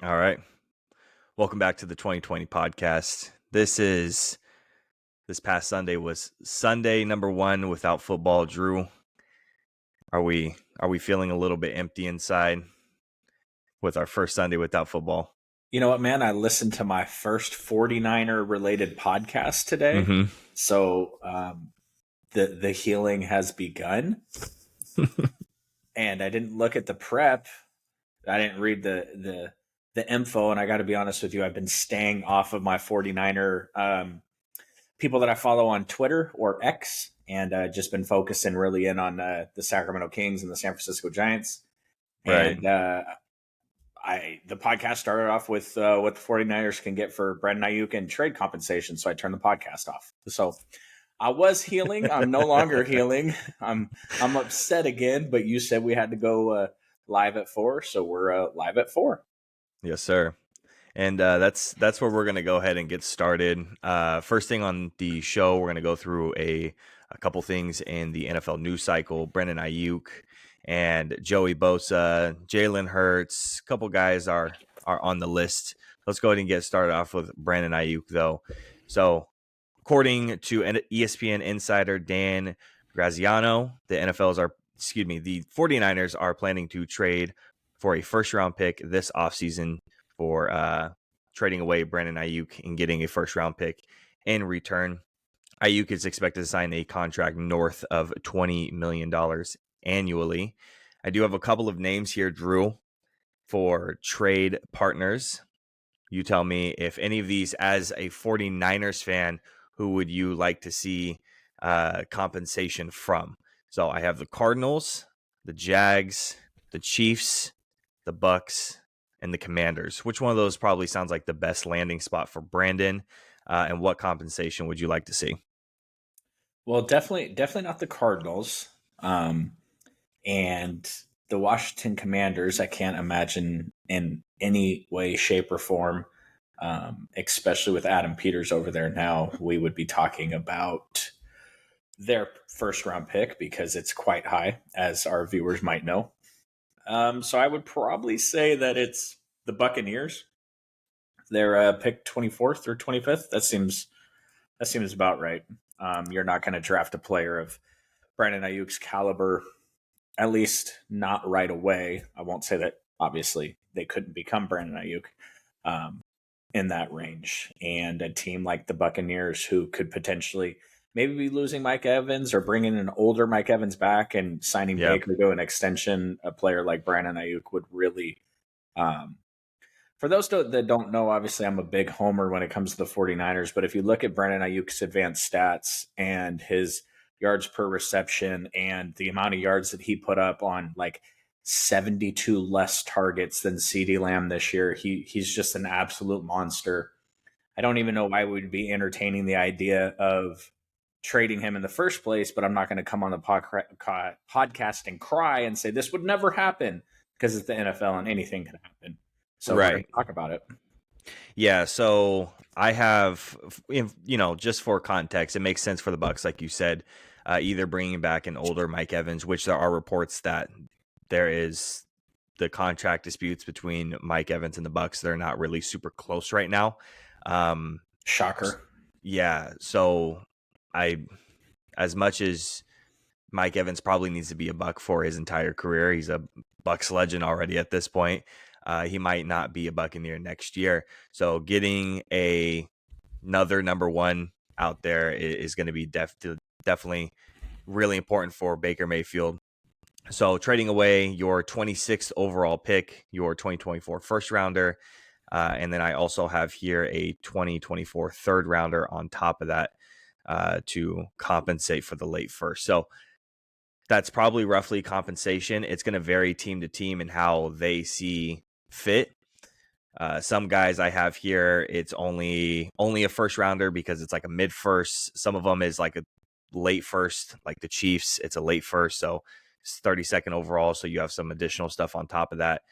All right. Welcome back to the 2020 podcast. This past Sunday was Sunday number 1 without football. Drew, are we feeling a little bit empty inside with our first Sunday without football? You know what, man? I listened to my first 49er related podcast today. Mm-hmm. So the healing has begun. And I didn't look at the prep. I didn't read the info. And I got to be honest with you, I've been staying off of my 49er people that I follow on Twitter or X, and just been focusing really in on the Sacramento Kings and the San Francisco Giants. Right. And the podcast started off with what the 49ers can get for Brandon Aiyuk and trade compensation. So I turned the podcast off. So I was healing. I'm no longer healing. I'm upset again, but you said we had to go live at 4. So we're live at 4. Yes, sir. And that's where we're going to go ahead and get started. First thing on the show, we're going to go through a couple things in the NFL news cycle. Brandon Aiyuk and Joey Bosa, Jalen Hurts, a couple guys are on the list. Let's go ahead and get started off with Brandon Aiyuk, though. So, according to ESPN insider Dan Graziano, the 49ers are planning to trade for a first-round pick this offseason for trading away Brandon Aiyuk and getting a first-round pick in return. Aiyuk is expected to sign a contract north of $20 million annually. I do have a couple of names here, Drew, for trade partners. You tell me if any of these, as a 49ers fan, who would you like to see compensation from? So I have the Cardinals, the Jags, the Chiefs, the Bucks, and the Commanders. Which one of those probably sounds like the best landing spot for Brandon? And what compensation would you like to see? Well, definitely not the Cardinals. And the Washington Commanders, I can't imagine in any way, shape, or form, especially with Adam Peters over there now, we would be talking about their first round pick because it's quite high, as our viewers might know. So I would probably say that it's the Buccaneers. They're pick 24th or 25th. That seems about right. You're not going to draft a player of Brandon Aiyuk's caliber, at least not right away. I won't say that obviously they couldn't become Brandon Aiyuk in that range. And a team like the Buccaneers, who could potentially maybe be losing Mike Evans or bringing an older Mike Evans back and signing Baker to an extension, a player like Brandon Aiyuk would really. For those that don't know, obviously I'm a big homer when it comes to the 49ers, but if you look at Brandon Aiyuk's advanced stats and his yards per reception and the amount of yards that he put up on like 72 less targets than CeeDee Lamb this year, he's just an absolute monster. I don't even know why we'd be entertaining the idea of trading him in the first place, but I'm not going to come on the podcast and cry and say this would never happen because it's the NFL and anything can happen. So we're going to talk about it. Yeah, so I have, just for context, it makes sense for the Bucs, like you said, either bringing back an older Mike Evans, which there are reports that there is the contract disputes between Mike Evans and the Bucs. They're not really super close right now. Shocker. Yeah, so as much as Mike Evans probably needs to be a Buck for his entire career, he's a Bucs legend already at this point. He might not be a Buccaneer next year. So getting another number one out there is going to be definitely really important for Baker Mayfield. So trading away your 26th overall pick, your 2024 first rounder, and then I also have here a 2024 third rounder on top of that to compensate for the late first. So that's probably roughly compensation. It's going to vary team to team and how they see fit. Some guys I have here, it's only a first rounder because it's like a mid first. Some of them is like a late first, like the Chiefs. It's a late first, so it's 32nd overall. So you have some additional stuff on top of that.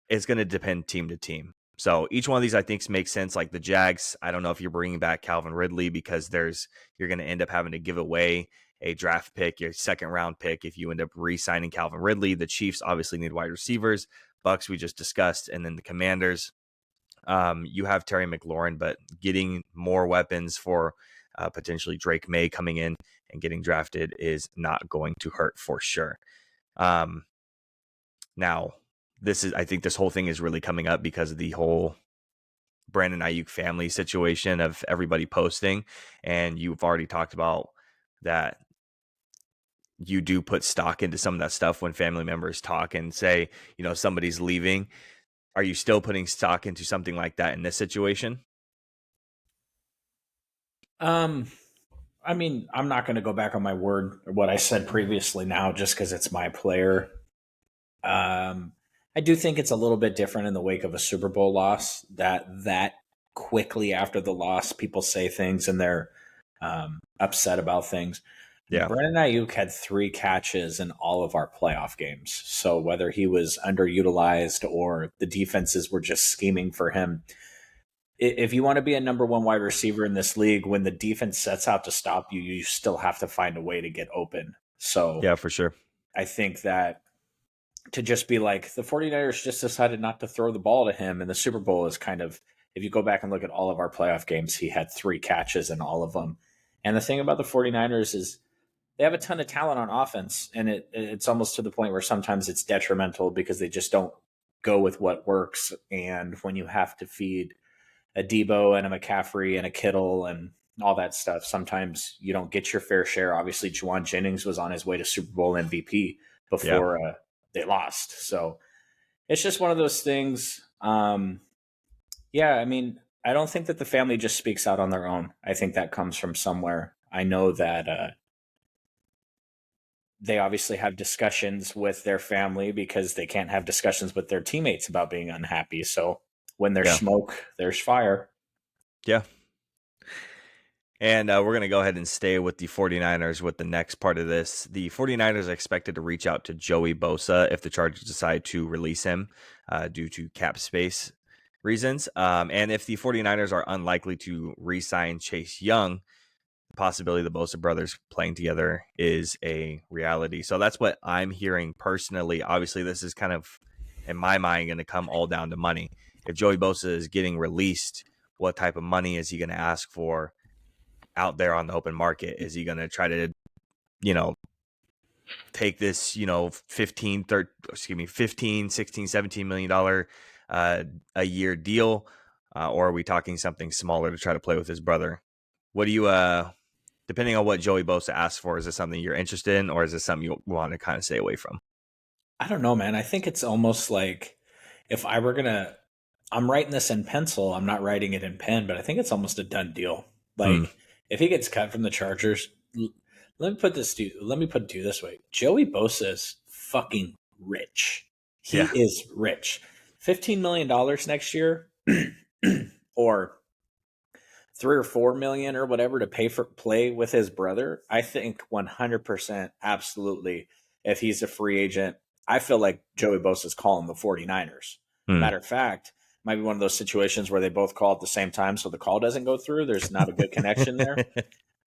It's going to depend team to team. So each one of these I think makes sense. Like the Jags, I don't know if you're bringing back Calvin Ridley because you're going to end up having to give away a draft pick, your second round pick, if you end up re-signing Calvin Ridley. The Chiefs obviously need wide receivers. Bucks we just discussed, and then the Commanders. You have Terry McLaurin, but getting more weapons for potentially Drake May coming in and getting drafted is not going to hurt for sure. Now, I think this whole thing is really coming up because of the whole Brandon Aiyuk family situation of everybody posting, and you've already talked about that you do put stock into some of that stuff when family members talk and say, somebody's leaving. Are you still putting stock into something like that in this situation? I mean, I'm not going to go back on my word or what I said previously now just because it's my player. Um, I do think it's a little bit different in the wake of a Super Bowl loss that quickly after the loss, people say things and they're upset about things. Yeah. Brandon Aiyuk had 3 catches in all of our playoff games. So whether he was underutilized or the defenses were just scheming for him, if you want to be a number 1 wide receiver in this league, when the defense sets out to stop you, you still have to find a way to get open. So Yeah, for sure. I think that to just be like, the 49ers just decided not to throw the ball to him in the Super Bowl is kind of, if you go back and look at all of our playoff games, he had 3 catches in all of them. And the thing about the 49ers is they have a ton of talent on offense, and it's almost to the point where sometimes it's detrimental because they just don't go with what works. And when you have to feed a Debo and a McCaffrey and a Kittle and all that stuff, sometimes you don't get your fair share. Obviously, Juwan Jennings was on his way to Super Bowl MVP before they lost. So it's just one of those things. Yeah, I mean, I don't think that the family just speaks out on their own. I think that comes from somewhere. I know that they obviously have discussions with their family because they can't have discussions with their teammates about being unhappy. So when there's smoke, there's fire. Yeah. And we're going to go ahead and stay with the 49ers with the next part of this. The 49ers are expected to reach out to Joey Bosa if the Chargers decide to release him due to cap space reasons. And if the 49ers are unlikely to re-sign Chase Young, the possibility of the Bosa brothers playing together is a reality. So that's what I'm hearing personally. Obviously, this is kind of, in my mind, going to come all down to money. If Joey Bosa is getting released, what type of money is he going to ask for out there on the open market? Is he going to try to, take this, 15, 16, $17 million a year deal? Or are we talking something smaller to try to play with his brother? What do you, depending on what Joey Bosa asks for, is this something you're interested in, or is this something you want to kind of stay away from? I don't know, man. I think it's almost like if I were going to, I'm writing this in pencil, I'm not writing it in pen, but I think it's almost a done deal. Like, if he gets cut from the Chargers, let me put it to you this way. Joey Bosa is fucking rich. He is rich. $15 million next year or 3 or 4 million or whatever to play with his brother. I think 100% absolutely. If he's a free agent, I feel like Joey Bosa is calling the 49ers. Matter of fact, might be one of those situations where they both call at the same time, so the call doesn't go through. There's not a good connection there.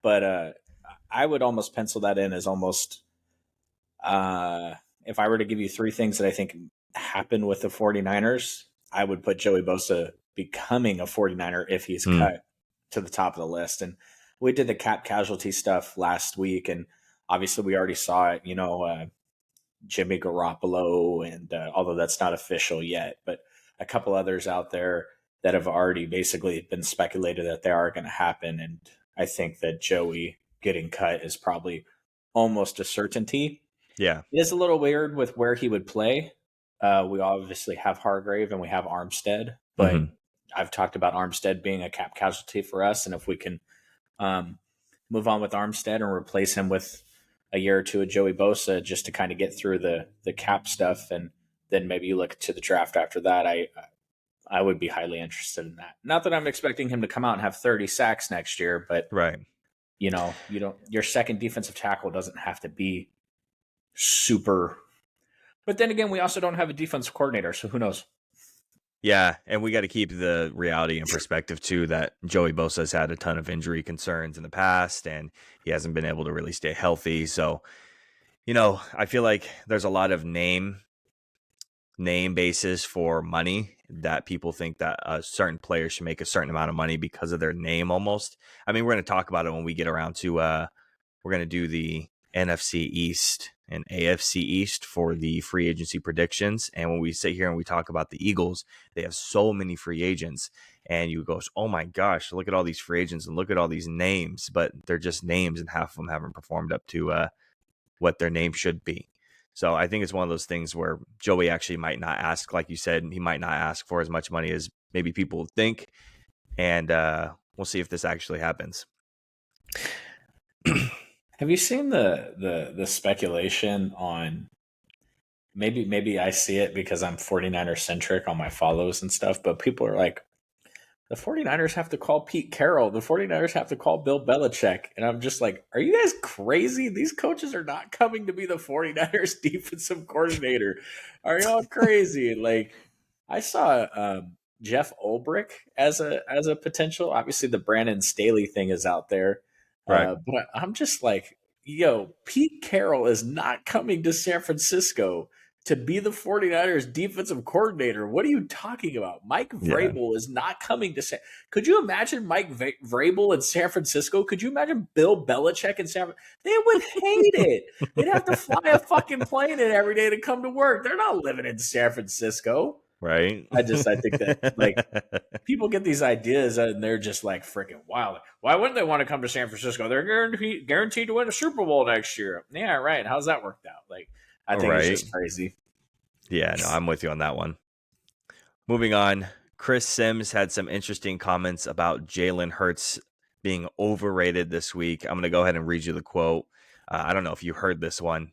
But I would almost pencil that in as almost, if I were to give you 3 things that I think happen with the 49ers, I would put Joey Bosa becoming a 49er if he's cut to the top of the list. And we did the cap casualty stuff last week, and obviously we already saw it, Jimmy Garoppolo, and although that's not official yet, but a couple others out there that have already basically been speculated that they are going to happen. And I think that Joey getting cut is probably almost a certainty. Yeah. It is a little weird with where he would play. We obviously have Hargrave and we have Armstead, but I've talked about Armstead being a cap casualty for us. And if we can move on with Armstead and replace him with a year or two of Joey Bosa just to kind of get through the cap stuff, and then maybe you look to the draft after that, I would be highly interested in that. Not that I'm expecting him to come out and have 30 sacks next year, but right. Your second defensive tackle doesn't have to be super. But then again, we also don't have a defensive coordinator, so who knows? Yeah, and we got to keep the reality in perspective too, that Joey Bosa has had a ton of injury concerns in the past, and he hasn't been able to really stay healthy. So, I feel like there's a lot of name name basis for money that people think that a certain player should make a certain amount of money because of their name almost. I mean, we're going to talk about it when we get around to we're going to do the NFC East and AFC East for the free agency predictions. And when we sit here and we talk about the Eagles, they have so many free agents. And you go, oh my gosh, look at all these free agents and look at all these names, but they're just names and half of them haven't performed up to what their name should be. So I think it's one of those things where Joey actually might not ask, like you said, he might not ask for as much money as maybe people think. And we'll see if this actually happens. Have you seen the speculation on maybe I see it because I'm 49er centric on my follows and stuff, but people are like, the 49ers have to call Pete Carroll. The 49ers have to call Bill Belichick. And I'm just like, are you guys crazy? These coaches are not coming to be the 49ers defensive coordinator. Are y'all crazy? Like, I saw Jeff Ulbrich as a potential. Obviously, the Brandon Staley thing is out there. Right. But I'm just like, yo, Pete Carroll is not coming to San Francisco to be the 49ers defensive coordinator. What are you talking about? Mike Vrabel is not coming to San. Could you imagine Mike Vrabel in San Francisco? Could you imagine Bill Belichick in San Francisco? They would hate it. They'd have to fly a fucking plane in every day to come to work. They're not living in San Francisco. Right. I think that like people get these ideas and they're just like freaking wild. Why wouldn't they want to come to San Francisco? They're guaranteed to win a Super Bowl next year. Yeah, right. How's that worked out? Like, I think it's just crazy. Yeah, no, I'm with you on that one. Moving on, Chris Sims had some interesting comments about Jalen Hurts being overrated this week. I'm going to go ahead and read you the quote. I don't know if you heard this one.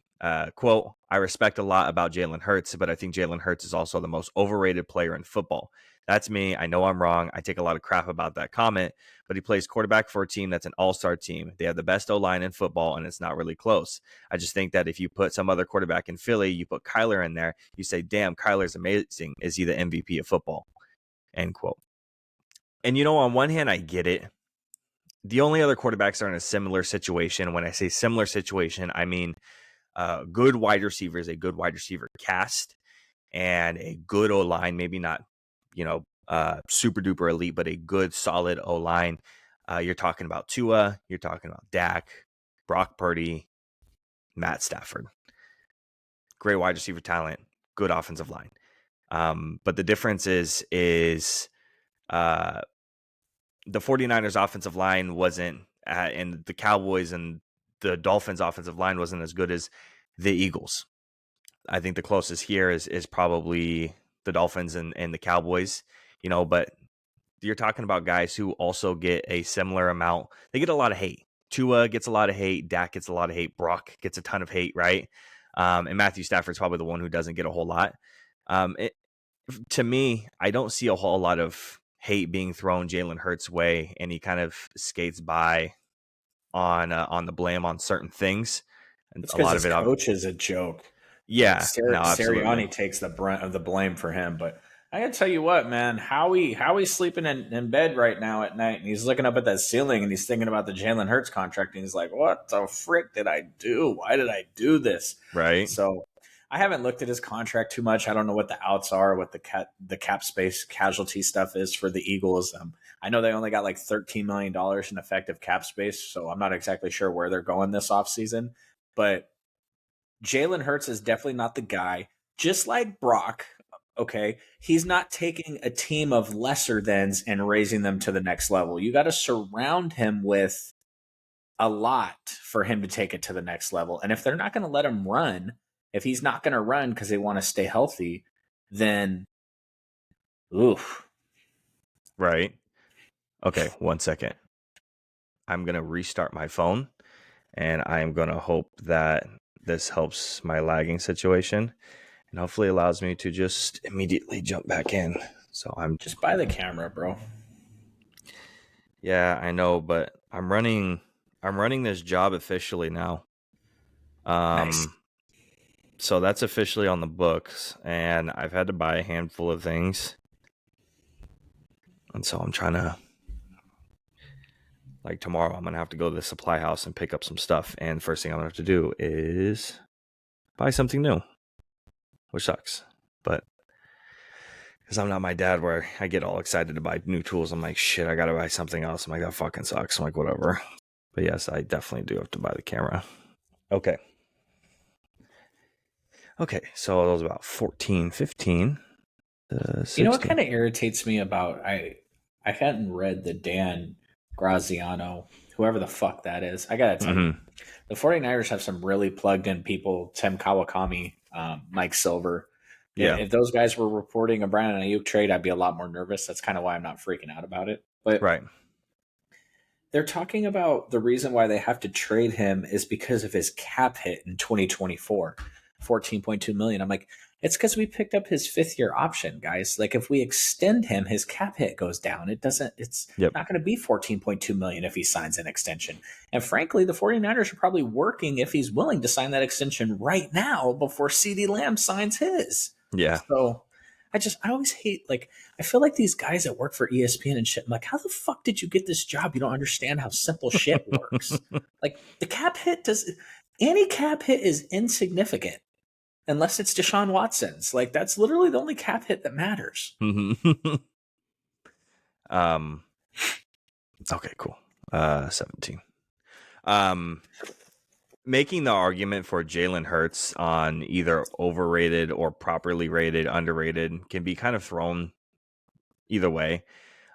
Quote, I respect a lot about Jalen Hurts, but I think Jalen Hurts is also the most overrated player in football. That's me. I know I'm wrong. I take a lot of crap about that comment, but he plays quarterback for a team that's an all-star team. They have the best O-line in football, and it's not really close. I just think that if you put some other quarterback in Philly, you put Kyler in there, you say, damn, Kyler's amazing. Is he the MVP of football? End quote. And, on one hand, I get it. The only other quarterbacks are in a similar situation. When I say similar situation, I mean good wide receivers, a good wide receiver cast, and a good O-line, maybe not super duper elite, but a good solid O-line. You're talking about Tua, you're talking about Dak, Brock Purdy, Matt Stafford. Great wide receiver talent, good offensive line. But the difference is the 49ers offensive line wasn't, and the Cowboys and the Dolphins offensive line wasn't as good as the Eagles. I think the closest here is probably the Dolphins and the Cowboys, but you're talking about guys who also get a similar amount. They get a lot of hate. Tua gets a lot of hate. Dak gets a lot of hate. Brock gets a ton of hate, right? And Matthew Stafford's probably the one who doesn't get a whole lot. To me, I don't see a whole lot of hate being thrown Jalen Hurts' way, and he kind of skates by on the blame on certain things. And it's a lot because of his it, coach is a joke. Yeah, Sirianni takes the brunt of the blame for him. But I gotta tell you what, man, Howie's sleeping in bed right now at night, and he's looking up at that ceiling, and he's thinking about the Jalen Hurts contract, and he's like, "What the frick did I do? Why did I do this?" Right. So I haven't looked at his contract too much. I don't know what the outs are, what the cap space casualty stuff is for the Eagles. I know they only got like $13 million in effective cap space, so I'm not exactly sure where they're going this offseason. But Jalen Hurts is definitely not the guy. Just like Brock, okay, he's not taking a team of lesser thans and raising them to the next level. You got to surround him with a lot for him to take it to the next level. And if they're not going to let him run, if he's not going to run because they want to stay healthy, then oof. Right. Okay, 1 second. I'm going to restart my phone, and I'm going to hope that this helps my lagging situation and hopefully allows me to just immediately jump back in. So I'm just buy the camera, bro. Yeah, I know, but I'm running this job officially now. Nice. So that's officially on the books, and I've had to buy a handful of things. And so I'm trying to, like, tomorrow I'm going to have to go to the supply house and pick up some stuff. And first thing I'm going to have to do is buy something new, which sucks. But Because I'm not my dad where I get all excited to buy new tools. I'm like, shit, I got to buy something else. I'm like, that fucking sucks. I'm like, whatever. But yes, I definitely do have to buy the camera. Okay. Okay. So it was about 14, 15, You know what 16. kind of irritates me about I hadn't read the Dan Graziano, whoever the fuck that is. I gotta tell you, Mm-hmm. the 49ers have some really plugged in people, Tim Kawakami, Mike Silver. Yeah. If those guys were reporting a Brandon Aiyuk trade, I'd be a lot more nervous. That's kind of why I'm not freaking out about it. But Right. they're talking about the reason why they have to trade him is because of his cap hit in 2024, 14.2 million. I'm like, it's because we picked up his 5th-year option, guys. Like if we extend him, his cap hit goes down. It's Yep. not going to be 14.2 million if he signs an extension. And frankly, the 49ers are probably working if he's willing to sign that extension right now before CeeDee Lamb signs his. Yeah. So I always hate, like, I feel like these guys that work for ESPN and shit. I'm like, how the fuck did you get this job? You don't understand how simple shit works. Like the cap hit does any cap hit is insignificant unless it's Deshaun Watson's. Like that's literally the only cap hit that matters. um. Okay. Cool. 17. Um. Making the argument for Jalen Hurts on either overrated or properly rated, underrated can be kind of thrown either way.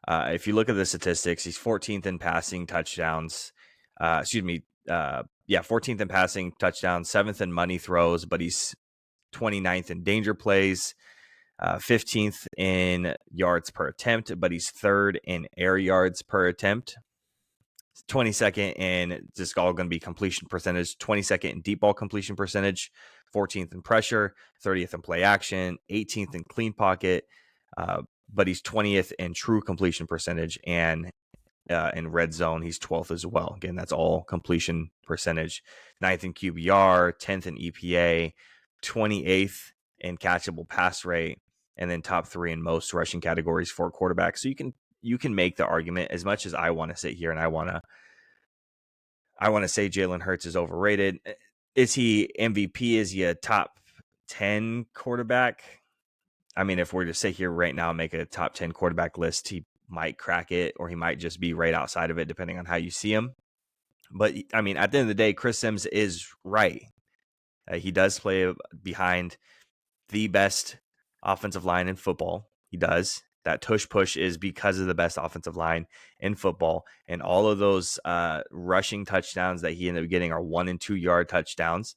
If you look at the statistics, he's 14th in passing touchdowns. 14th in passing touchdowns, 7th in money throws, but he's 29th in danger plays, 15th in yards per attempt, but he's 3rd in air yards per attempt. 22nd in just all going to be completion percentage, 22nd in deep ball completion percentage, 14th in pressure, 30th in play action, 18th in clean pocket, but he's 20th in true completion percentage, and in red zone he's 12th as well. Again, that's all completion percentage. 9th in QBR, 10th in EPA, 28th in catchable pass rate, and then top 3 in most rushing categories for quarterbacks. So you can make the argument, as much as I want to sit here and I want to say Jalen Hurts is overrated. Is he MVP? Is he a top 10 quarterback? I mean, if we're to sit here right now and make a top 10 quarterback list, he might crack it, or he might just be right outside of it, depending on how you see him. But I mean, at the end of the day, Chris Sims is right. He does play behind the best offensive line in football. He does. That tush push is because of the best offensive line in football. And all of those rushing touchdowns that he ended up getting are 1 and 2 yard touchdowns.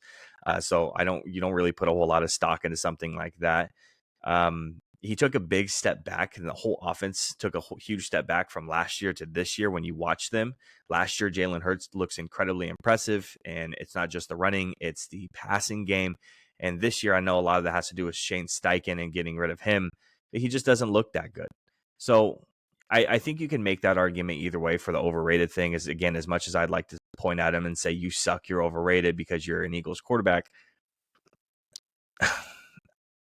So you don't really put a whole lot of stock into something like that. He took a big step back, and the whole offense took a huge step back from last year to this year. When you watch them, last year Jalen Hurts looks incredibly impressive, and it's not just the running, it's the passing game. And this year, I know a lot of that has to do with Shane Steichen and getting rid of him. But he just doesn't look that good. So I think you can make that argument either way for the overrated thing. Is, again, as much as I'd like to point at him and say, you suck, you're overrated because you're an Eagles quarterback.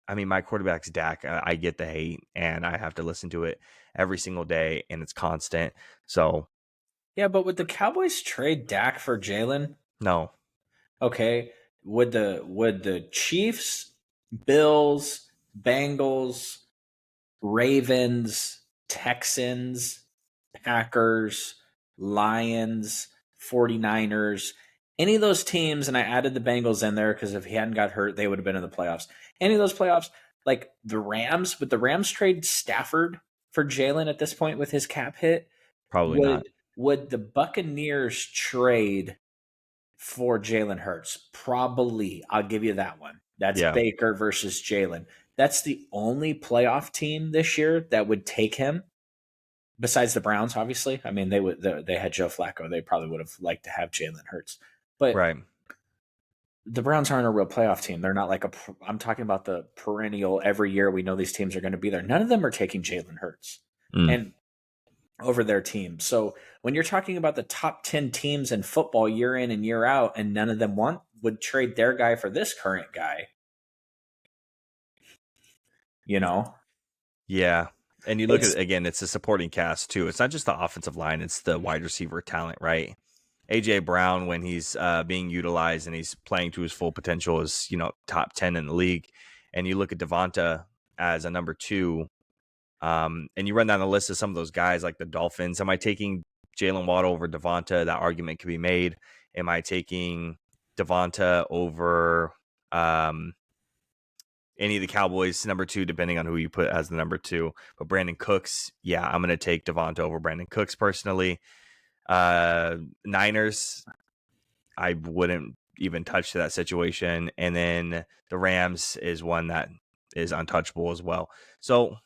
I mean, my quarterback's Dak. I get the hate, and I have to listen to it every single day, and it's constant. So Yeah, but would the Cowboys trade Dak for Jalen? no. Okay. Would the Chiefs, Bills, Bengals, Ravens, Texans, Packers, Lions, 49ers, any of those teams, and I added the Bengals in there because if he hadn't got hurt, they would have been in the playoffs. Any of those playoffs, like the Rams, would the Rams trade Stafford for Jalen at this point with his cap hit? Probably not. Would the Buccaneers trade for Jalen Hurts? Probably. I'll give you that one. That's Yeah. Baker versus Jalen. That's the only playoff team this year that would take him, besides the Browns. Obviously, I mean they had Joe Flacco. They probably would have liked to have Jalen Hurts, but Right. the Browns aren't a real playoff team. They're not like I'm talking about the perennial. Every year we know these teams are going to be there. None of them are taking Jalen Hurts and over their team. So when you're talking about the top 10 teams in football year in and year out, and none of them would trade their guy for this current guy, you know. Yeah. And you look at It's it again, it's a supporting cast too. It's not just the offensive line, it's the wide receiver talent, right? AJ Brown, when he's being utilized and he's playing to his full potential, is top 10 in the league. And you look at Devonta as a number 2. And you run down the list of some of those guys like the Dolphins. Am I taking Jalen Waddle over Devonta? That argument can be made. Am I taking Devonta over any of the Cowboys number 2, depending on who you put as the number 2? But Brandon Cooks, yeah, I'm going to take Devonta over Brandon Cooks personally. Niners, I wouldn't even touch that situation. And then the Rams is one that is untouchable as well. So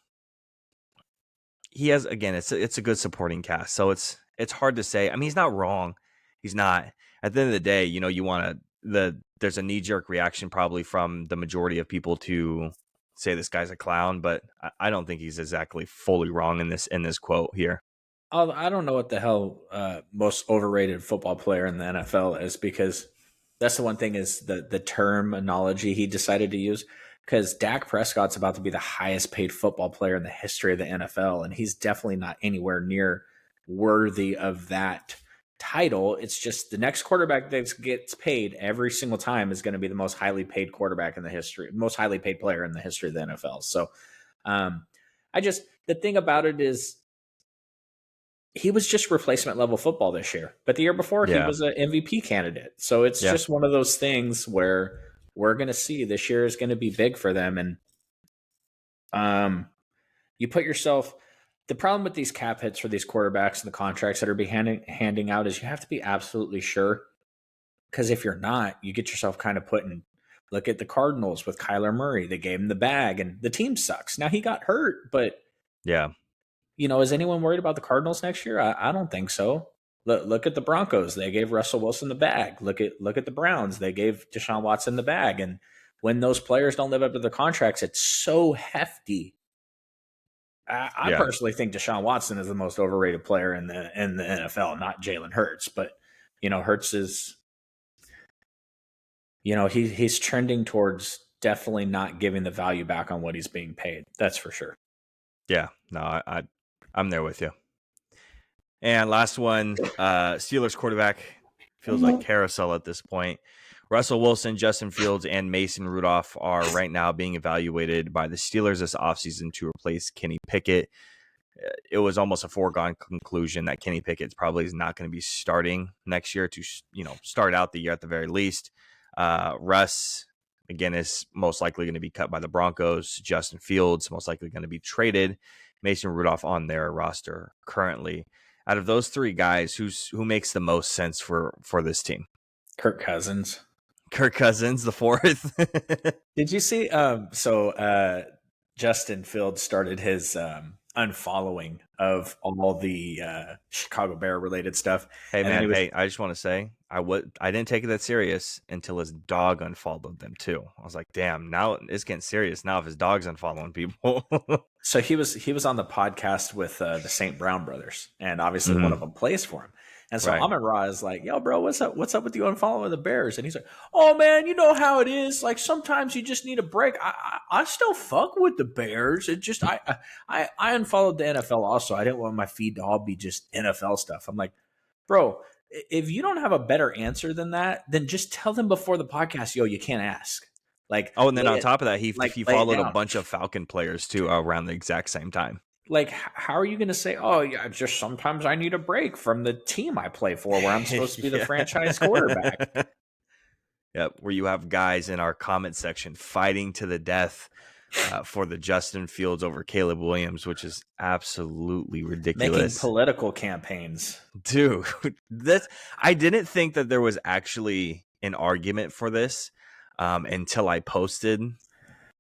he has, again, it's a good supporting cast. So it's hard to say. I mean, he's not wrong. He's not. At the end of the day, you want to there's a knee-jerk reaction probably from the majority of people to say this guy's a clown, but I don't think he's exactly fully wrong in this quote here. I don't know what the hell most overrated football player in the NFL is, because that's the one thing is the terminology he decided to use, because Dak Prescott's about to be the highest paid football player in the history of the NFL, and he's definitely not anywhere near worthy of that title. It's just the next quarterback that gets paid every single time is going to be the most highly paid quarterback in the history, most highly paid player in the history of the NFL. So the thing about it is, he was just replacement level football this year, but the year before he was an MVP candidate. So it's just one of those things where we're going to see this year is going to be big for them. And you put yourself, the problem with these cap hits for these quarterbacks and the contracts that are handing out is you have to be absolutely sure. Because if you're not, you get yourself kind of put in, look at the Cardinals with Kyler Murray. They gave him the bag and the team sucks. Now he got hurt, but yeah. Is anyone worried about the Cardinals next year? I don't think so. Look at the Broncos. They gave Russell Wilson the bag. Look at the Browns. They gave Deshaun Watson the bag. And when those players don't live up to their contracts, it's so hefty. I personally think Deshaun Watson is the most overrated player in the NFL, not Jalen Hurts. But Hurts is, he's trending towards definitely not giving the value back on what he's being paid. That's for sure. Yeah, no, I'm there with you. And last one, Steelers quarterback, feels like carousel at this point. Russell Wilson, Justin Fields, and Mason Rudolph are right now being evaluated by the Steelers this offseason to replace Kenny Pickett. It was almost a foregone conclusion that Kenny Pickett probably is not going to be starting next year to, start out the year at the very least. Russ, again, is most likely going to be cut by the Broncos. Justin Fields, most likely going to be traded. Mason Rudolph on their roster currently. Out of those three guys, who makes the most sense for this team? Kirk Cousins. Kirk Cousins, the fourth. Did you see? Justin Fields started his unfollowing of all the Chicago Bear related stuff. Hey man, I just want to say I didn't take it that serious until his dog unfollowed them too. I was like, damn, now it's getting serious now if his dog's unfollowing people. So he was on the podcast with the St. Brown brothers, and obviously one of them plays for him. And so Amon Ra is like, yo, bro, what's up with you unfollowing the Bears? And he's like, oh, man, you know how it is. Like, sometimes you just need a break. I still fuck with the Bears. It just, I unfollowed the NFL also. I didn't want my feed to all be just NFL stuff. I'm like, bro, if you don't have a better answer than that, then just tell them before the podcast, yo, you can't ask. Like, and then on top of that, he followed a bunch of Falcon players too around the exact same time. Like, how are you going to say, oh, yeah, just sometimes I need a break from the team I play for where I'm supposed to be the franchise quarterback? Yep, where you have guys in our comment section fighting to the death for the Justin Fields over Caleb Williams, which is absolutely ridiculous. Making political campaigns. Dude, I didn't think that there was actually an argument for this until I posted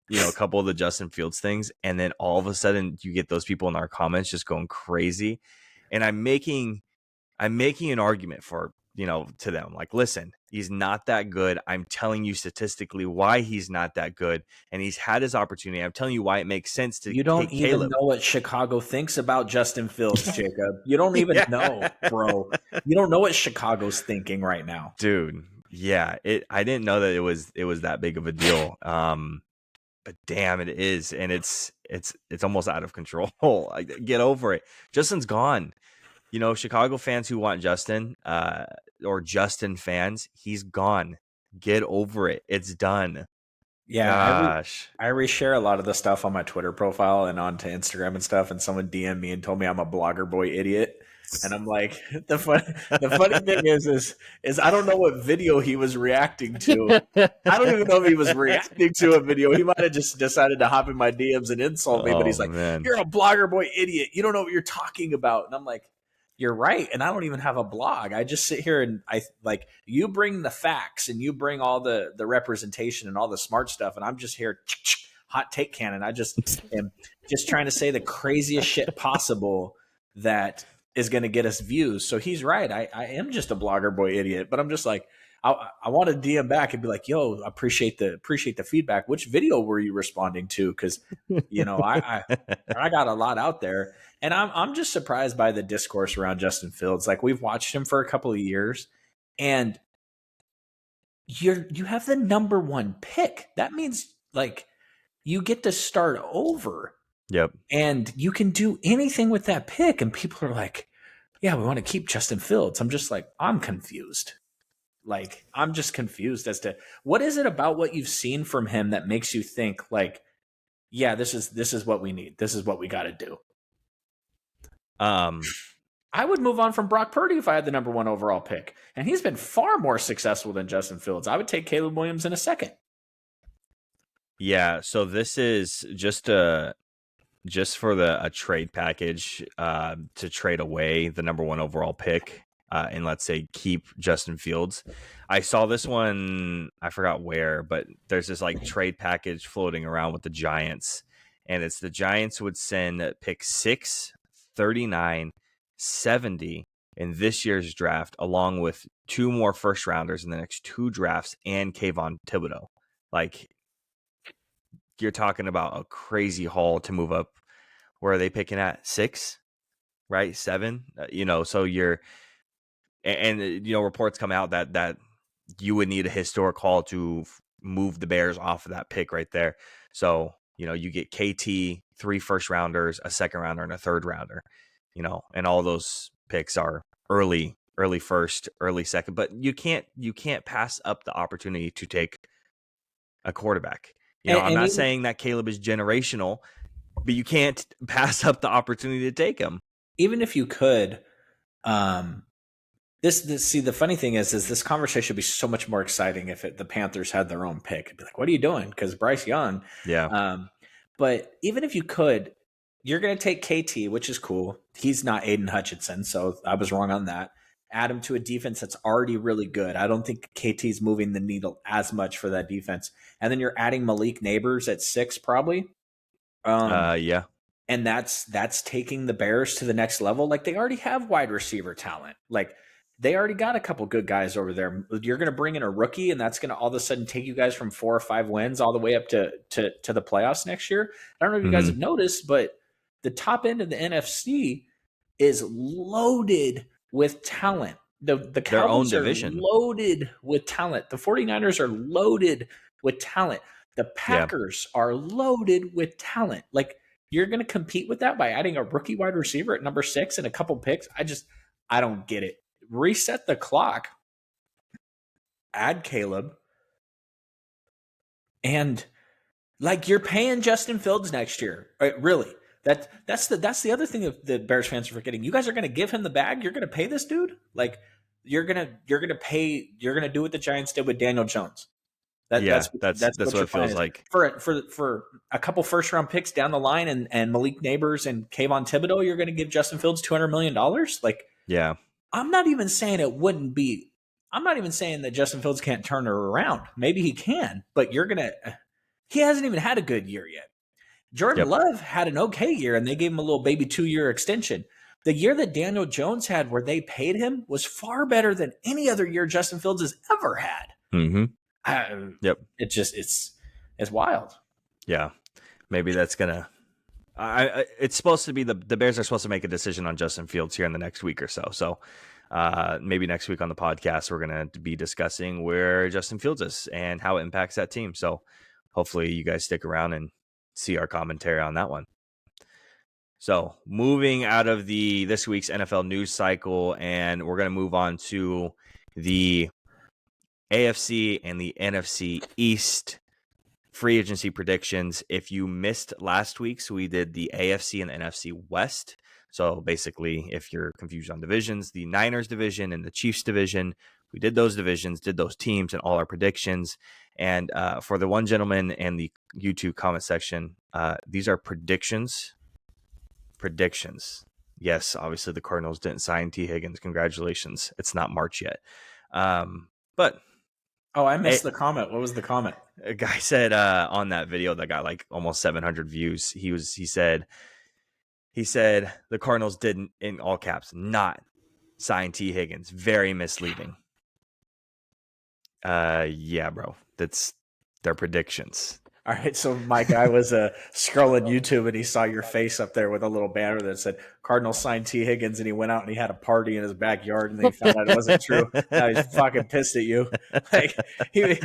a couple of the Justin Fields things, and then all of a sudden you get those people in our comments just going crazy. And I'm making an argument for, to them. Like, listen, he's not that good. I'm telling you statistically why he's not that good. And he's had his opportunity. I'm telling you why it makes sense to You don't take even Caleb. know what Chicago thinks about Justin Fields, Jacob. You don't even know, bro. You don't know what Chicago's thinking right now. Dude, yeah. I didn't know that it was that big of a deal. But damn, it is, and it's almost out of control. Get over it. Justin's gone. Chicago fans who want Justin, or Justin fans, he's gone. Get over it. It's done. Yeah, Gosh. I reshare a lot of the stuff on my Twitter profile and onto Instagram and stuff, and someone DM'd me and told me I'm a blogger boy idiot. And I'm like, the funny thing is I don't know what video he was reacting to. I don't even know if he was reacting to a video. He might have just decided to hop in my DMs and insult me, but Oh he's like, man. "You're a blogger boy idiot. You don't know what you're talking about." And I'm like, "You're right." And I don't even have a blog. I just sit here and I like you bring the facts and you bring all the representation and all the smart stuff, and I'm just here hot take cannon. I just am just trying to say the craziest shit possible that is going to get us views. So he's right. I am just a blogger boy idiot, but I'm just like, I want to DM back and be like, "Yo, appreciate the feedback. Which video were you responding to?" Because I got a lot out there, and I'm just surprised by the discourse around Justin Fields. Like we've watched him for a couple of years, and you have the number one pick. That means like you get to start over, Yep. and you can do anything with that pick. And people are like, "Yeah, we want to keep Justin Fields." I'm just like, I'm confused. Like, I'm just confused as to what is it about what you've seen from him that makes you think like, yeah, this is what we need. This is what we got to do. Um I would move on from Brock Purdy if I had the number one overall pick, and he's been far more successful than Justin Fields. I would take Caleb Williams in a second. yeah, so this is just for a trade package to trade away the number one overall pick and let's say keep Justin Fields. I saw this one, I forgot where, but there's this like trade package floating around with the Giants, and it's the Giants would send pick 6, 39, 70 in this year's draft, along with 2 more first rounders in the next 2 drafts and Kayvon Thibodeau. Like, you're talking about a crazy haul to move up. Where are they picking at? 6, right? 7, so you're, and reports come out that you would need a historic haul to move the Bears off of that pick right there. So, you get KT, 3 first rounders, a second rounder, and a third rounder, and all those picks are early first, early second, but you can't pass up the opportunity to take a quarterback. I'm And not even, saying that Caleb is generational, but you can't pass up the opportunity to take him. even if you could, this see the funny thing is this conversation would be so much more exciting if the Panthers had their own pick. It'd be like, what are you doing? Because Bryce Young. Yeah. But even if you could, you're going to take KT, which is cool. He's not Aiden Hutchinson, so I was wrong on that. Add him to a defense that's already really good. I don't think KT's moving the needle as much for that defense. And then you're adding Malik Neighbors at 6, probably. Yeah. And that's taking the Bears to the next level. Like they already have wide receiver talent. Like they already got a couple good guys over there. You're going to bring in a rookie, and that's going to all of a sudden take you guys from 4 or 5 wins all the way up to the playoffs next year. I don't know if you guys have noticed, but the top end of the NFC is loaded with talent. The Their own Cowboys are division. loaded with talent. The 49ers are loaded with talent. The Yeah. Packers are loaded with talent. Like you're going to compete with that by adding a rookie wide receiver at number 6 and a couple picks. I don't get it. Reset the clock. Add Caleb. And like you're paying Justin Fields next year. Right, really. That's the other thing that the Bears fans are forgetting. You guys are going to give him the bag. You're going to pay this dude. Like you're going to pay. You're going to do what the Giants did with Daniel Jones. That's That's what your it feels plan is. like. For a couple first round picks down the line and Malik Neighbors and Kayvon Thibodeau, you're going to give Justin Fields $200 million. Like, Yeah. I'm not even saying it wouldn't be. I'm not even saying that Justin Fields can't turn her around. Maybe he can, but he hasn't even had a good year yet. Jordan Love had an okay year, and they gave him a little baby 2-year extension. The year that Daniel Jones had, where they paid him, was far better than any other year Justin Fields has ever had. It's wild. Yeah. Maybe that's gonna. It's supposed to be the Bears are supposed to make a decision on Justin Fields here in the next week or so. So maybe next week on the podcast we're gonna be discussing where Justin Fields is and how it impacts that team. So hopefully you guys stick around and see our commentary on that one. So moving out of this week's NFL news cycle, and we're gonna move on to the AFC and the NFC East free agency predictions. If you missed last week's, we did the AFC and the NFC West. So basically, if you're confused on divisions, the Niners division and the Chiefs division, we did those divisions, did those teams, and all our predictions. And for the one gentleman and the YouTube comment section, these are predictions. Predictions. Yes, obviously the Cardinals didn't sign T. Higgins. Congratulations. It's not March yet. But I missed the comment. What was the comment? a guy said on that video that got like almost 700 views, he said the Cardinals didn't, in all caps, not sign T. Higgins. Very misleading. Yeah, bro. That's their predictions. All right, so my guy was scrolling YouTube and he saw your face up there with a little banner that said Cardinals signed T. Higgins, and he went out and he had a party in his backyard, and then he found out it wasn't true. Now he's fucking pissed at you. Like, hey,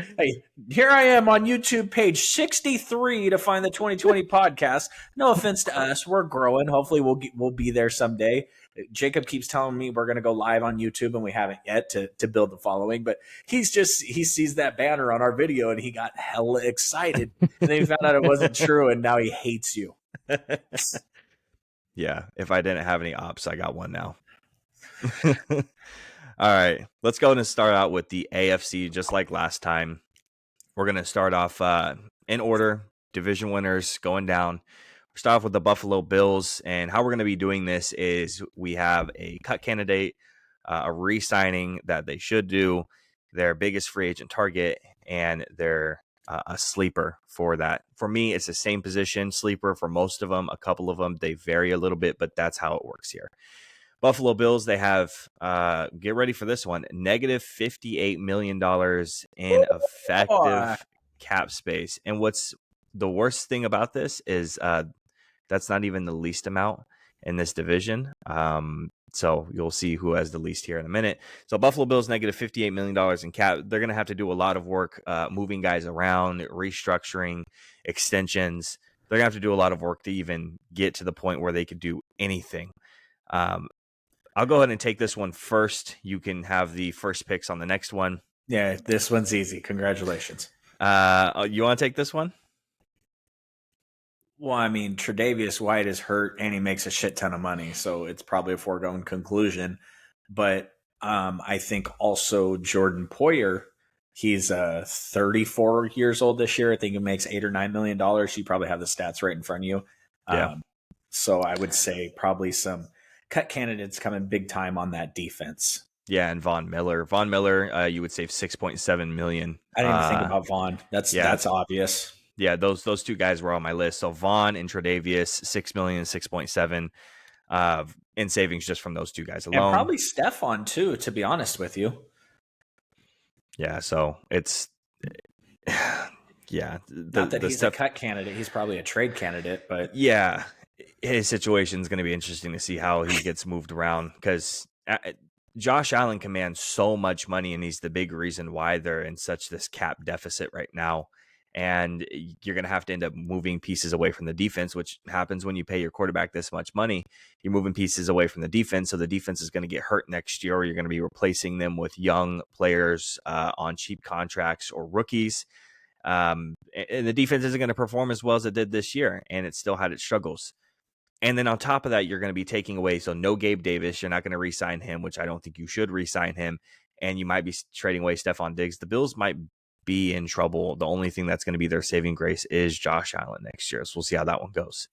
here I am on YouTube page 63 to find the 2020 podcast. No offense to us, we're growing. Hopefully we'll be there someday. Jacob keeps telling me we're going to go live on YouTube, and we haven't yet to build the following. But he sees that banner on our video, and he got hella excited. And then he found out it wasn't true, and now he hates you. Yeah, if I didn't have any ops, I got one now. All right, let's go and start out with the AFC, just like last time. We're going to start off in order, division winners going down. Start off with the Buffalo Bills, and how we're going to be doing this is we have a cut candidate, a re-signing that they should do, their biggest free agent target, and their a sleeper for that. For me, it's the same position, sleeper for most of them. A couple of them, they vary a little bit, but that's how it works here. Buffalo Bills, they have, get ready for this one, negative $58 million in effective cap space. And what's the worst thing about this is that's not even the least amount in this division. So you'll see who has the least here in a minute. So Buffalo Bills negative $58 million in cap. They're going to have to do a lot of work moving guys around, restructuring, extensions. They're going to have to do a lot of work to even get to the point where they could do anything. I'll go ahead and take this one first. You can have the first picks on the next one. Yeah, this one's easy. Congratulations. You want to take this one? Well, I mean, Tre'Davious White is hurt and he makes a shit ton of money, so it's probably a foregone conclusion. But I think also Jordan Poyer, he's 34 years old this year. I think he makes $8 or $9 million. You probably have the stats right in front of you. Yeah. So I would say probably some cut candidates coming big time on that defense. Yeah, and Von Miller. Von Miller, you would save $6.7 million. I didn't even think about Von. That's obvious. Yeah, those two guys were on my list. So Vaughn and Tre'Davious, $6 million, 6.7 in savings just from those two guys alone. And probably Stephon too, to be honest with you. Yeah, so it's yeah. Not that he's a cut candidate; he's probably a trade candidate. But yeah, his situation is going to be interesting to see how he gets moved around because Josh Allen commands so much money, and he's the big reason why they're in such this cap deficit right now. And you're going to have to end up moving pieces away from the defense, which happens when you pay your quarterback this much money. You're moving pieces away from the defense, so the defense is going to get hurt next year, or you're going to be replacing them with young players on cheap contracts or rookies. And the defense isn't going to perform as well as it did this year, and it still had its struggles. And then on top of that, you're going to be taking away, so no Gabe Davis. You're not going to re-sign him, which I don't think you should re-sign him. And you might be trading away Stephon Diggs. The Bills might be in trouble. The only thing that's going to be their saving grace is Josh Allen next year. So we'll see how that one goes.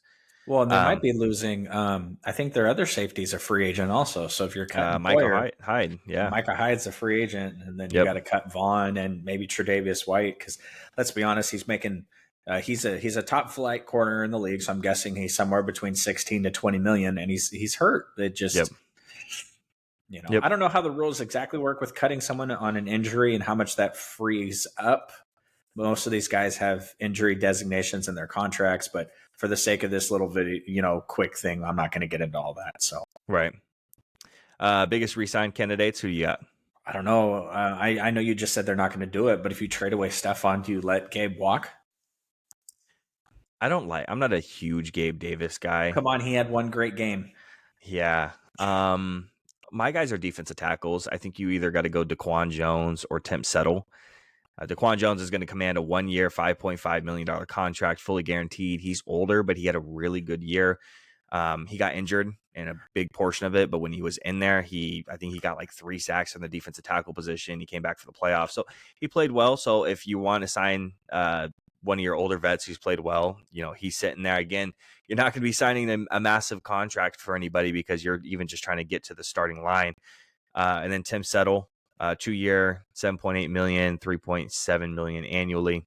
Well, and they might be losing. I think their other safety is a free agent also. So if you're cutting Micah Hyde, yeah, Micah Hyde's a free agent, and then you got to cut Vaughn and maybe Tre'Davious White because let's be honest, he's making. He's a top flight corner in the league, so I'm guessing he's somewhere between 16 to 20 million, and he's hurt. It just. I don't know how the rules exactly work with cutting someone on an injury and how much that frees up. Most of these guys have injury designations in their contracts, but for the sake of this little video, quick thing, I'm not going to get into all that. So right. Biggest re-sign candidates, who you got? I don't know. I know you just said they're not going to do it, but if you trade away Stephon, do you let Gabe walk? I'm not a huge Gabe Davis guy. Come on, he had one great game. Yeah. My guys are defensive tackles. I think you either got to go Daquan Jones or Temp Settle. Daquan Jones is going to command a 1-year, $5.5 million contract, fully guaranteed. He's older, but he had a really good year. He got injured in a big portion of it, but when he was in there, I think he got like 3 sacks in the defensive tackle position. He came back for the playoffs, so he played well. So if you want to sign one of your older vets who's played well, he's sitting there again. You're not going to be signing a massive contract for anybody because you're even just trying to get to the starting line. And then Tim Settle, 2-year, $7.8 million, $3.7 million annually.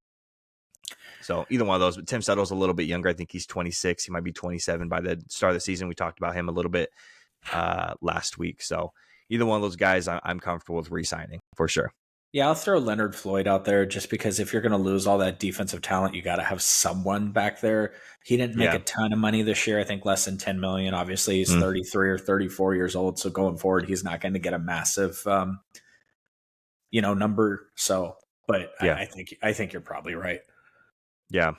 So either one of those, but Tim Settle's a little bit younger. I think he's 26. He might be 27 by the start of the season. We talked about him a little bit last week. So either one of those guys, I'm comfortable with re-signing for sure. Yeah, I'll throw Leonard Floyd out there just because if you're going to lose all that defensive talent, you got to have someone back there. He didn't make a ton of money this year. I think less than 10 million. Obviously, he's 33 or 34 years old. So going forward, he's not going to get a massive, number. So, but yeah. I think you're probably right. Yeah.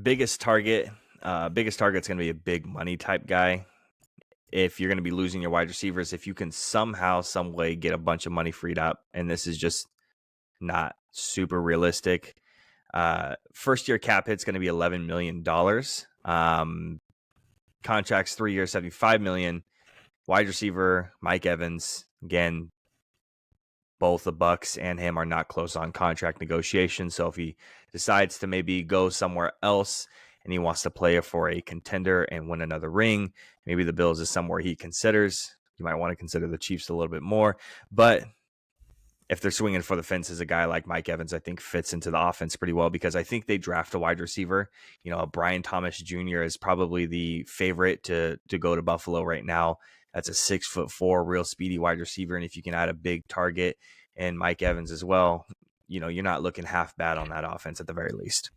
Biggest target's going to be a big money type guy. If you're going to be losing your wide receivers, if you can somehow, some way get a bunch of money freed up, and this is just not super realistic. First year cap hit's going to be $11 million. Contracts 3 years, $75 million. Wide receiver Mike Evans, again, both the Bucs and him are not close on contract negotiations. So if he decides to maybe go somewhere else and he wants to play for a contender and win another ring, maybe the Bills is somewhere he considers. You might want to consider the Chiefs a little bit more. But if they're swinging for the fences, a guy like Mike Evans, I think fits into the offense pretty well because I think they draft a wide receiver. Brian Thomas Jr. is probably the favorite to go to Buffalo right now. That's a 6'4", real speedy wide receiver. And if you can add a big target and Mike Evans as well, you're not looking half bad on that offense at the very least.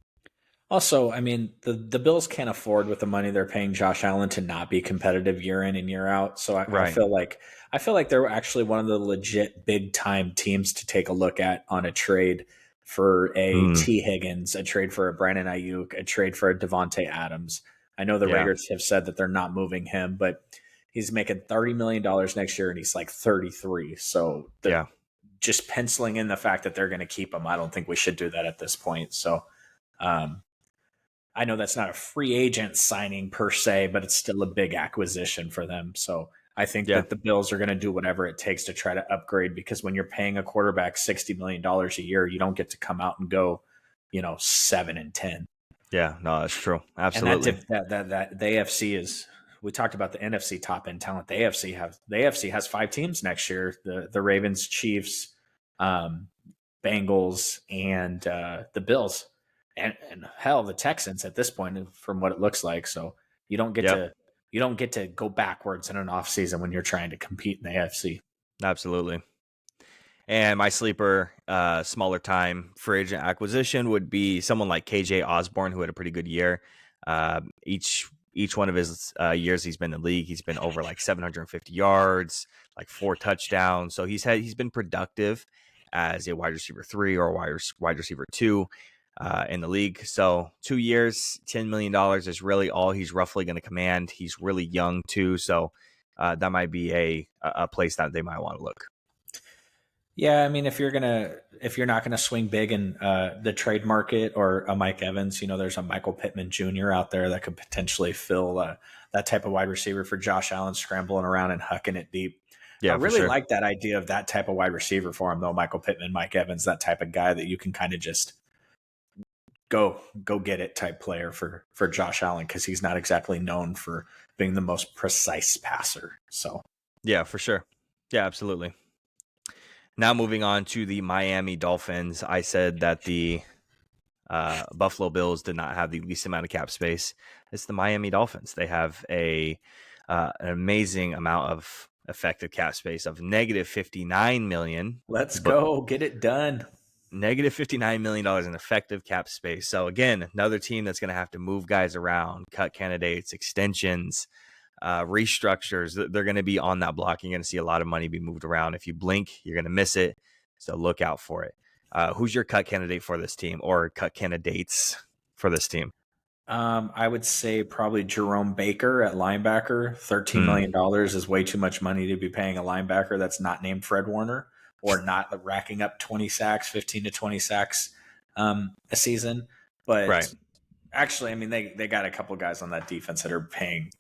Also, I mean, the Bills can't afford with the money they're paying Josh Allen to not be competitive year in and year out. So I feel like they're actually one of the legit big time teams to take a look at on a trade for a T. Higgins, a trade for a Brandon Aiyuk, a trade for a Devontae Adams. I know the Raiders have said that they're not moving him, but he's making $30 million next year and he's like 33. So just penciling in the fact that they're going to keep him, I don't think we should do that at this point. So I know that's not a free agent signing per se, but it's still a big acquisition for them. So I think that the Bills are going to do whatever it takes to try to upgrade because when you're paying a quarterback $60 million a year, you don't get to come out and go, 7-10. Yeah, no, that's true. Absolutely. And that the AFC is. We talked about the NFC top end talent. The AFC has 5 teams next year: the Ravens, Chiefs, Bengals, and the Bills, and hell, the Texans at this point, from what it looks like. So you don't get to go backwards in an offseason when you're trying to compete in the AFC. Absolutely. And my sleeper, smaller time free agent acquisition would be someone like KJ Osborne, who had a pretty good year. Each one of his years he's been in the league, he's been over like 750 yards, like 4 touchdowns. So he's been productive as a wide receiver 3 or a wide receiver 2 in the league. So 2 years, $10 million is really all he's roughly going to command. He's really young too, so that might be a place that they might want to look. Yeah, I mean, if you're not gonna swing big in the trade market or a Mike Evans, there's a Michael Pittman Jr. out there that could potentially fill that type of wide receiver for Josh Allen scrambling around and hucking it deep. Yeah, I really like that idea of that type of wide receiver for him, though. Michael Pittman, Mike Evans, that type of guy that you can kind of just go get it type player for Josh Allen because he's not exactly known for being the most precise passer. So yeah, for sure. Yeah, absolutely. Now moving on to the Miami Dolphins, I said that the Buffalo Bills did not have the least amount of cap space. It's the Miami Dolphins. They have an amazing amount of effective cap space of negative $59 million. Let's go. Get it done. Negative $59 million in effective cap space. So again, another team that's going to have to move guys around, cut candidates, extensions, restructures. They're going to be on that block. You're going to see a lot of money be moved around. If you blink, you're going to miss it. So look out for it. Who's your cut candidate for this team or cut candidates for this team? I would say probably Jerome Baker at linebacker. $13 million is way too much money to be paying a linebacker that's not named Fred Warner or not racking up 20 sacks, 15 to 20 sacks a season. Right. But actually, I mean, they got a couple guys on that defense that are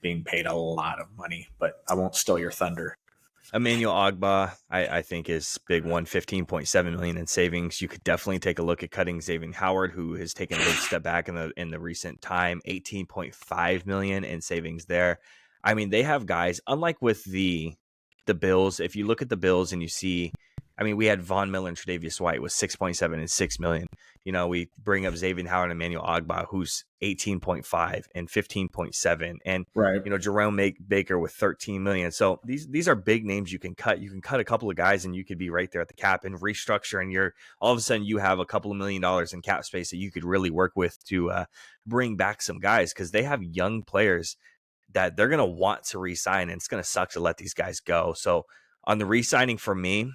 being paid a lot of money, but I won't steal your thunder. Emmanuel Ogba, I think, is big one, 15.7 million in savings. You could definitely take a look at cutting Xavier Howard, who has taken a big step back in the recent time, 18.5 million in savings there. I mean, they have guys, unlike with the Bills. If you look at the Bills and you see, I mean, we had Von Miller and Tre'Davious White with 6.7 and 6 million. You know, we bring up Xavier Howard and Emmanuel Ogba, who's 18.5 and 15.7, and Right. you know, Jerome Baker with 13 million. So these are big names you can cut. You can cut a couple of guys and you could be right there at the cap and restructure, and you're all of a sudden you have a couple of $1 million in cap space that you could really work with to bring back some guys, because they have young players that they're going to want to re-sign, and it's going to suck to let these guys go. So on the re-signing for me,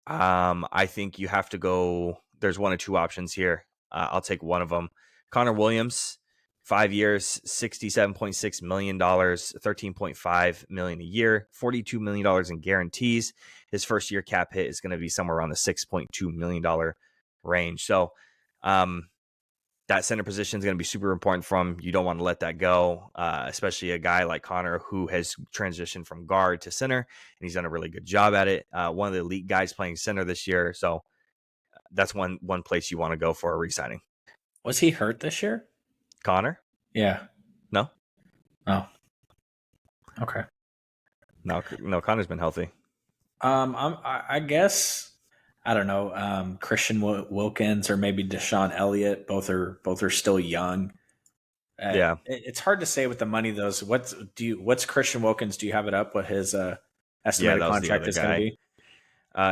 I think you have to go. There's one or two options here. I'll take one of them. Connor Williams, 5 years, $67.6 million, $13.5 million a year, $42 million in guarantees. His first year cap hit is going to be somewhere around the $6.2 million range. So, that center position is going to be super important for him. You don't want to let that go, especially a guy like Connor, who has transitioned from guard to center, and he's done a really good job at it. One of the elite guys playing center this year. So that's one place you want to go for a re-signing. Was he hurt this year? Connor? Yeah. No. Oh. Okay. No, Connor's been healthy. I guess I don't know. Christian Wilkins or maybe Deshaun Elliott. Both are still young. Yeah. It's hard to say with the money. Those what's Christian Wilkins? Do you have it up? What his estimated contract is going to be?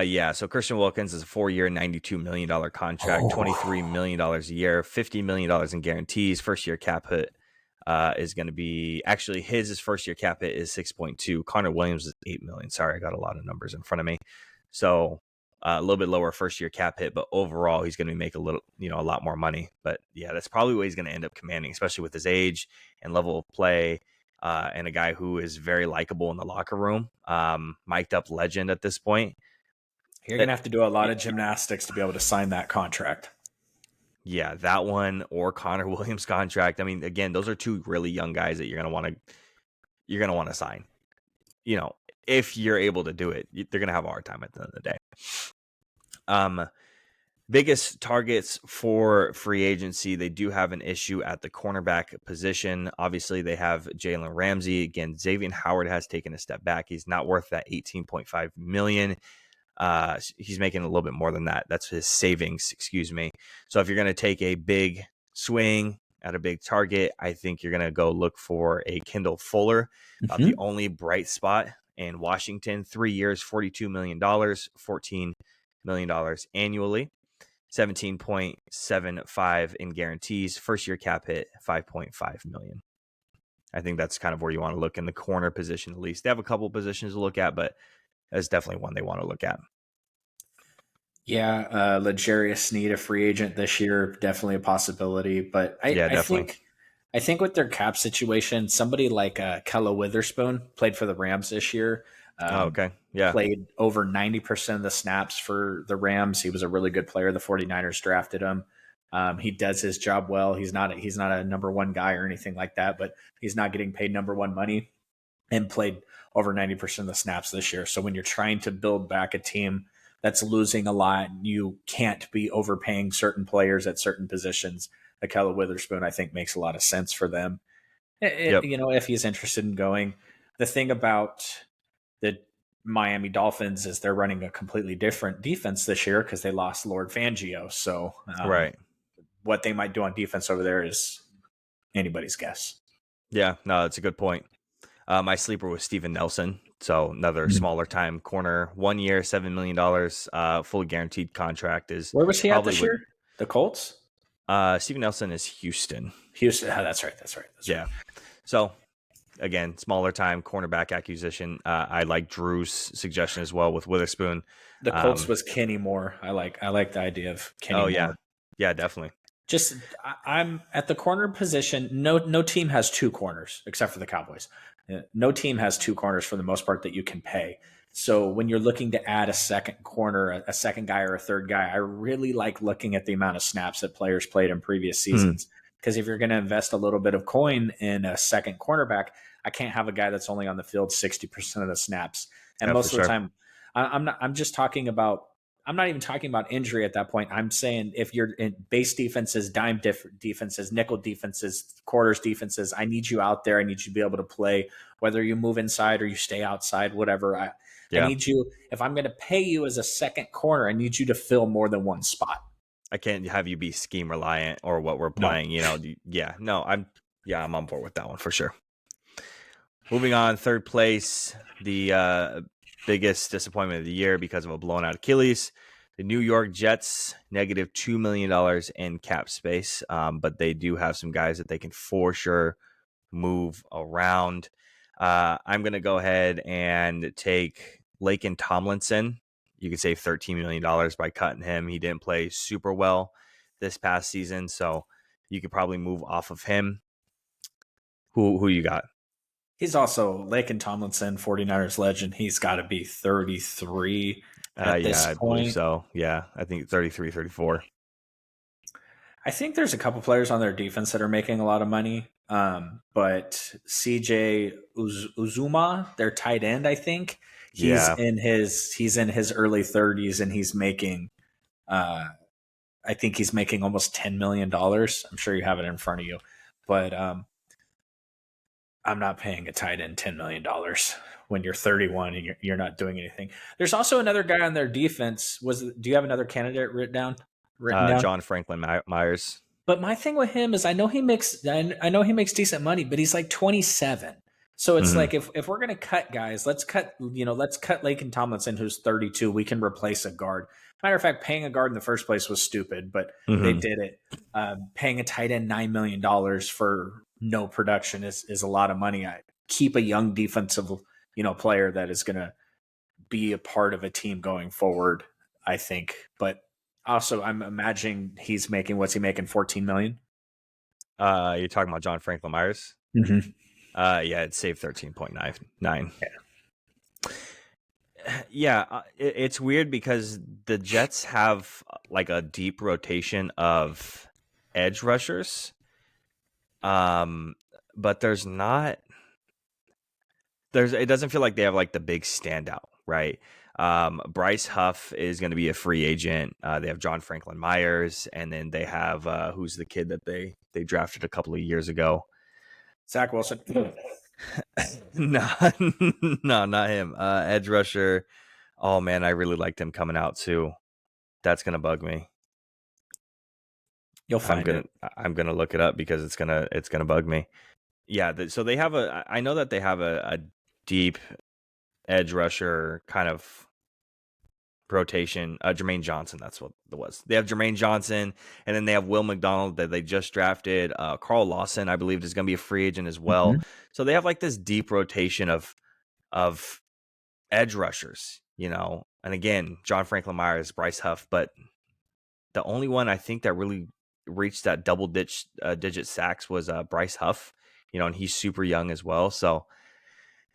Yeah, so Christian Wilkins is a 4-year, $92 million contract, $23 million a year, $50 million in guarantees. First year cap hit is going to be, actually his first year cap hit is 6.2. Connor Williams is 8 million. Sorry, I got a lot of numbers in front of me. So a little bit lower first year cap hit, but overall he's going to make a lot more money. But yeah, that's probably what he's going to end up commanding, especially with his age and level of play. And a guy who is very likable in the locker room, mic'd up legend at this point. You're going to have to do a lot of gymnastics to be able to sign that contract. Yeah, that one or Connor Williams' contract. I mean, again, those are two really young guys that you're gonna want to sign. You know, if you're able to do it, they're gonna have a hard time at the end of the day. Biggest targets for free agency, they do have an issue at the cornerback position. Obviously, they have Jalen Ramsey. Again, Xavier Howard has taken a step back. He's not worth that $18.5 million. He's making a little bit more than that. That's his savings, excuse me. So if you're going to take a big swing at a big target, I think you're going to go look for a Kendall Fuller, the only bright spot in Washington. 3 years, $42 million, $14 million annually, 17.75 in guarantees. First year cap hit, 5.5 million. I think that's kind of where you want to look in the corner position, at least. They have a couple positions to look at, but that's definitely one they want to look at. Yeah, L'Jarius Sneed, a free agent this year, definitely a possibility. But I think with their cap situation, somebody like Kella Witherspoon played for the Rams this year. Okay. Yeah. Played over 90% of the snaps for the Rams. He was a really good player. The 49ers drafted him. He does his job well. He's not a number one guy or anything like that, but he's not getting paid number one money, and played over 90% of the snaps this year. So when you're trying to build back a team that's losing a lot, you can't be overpaying certain players at certain positions. Akella Witherspoon, I think, makes a lot of sense for them. You know, if he's interested in going. The thing about the Miami Dolphins is they're running a completely different defense this year because they lost Lord Fangio. So right. What they might do on defense over there is anybody's guess. Yeah, no, that's a good point. My sleeper was Steven Nelson. So another smaller time corner, 1 year, $7 million, fully guaranteed contract. Is where was he at this year? The Colts? Steven Nelson is Houston. Houston. Oh, that's right. Yeah. So again, smaller time cornerback acquisition. I like Drew's suggestion as well with Witherspoon. The Colts was Kenny Moore. I like the idea of Kenny Moore. Yeah. Yeah, definitely. Just I'm at the corner position. No team has two corners except for the Cowboys. No team has two corners for the most part that you can pay. So when you're looking to add a second corner, a second guy or a third guy, I really like looking at the amount of snaps that players played in previous Hmm. seasons. Because if you're going to invest a little bit of coin in a second cornerback, I can't have a guy that's only on the field 60% of the snaps. And Yeah, for most of the sure. time, I'm not. I'm just talking about. I'm not even talking about injury at that point. I'm saying if you're in base defenses, defenses, nickel defenses, quarters defenses, I need you out there. I need you to be able to play, whether you move inside or you stay outside, whatever. I Yeah. need you, if I'm going to pay you as a second corner, I need you to fill more than one spot. I can't have you be scheme reliant or what we're No. playing. Yeah, no, I'm on board with that one for sure. Moving on, third place, the biggest disappointment of the year because of a blown out Achilles. The New York Jets, negative $2 million in cap space, but they do have some guys that they can for sure move around. I'm going to go ahead and take Laken Tomlinson. You could save $13 million by cutting him. He didn't play super well this past season, so you could probably move off of him. Who you got? He's also Laken Tomlinson, 49ers legend. He's got to be 33 at Yeah, this I believe point. so. Yeah, I think 33, 34. I think there's a couple players on their defense that are making a lot of money. But CJ Uzuma, their tight end, I think Yeah. he's in his early 30s and he's making I think he's making almost $10 million. I'm sure you have it in front of you, but I'm not paying a tight end $10 million when you're 31 and you're not doing anything. There's also another guy on their defense. Do you have another candidate written down? Written down. John Franklin Myers. But my thing with him is I know he makes decent money, but he's like 27. So it's Mm-hmm. like if we're gonna cut guys, let's cut Laken Tomlinson who's 32. We can replace a guard. Matter of fact, paying a guard in the first place was stupid, but they Mm-hmm. did it. Paying a tight end $9 million for no production is a lot of money. I keep a young defensive player that is gonna be a part of a team going forward. I think, but also, I'm imagining he's making what's he making 14 million. You're talking about John Franklin Myers? Mm-hmm. Yeah, it saved 13.99. Yeah, it's weird because the Jets have like a deep rotation of edge rushers. But it doesn't feel like they have like the big standout, right? Bryce Huff is going to be a free agent. They have John Franklin Myers, and then they have who's the kid that they drafted a couple of years ago. Zach Wilson. No, no, not him. Edge rusher. Oh man, I really liked him coming out too. That's gonna bug me. You'll I'm find gonna it. I'm gonna look it up because it's gonna bug me. Yeah, so they have I know that they have a deep edge rusher kind of rotation. Jermaine Johnson, that's what it was. They have Jermaine Johnson, and then they have Will McDonald that they just drafted. Carl Lawson, I believe, is going to be a free agent as well. Mm-hmm. So they have like this deep rotation of edge rushers, And again, John Franklin Myers, Bryce Huff, but the only one I think that really reached that digit sacks was Bryce Huff, and he's super young as well. So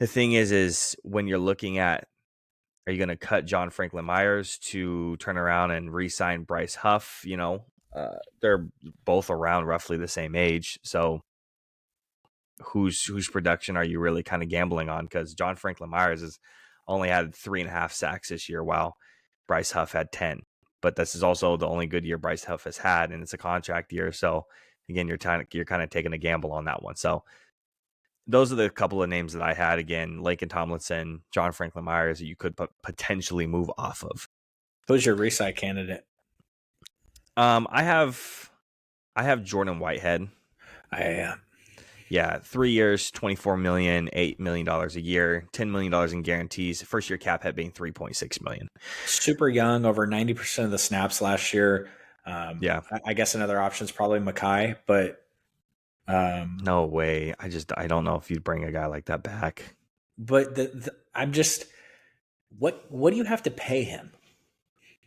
the thing is when you're looking at, are you going to cut John Franklin Myers to turn around and re-sign Bryce Huff? They're both around roughly the same age. So whose production are you really kind of gambling on? Because John Franklin Myers has only had 3.5 sacks this year, while Bryce Huff had 10. But this is also the only good year Bryce Huff has had, and it's a contract year. So again, you're kind of taking a gamble on that one. So those are the couple of names that I had. Again, Laken Tomlinson, John Franklin Myers that you could potentially move off of. Who's your reside candidate? I have Jordan Whitehead. I am. Yeah, 3 years, $24 million, $8 million a year, $10 million in guarantees. First year cap hit being $3.6 million. Super young, over 90% of the snaps last year. Yeah, I guess another option is probably Mackay, but no way. I don't know if you'd bring a guy like that back. but I'm just what do you have to pay him?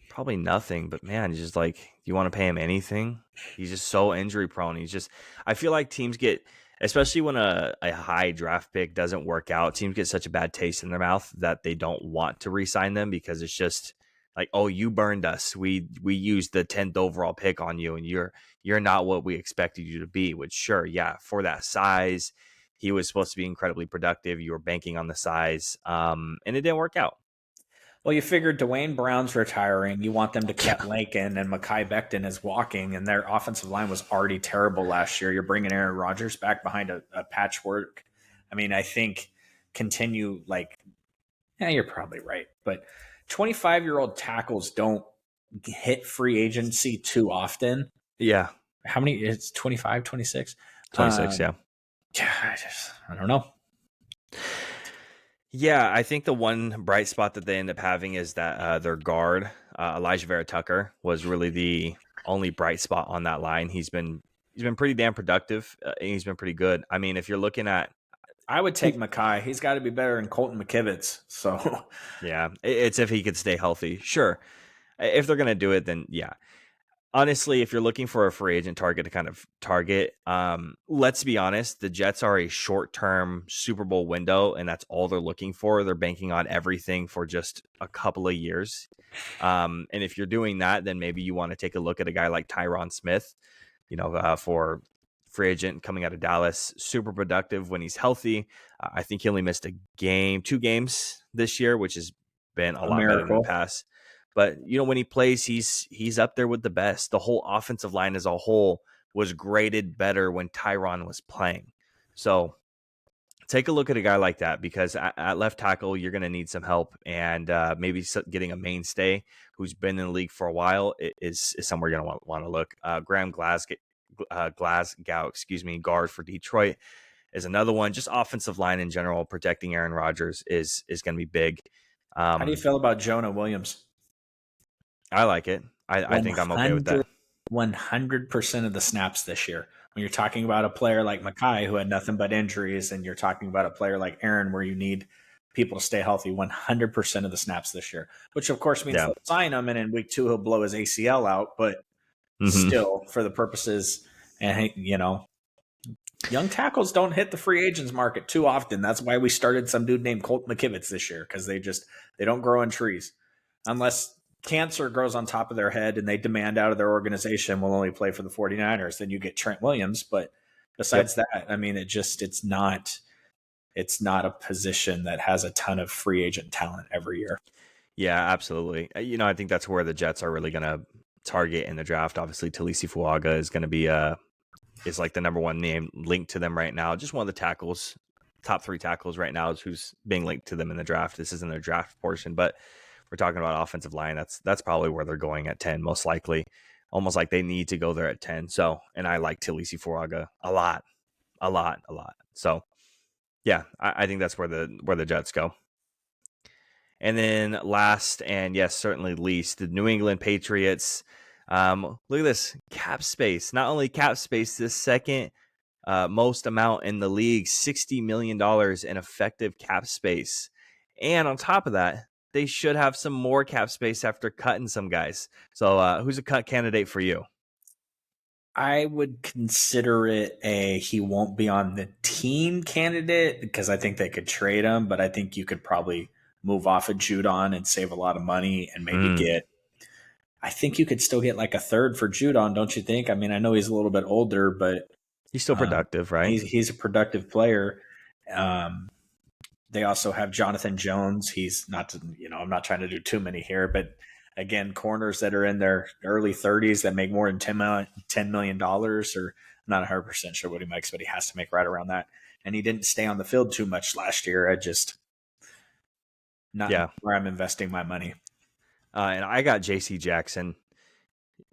Probably nothing, but man, just like, you want to pay him anything? He's just so injury prone. I feel like teams get especially when a high draft pick doesn't work out. Teams get such a bad taste in their mouth that they don't want to re-sign them because it's just like, oh, you burned us. We used the 10th overall pick on you, and you're not what we expected you to be. Which, sure, yeah, for that size, he was supposed to be incredibly productive. You were banking on the size, and it didn't work out. Well, you figured Dwayne Brown's retiring. You want them to Yeah, cut Lincoln, and Mekhi Becton is walking, and their offensive line was already terrible last year. You're bringing Aaron Rodgers back behind a patchwork. I mean, I think continue like, yeah, you're probably right. But 25-year-old tackles don't hit free agency too often. yeah, How many? It's 25, 26. 26, yeah. Yeah, I don't know. Yeah, I think the one bright spot that they end up having is that their guard, Elijah Vera Tucker, was really the only bright spot on that line. He's been pretty damn productive. And he's been pretty good. I mean, if you're looking at, I would take Mekhi. He's got to be better than Colton McKivitz. So yeah, it's if he could stay healthy. Sure, if they're gonna do it, then yeah. Honestly, if you're looking for a free agent target to kind of target, let's be honest, the Jets are a short-term Super Bowl window, and that's all they're looking for. They're banking on everything for just a couple of years. And if you're doing that, then maybe you want to take a look at a guy like Tyron Smith, for free agent coming out of Dallas, super productive when he's healthy. I think he only missed two games this year, which has been a a lot better than the miracle. past. But when he plays, he's up there with the best. The whole offensive line as a whole was graded better when Tyron was playing. So take a look at a guy like that, because at left tackle you're going to need some help, and maybe getting a mainstay who's been in the league for a while is somewhere you're going to want to look. Graham Glasgow, guard for Detroit, is another one. Just offensive line in general, protecting Aaron Rodgers is going to be big. How do you feel about Jonah Williams? I like it. I think I'm okay with that. 100% of the snaps this year. When you're talking about a player like Mekhi, who had nothing but injuries, and you're talking about a player like Aaron, where you need people to stay healthy, 100% of the snaps this year, which of course means Yeah. they'll sign him, and in week 2 he'll blow his ACL out. But Hmm. still, for the purposes, and young tackles don't hit the free agents market too often. That's why we started some dude named Colt McKivitz this year, because they don't grow in trees unless cancer grows on top of their head and they demand out of their organization will only play for the 49ers. Then you get Trent Williams. But besides that, I mean, it's not a position that has a ton of free agent talent every year. Yeah, absolutely. I think that's where the Jets are really going to target in the draft. Obviously, Talisi Fuaga is going to be is like the number one name linked to them right now. Just one of the tackles, top 3 tackles right now is who's being linked to them in the draft. This isn't their draft portion, but we're talking about offensive line. That's probably where they're going at 10, most likely. Almost like they need to go there at 10. So, and I like Talisi Fuaga a lot. So, yeah, I think that's where the Jets go. And then last, and yes, certainly least, the New England Patriots. Look at this cap space. Not only cap space, this second most amount in the league, $60 million in effective cap space. And on top of that, they should have some more cap space after cutting some guys. So who's a cut candidate for you? I would consider it he won't be on the team candidate, because I think they could trade him, but I think you could probably move off of Judon and save a lot of money and maybe I think you could still get like a third for Judon, don't you think? I mean, I know he's a little bit older, but He's still productive, right? he's a productive player. Um, they also have Jonathan Jones. He's not, I'm not trying to do too many here, but again, corners that are in their early 30s that make more than $10 million, or I'm not 100% sure what he makes, but he has to make right around that. And he didn't stay on the field too much last year. Not where I'm investing my money. And I got JC Jackson.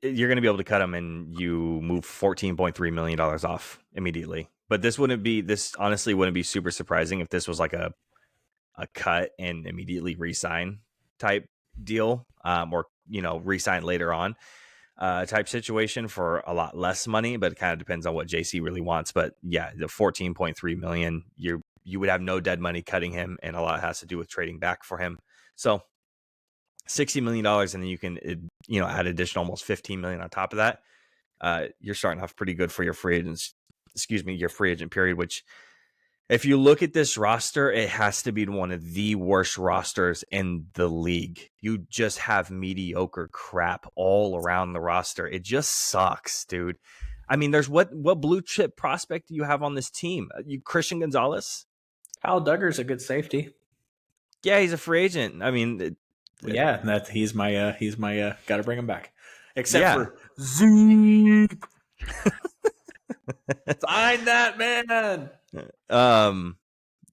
You're going to be able to cut him, and you move $14.3 million off immediately. But this honestly wouldn't be super surprising if this was like a cut and immediately re-sign type deal, or re-sign later on type situation for a lot less money. But it kind of depends on what JC really wants. But yeah, the $14.3 million, you would have no dead money cutting him, and a lot has to do with trading back for him. So $60 million, and then you can add additional almost $15 million on top of that. You're starting off pretty good for your free agents your free agent period, which if you look at this roster, it has to be one of the worst rosters in the league. You just have mediocre crap all around the roster. It just sucks, dude. I mean, there's what blue chip prospect do you have on this team? You Christian Gonzalez? Kyle Duggar's a good safety. Yeah, he's a free agent. I mean, Yeah, that he's my got to bring him back. Except yeah. for Zeke. Sign that man. um,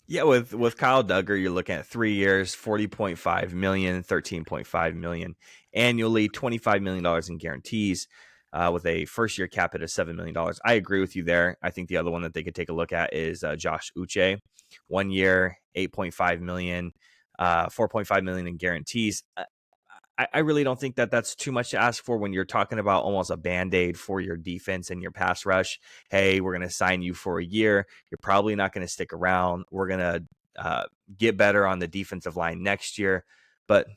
yeah, with Kyle Duggar, you're looking at 3 years, 40.5 million, 13.5 million annually, $25 million in guarantees, with a first year cap hit of $7 million. I agree with you there. I think the other one that they could take a look at is Josh Uche. 1 year, 8.5 million, 4.5 million in guarantees. I really don't think that that's too much to ask for when you're talking about almost a Band-Aid for your defense and your pass rush. Hey, we're going to sign you for a year. You're probably not going to stick around. We're going to get better on the defensive line next year. But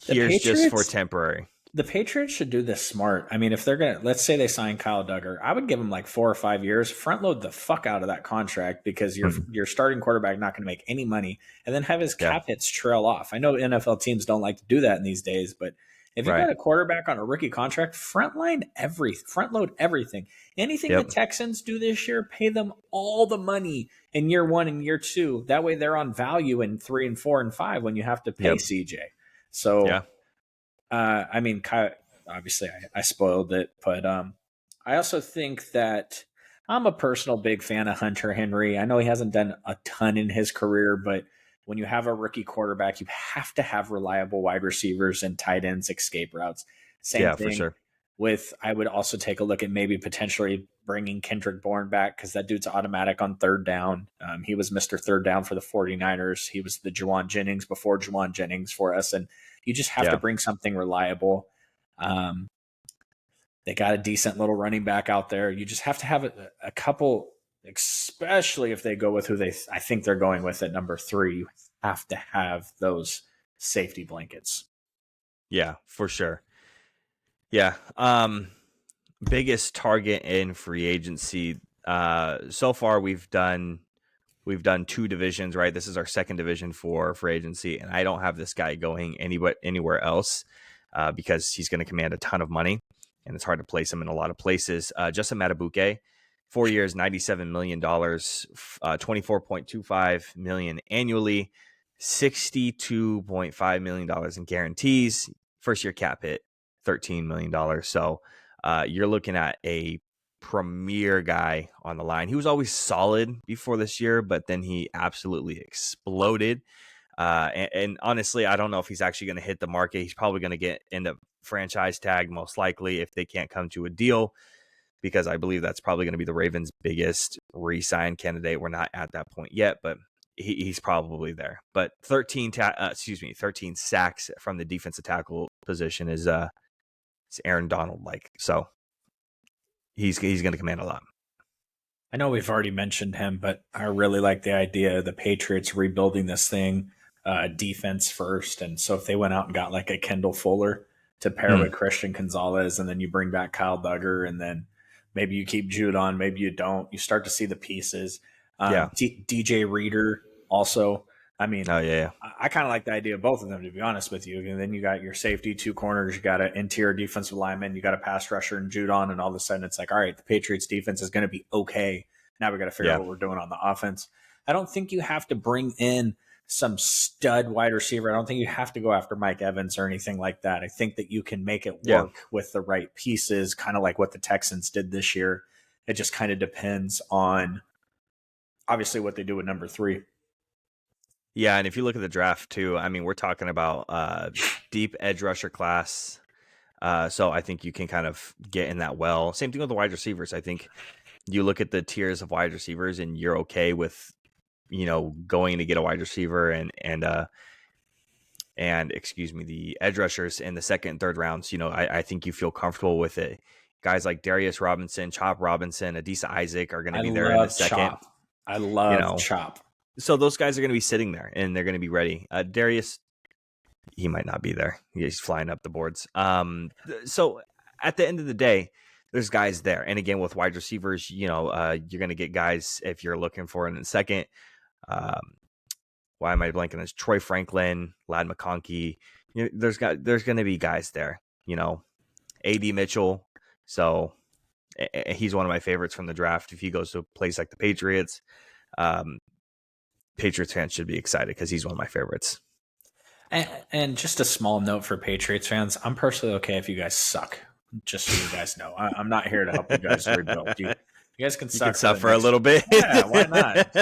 The here's just for Patriots temporary. The Patriots should do this smart. I mean, if they're gonna, let's say they sign Kyle Duggar, I would give him like 4 or 5 years, front load the fuck out of that contract because your starting quarterback not going to make any money, and then have his Yeah, cap hits trail off. I know NFL teams don't like to do that in these days, but if you right. got a quarterback on a rookie contract, front load everything. Anything the Yep, Texans do this year, pay them all the money in year 1 and year 2. That way, they're on value in 3 and 4 and 5 when you have to pay yep, CJ. So yeah, I mean, obviously, I spoiled it, but I also think that I'm a personal big fan of Hunter Henry. I know he hasn't done a ton in his career, but when you have a rookie quarterback, you have to have reliable wide receivers and tight ends escape routes. Same yeah, for thing sure. with, I would also take a look at maybe potentially bringing Kendrick Bourne back because that dude's automatic on third down. He was Mr. Third Down for the 49ers. He was the Juwan Jennings before Juwan Jennings for us. And you just have to Yeah, bring something reliable. Um, they got a decent little running back out there. You just have to have a couple, especially if they go with who I think they're going with at number 3. You have to have those safety blankets. yeah, for sure. Yeah. Biggest target in free agency. So far we've done 2 divisions, right? This is our second division for free agency, and I don't have this guy going anywhere else because he's going to command a ton of money, and it's hard to place him in a lot of places. Justin Matabuke, 4 years, $97 million, 24.25 million annually, $62.5 million in guarantees. First year cap hit, $13 million. So you're looking at a premier guy on the line. He was always solid before this year, but then he absolutely exploded. And honestly, I don't know if he's actually going to hit the market. He's probably going to get in the franchise tag most likely if they can't come to a deal, because I believe that's probably going to be the Ravens' biggest re-sign candidate. We're not at that point yet, but he's probably there. But 13 sacks from the defensive tackle position is Aaron Donald like. So he's going to command a lot. I know we've already mentioned him, but I really like the idea of the Patriots rebuilding this thing defense first. And so if they went out and got like a Kendall Fuller to pair with Christian Gonzalez, and then you bring back Kyle Duggar, and then maybe you keep Judon, maybe you don't, you start to see the pieces. Yeah. DJ Reader also. I mean, Oh, yeah. I kind of like the idea of both of them, to be honest with you. And then you got your safety, 2 corners, you got an interior defensive lineman, you got a pass rusher and Judon, and all of a sudden it's like, all right, the Patriots defense is going to be okay. Now we got to figure out what we're doing on the offense. I don't think you have to bring in some stud wide receiver. I don't think you have to go after Mike Evans or anything like that. I think that you can make it work with the right pieces, kind of like what the Texans did this year. It just kind of depends on obviously what they do with number 3. Yeah, and if you look at the draft too, I mean, we're talking about deep edge rusher class. So I think you can kind of get in that well. Same thing with the wide receivers. I think you look at the tiers of wide receivers and you're okay with, going to get a wide receiver and excuse me, the edge rushers in the second and third rounds. I think you feel comfortable with it. Guys like Darius Robinson, Chop Robinson, Adisa Isaac are going to I be there in the love second. Chop. I love Chop. So those guys are going to be sitting there and they're going to be ready. Darius, he might not be there. He's flying up the boards. So at the end of the day, there's guys there. And again, with wide receivers, you're going to get guys if you're looking for it in a second. Um, why am I blanking? There's Troy Franklin, Lad McConkey. There's going to be guys there. AD Mitchell. So he's one of my favorites from the draft. If he goes to a place like the Patriots, Patriots fans should be excited because he's one of my favorites. And just a small note for Patriots fans, I'm personally okay if you guys suck. Just so you guys know, I'm not here to help you guys rebuild. You guys can suck. You can suffer a little bit. Yeah, why not?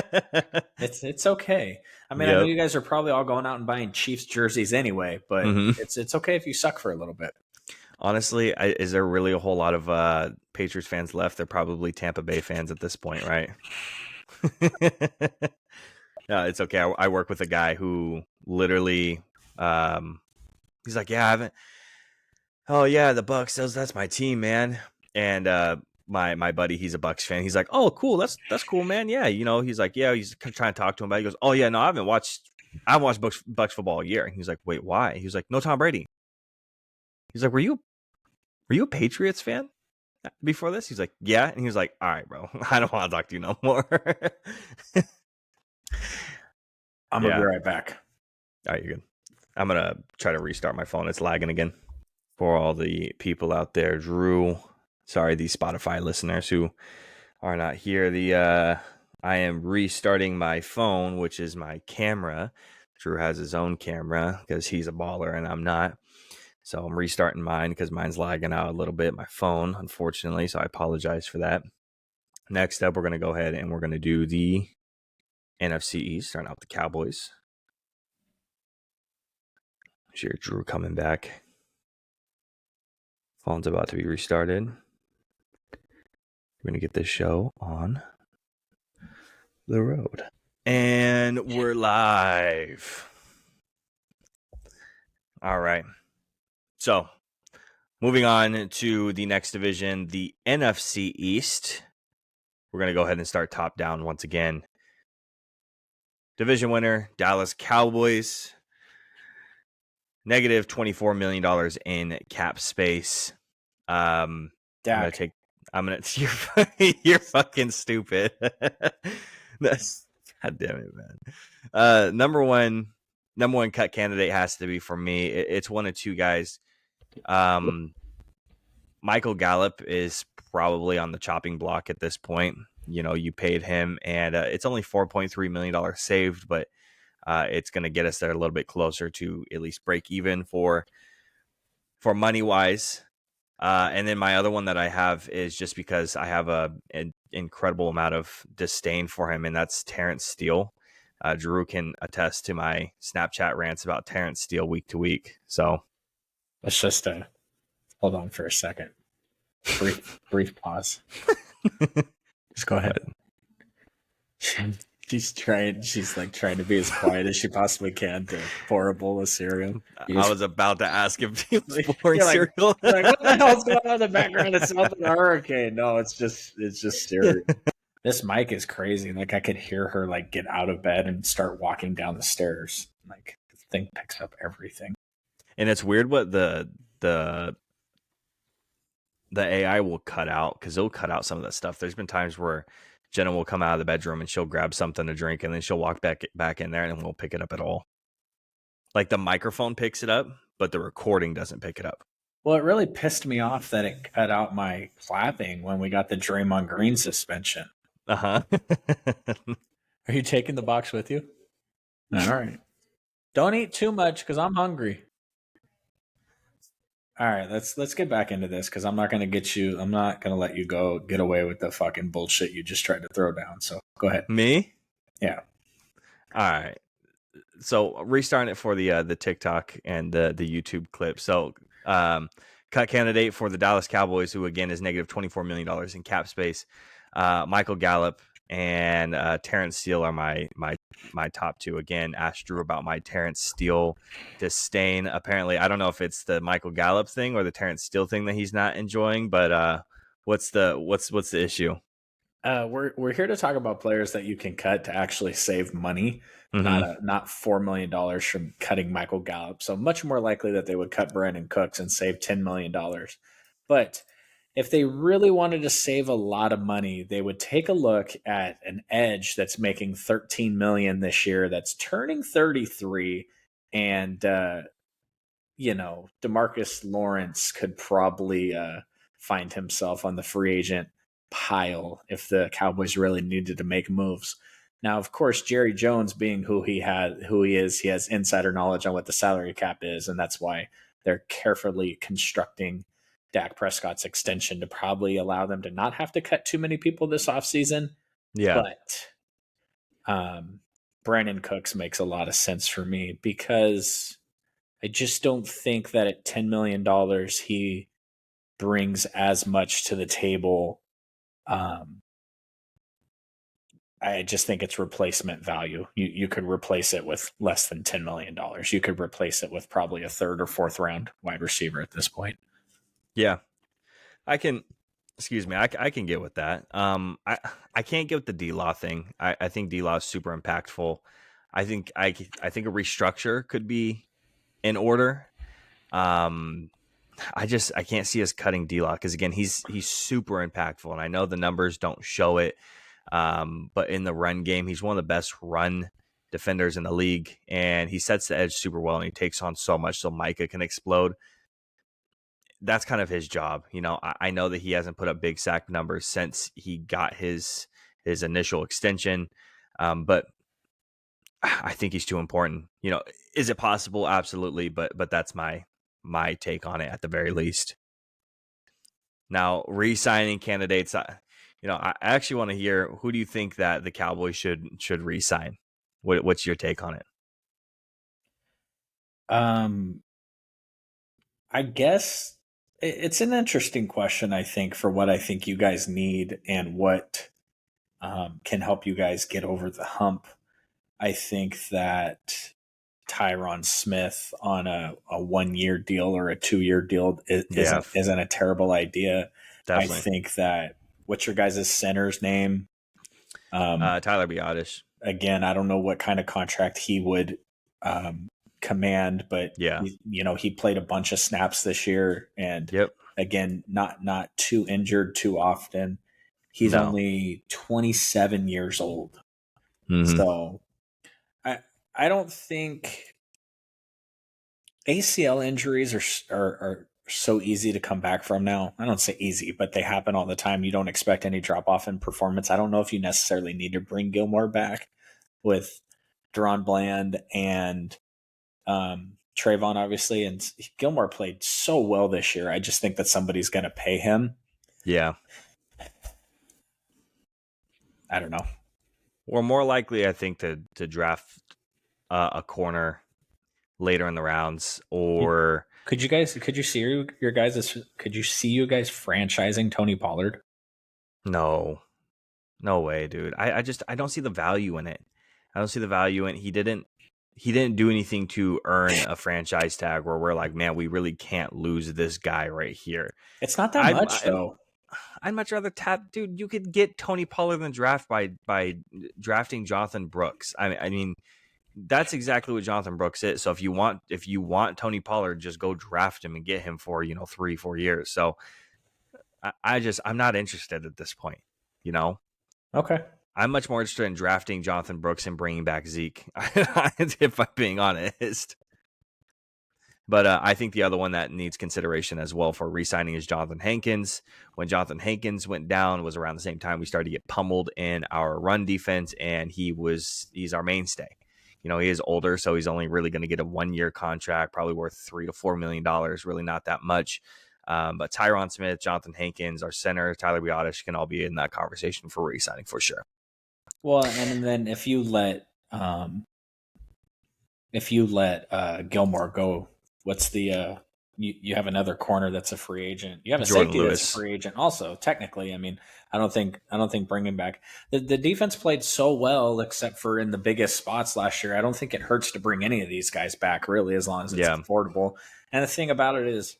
It's okay. I mean, I know Yep. you guys are probably all going out and buying Chiefs jerseys anyway, but it's okay if you suck for a little bit. Honestly, is there really a whole lot of Patriots fans left? They're probably Tampa Bay fans at this point, right? No, it's okay. I work with a guy who literally, he's like, yeah, I haven't. Oh yeah, the Bucks. That's my team, man. And my buddy, he's a Bucks fan. He's like, oh, cool. That's cool, man. Yeah, he's like, yeah. He's trying to talk to him about it. He goes, oh yeah, no, I haven't watched Bucks football all year. And he's like, wait, why? He was like, no Tom Brady. He's like, were you a Patriots fan before this? He's like, yeah. And he was like, all right, bro, I don't want to talk to you no more. I'm gonna be right back. All right, you're good. I'm gonna try to restart my phone. It's lagging again. For all the people out there, Drew, sorry, the Spotify listeners who are not here. I am restarting my phone, which is my camera. Drew has his own camera because he's a baller and I'm not. So I'm restarting mine because mine's lagging out a little bit, my phone, unfortunately. So I apologize for that. Next up, we're going to go ahead and we're going to do the NFC East, starting out with the Cowboys. Here's Drew coming back. Phone's about to be restarted. We're going to get this show on the road. And we're live. All right. So, moving on to the next division, the NFC East. We're going to go ahead and start top down once again. Division winner, Dallas Cowboys. Negative $24 million in cap space. I'm gonna you're fucking stupid. God damn it, man. Number one cut candidate has to be for me. It's one of two guys. Michael Gallup is probably on the chopping block at this point. You paid him, and it's only $4.3 million saved, but it's going to get us there a little bit closer to at least break even for money wise. And then my other one that I have is just because I have an incredible amount of disdain for him, and that's Terrence Steele. Drew can attest to my Snapchat rants about Terrence Steele week to week. So let's just hold on for a second. Brief pause. Just go ahead. She's trying to be as quiet as she possibly can to pour a bowl of cereal. I was about to ask if he was pouring cereal. Like, what the hell's going on in the background? It sounds like a hurricane. No, it's just cereal. This mic is crazy. Like, I could hear her get out of bed and start walking down the stairs. Like, the thing picks up everything. And it's weird what the AI will cut out, because it'll cut out some of that stuff. There's been times where Jenna will come out of the bedroom and she'll grab something to drink, and then she'll walk back in there and won't pick it up at all. Like, the microphone picks it up, but the recording doesn't pick it up. Well, it really pissed me off that it cut out my clapping when we got the Draymond Green suspension. Uh-huh. Are you taking the box with you? All right. Don't eat too much because I'm hungry. All right, let's get back into this because I'm not going to let you get away with the fucking bullshit you just tried to throw down. So go ahead. Me? Yeah. All right. So restarting it for the TikTok and the YouTube clip. So cut candidate for the Dallas Cowboys, who again is negative $24 million in cap space. Michael Gallup and Terrence Steele are my top two. Again, asked Drew about my Terrence Steele disdain. Apparently, I don't know if it's the Michael Gallup thing or the Terrence Steele thing that he's not enjoying, but what's the issue? We're here to talk about players that you can cut to actually save money, not $4 million from cutting Michael Gallup. So much more likely that they would cut Brandon Cooks and save $10 million. But if they really wanted to save a lot of money, they would take a look at an edge that's making 13 million this year, that's turning 33, and Demarcus Lawrence could probably find himself on the free agent pile if the Cowboys really needed to make moves. Now, of course, Jerry Jones, being who he is, he has insider knowledge on what the salary cap is, and that's why they're carefully constructing Dak Prescott's extension to probably allow them to not have to cut too many people this offseason. Yeah. But Brandon Cooks makes a lot of sense for me because I just don't think that at $10 million he brings as much to the table. I just think it's replacement value. You could replace it with less than $10 million. You could replace it with probably a third or fourth round wide receiver at this point. Yeah. I can get with that. I can't get with the D-Law thing. I think D-Law is super impactful. I think a restructure could be in order. I can't see us cutting D-Law because again, he's super impactful, and I know the numbers don't show it. But in the run game, he's one of the best run defenders in the league, and he sets the edge super well, and he takes on so much so Micah can explode. That's kind of his job. I know that he hasn't put up big sack numbers since he got his initial extension, but I think he's too important. Is it possible? Absolutely, but that's my take on it at the very least. Now, re-signing candidates, I actually want to hear, who do you think that the Cowboys should re-sign? What's your take on it? I guess it's an interesting question, I think, for what I think you guys need and what can help you guys get over the hump. I think that Tyron Smith on a 1-year deal or a 2-year deal isn't a terrible idea. Definitely. I think that, what's your guys' center's name? Tyler Biadasz. Again, I don't know what kind of contract he would command, but yeah, he played a bunch of snaps this year, and again, not too injured too often. He's only 27 years old, so I don't think ACL injuries are so easy to come back from now. I don't say easy, but they happen all the time. You don't expect any drop off in performance. I don't know if you necessarily need to bring Gilmore back with Deron Bland and Trayvon, obviously. And Gilmore played so well this year. I just think that somebody's going to pay him. Yeah. I don't know. Or more likely, I think, to draft a corner later in the rounds, or could you see you guys franchising Tony Pollard? No way, dude. I don't see the value in it. I don't see the value in it. He didn't do anything to earn a franchise tag where we're like, man, we really can't lose this guy right here. It's not that much though. I'd much rather dude. You could get Tony Pollard in the draft by drafting Jonathan Brooks. I mean, that's exactly what Jonathan Brooks is. So if you want Tony Pollard, just go draft him and get him for 3-4 years. So I'm not interested at this point. Okay. I'm much more interested in drafting Jonathan Brooks and bringing back Zeke, if I'm being honest. But I think the other one that needs consideration as well for re-signing is Jonathan Hankins. When Jonathan Hankins went down was around the same time we started to get pummeled in our run defense, and he's our mainstay. He is older, so he's only really going to get a 1-year contract, probably worth $3 to $4 million, really not that much. But Tyron Smith, Jonathan Hankins, our center, Tyler Biadasz can all be in that conversation for re-signing for sure. Well, and then if you let Gilmore go, what's the you have another corner that's a free agent. You have a Jordan safety Lewis. That's a free agent also, technically. I mean, I don't think bringing back the defense played so well except for in the biggest spots last year. I don't think it hurts to bring any of these guys back, really, as long as it's affordable. And the thing about it is,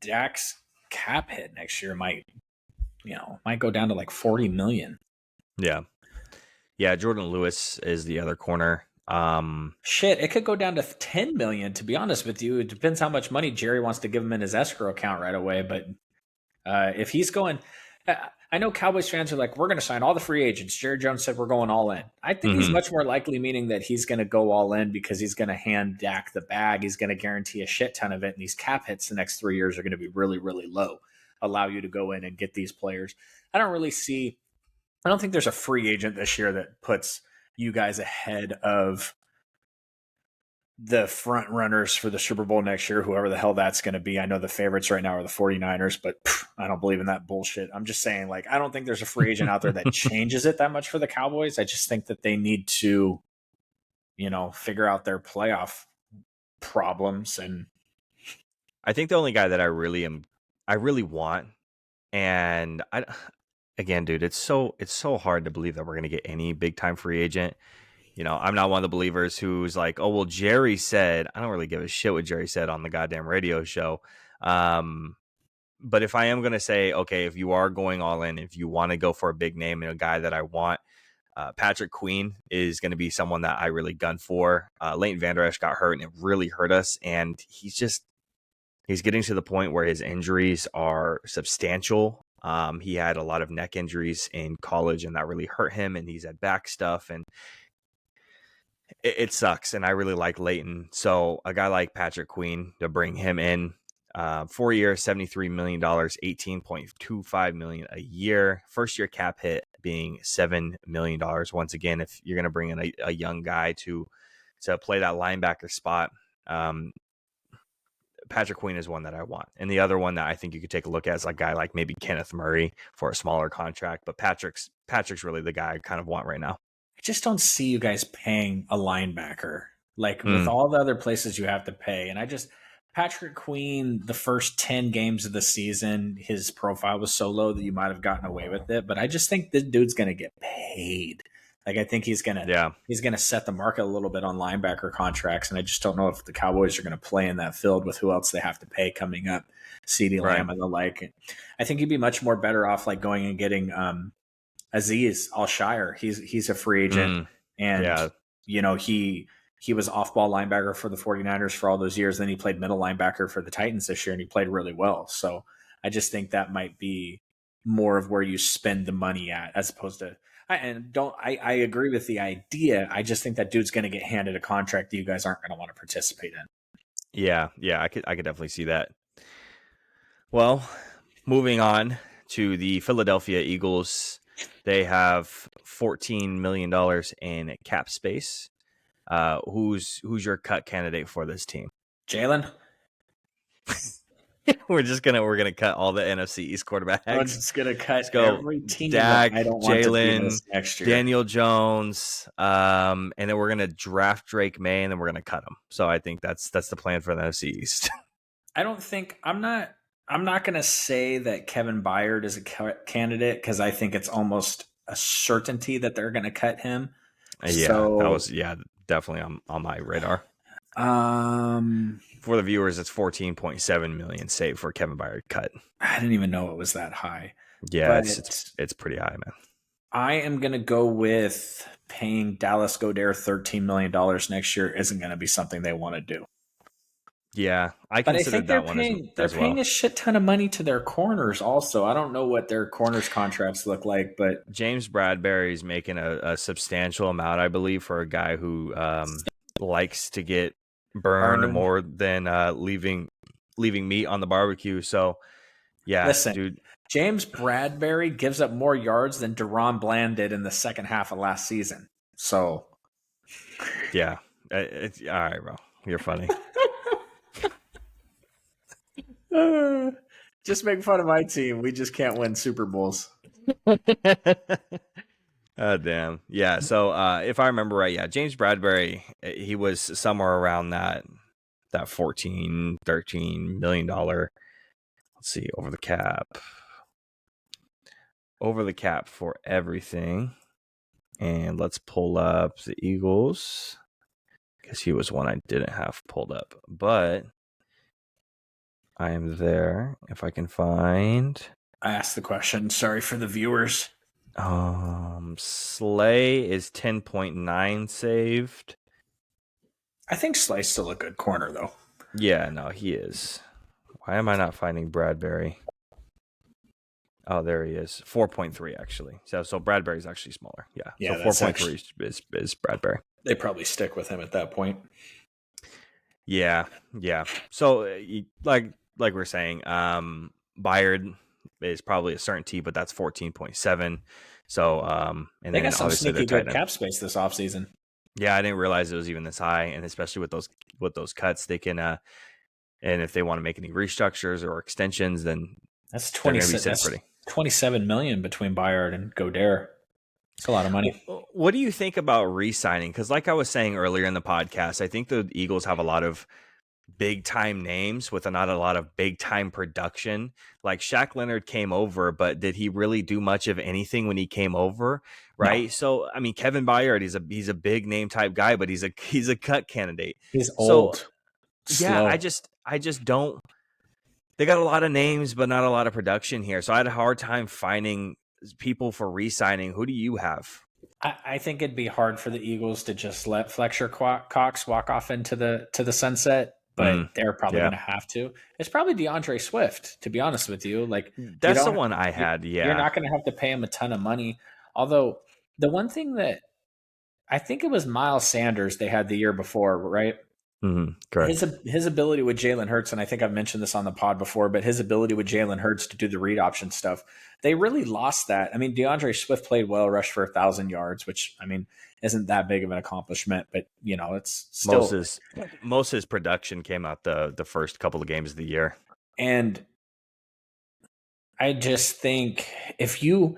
Dak's cap hit next year might go down to like $40 million. Yeah. Jordan Lewis is the other corner. Shit, it could go down to 10 million. To be honest with you, it depends how much money Jerry wants to give him in his escrow account right away. But if he's going, I know Cowboys fans are like, we're going to sign all the free agents. Jerry Jones said we're going all in. I think he's Mm-hmm. much more likely meaning that he's going to go all in because he's going to hand Dak the bag. He's going to guarantee a shit ton of it. And these cap hits the next 3 years are going to be really, really low. Allow you to go in and get these players. I don't think there's a free agent this year that puts you guys ahead of the front runners for the Super Bowl next year, whoever the hell that's going to be. I know the favorites right now are the 49ers, but I don't believe in that bullshit. I'm just saying, like, I don't think there's a free agent out there that changes it that much for the Cowboys. I just think that they need to, figure out their playoff problems. And I think the only guy that I really want, and again, dude, it's so hard to believe that we're gonna get any big time free agent. I'm not one of the believers who's like, oh, well, Jerry said. I don't really give a shit what Jerry said on the goddamn radio show. But if I am going to say, okay, if you are going all in, if you want to go for a big name and a guy that I want, Patrick Queen is going to be someone that I really gun for. Leighton Vander Esch got hurt and it really hurt us. And he's getting to the point where his injuries are substantial. He had a lot of neck injuries in college and that really hurt him. And he's had back stuff and it sucks, and I really like Leighton. So a guy like Patrick Queen, to bring him in, 4 years, $73 million, $18.25 million a year. First year cap hit being $7 million. Once again, if you're going to bring in a young guy to play that linebacker spot, Patrick Queen is one that I want. And the other one that I think you could take a look at is a guy like maybe Kenneth Murray for a smaller contract. But Patrick's really the guy I kind of want right now. I just don't see you guys paying a linebacker like with all the other places you have to pay. And Patrick Queen, the first 10 games of the season, his profile was so low that you might have gotten away with it. But I just think this dude's going to get paid. Like, I think he's going to set the market a little bit on linebacker contracts. And I just don't know if the Cowboys are going to play in that field with who else they have to pay coming up, CeeDee Lamb and the like. I think he'd be much more better off like going and getting Aziz Al-Shire. He's a free agent. And, he was off-ball linebacker for the 49ers for all those years. Then he played middle linebacker for the Titans this year, and he played really well. So I just think that might be more of where you spend the money at, as opposed to I agree with the idea. I just think that dude's going to get handed a contract that you guys aren't going to want to participate in. Yeah, I could definitely see that. Well, moving on to the Philadelphia Eagles, they have $14 million in cap space. Who's your cut candidate for this team? Jalen. we're gonna cut all the NFC East quarterbacks. I'm just gonna cut every team. Dak, that I don't want Jalen, to be next year. Daniel Jones, and then we're gonna draft Drake May, and then we're gonna cut him. So I think that's the plan for the NFC East. I'm not gonna say that Kevin Byard is a candidate because I think it's almost a certainty that they're gonna cut him. Yeah, so, that was definitely on my radar. For the viewers, it's 14.7 million saved for Kevin Byard cut. I didn't even know it was that high. Yeah, it's pretty high, man. I am going to go with paying Dallas Goedert $13 million next year isn't going to be something they want to do. Yeah, I considered that one as well. They're paying a shit ton of money to their corners also. I don't know what their corners contracts look like, but James Bradbury's making a substantial amount, I believe, for a guy who likes to get burned more than leaving meat on the barbecue. So, yeah, listen, dude. James Bradbury gives up more yards than Deron Bland did in the second half of last season. So, yeah, all right, bro. You're funny. Just make fun of my team. We just can't win Super Bowls. Oh, damn. Yeah. So if I remember right, yeah, James Bradbury, he was somewhere around that $13 million. Let's see, over the cap for everything. And let's pull up the Eagles because he was one I didn't have pulled up, but I am there if I can find. I asked the question. Sorry for the viewers. Slay is 10.9 saved. I think Sly's still a good corner, though. Yeah, no, he is. Why am I not finding Bradbury? Oh, there he is. 4.3 actually. So Bradbury's actually smaller. Yeah. So Yeah, that's 4.3 actually, is Bradbury. they probably stick with him at that point. Yeah, yeah. So like we're saying, Bayard is probably a certainty, but that's 14.7. So and They got then some obviously their sneaky tight good end. cap space this offseason. Yeah, I didn't realize it was even this high, and especially with those cuts, they can and if they want to make any restructures or extensions, then That's they're 20. going to be sitting That's pretty. 27 million between Bayard and Godere. It's a lot of money. What do you think about re-signing? Because like I was saying earlier in the podcast, I think the Eagles have a lot of big time names with not a lot of big time production. Like Shaq Leonard came over, but did he really do much of anything when he came over? No, Right. So I mean, Kevin Byard, he's a big name type guy, but he's a cut candidate. he's So old, yeah, slow. I just don't. They got a lot of names, but not a lot of production here. So I had a hard time finding people for re-signing. Who do you have? I think it'd be hard for the Eagles to just let Fletcher Cox walk off into the sunset, but they're probably Yeah, going to have to. It's probably DeAndre Swift, to be honest with you. Like you that's the don't, one I had. you're Yeah. not going to have to pay him a ton of money. Although the one thing that I think it was Miles Sanders they had the year before, right? Correct. His ability with Jalen Hurts, and I think I've mentioned this on the pod before, but his ability with Jalen Hurts to do the read option stuff, they really lost that. I mean, DeAndre Swift played well, rushed for 1,000 yards, which I mean isn't that big of an accomplishment, but you know it's Most still. his most his production came out the first couple of games of the year. And I just think if you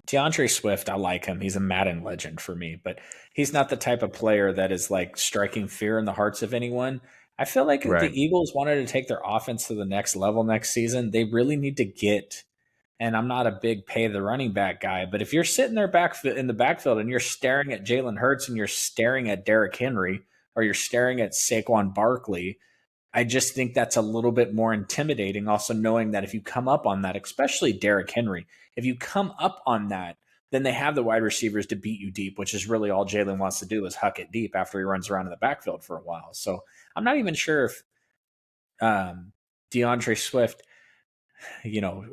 DeAndre Swift, I like him. He's a Madden legend for me, but he's not the type of player that is like striking fear in the hearts of anyone. I feel like if the Right. Eagles wanted to take their offense to the next level next season, they really need to get. And I'm not a big pay the running back guy, but if you're sitting there in the backfield and you're staring at Jalen Hurts and you're staring at Derrick Henry or you're staring at Saquon Barkley, I just think that's a little bit more intimidating. Also, knowing that if you come up on that, especially Derrick Henry, if you come up on that, then they have the wide receivers to beat you deep, which is really all Jalen wants to do is huck it deep after he runs around in the backfield for a while. So I'm not even sure if DeAndre Swift,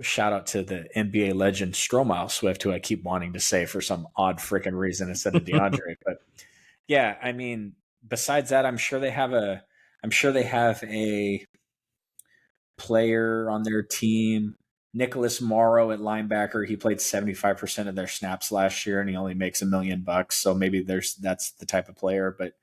shout out to the NBA legend Stromile Swift, who I keep wanting to say for some odd freaking reason instead of DeAndre. But yeah, I mean, besides that, I'm sure they have a player on their team. Nicholas Morrow at linebacker. He played 75% of their snaps last year and he only makes $1 million. So maybe that's the type of player, but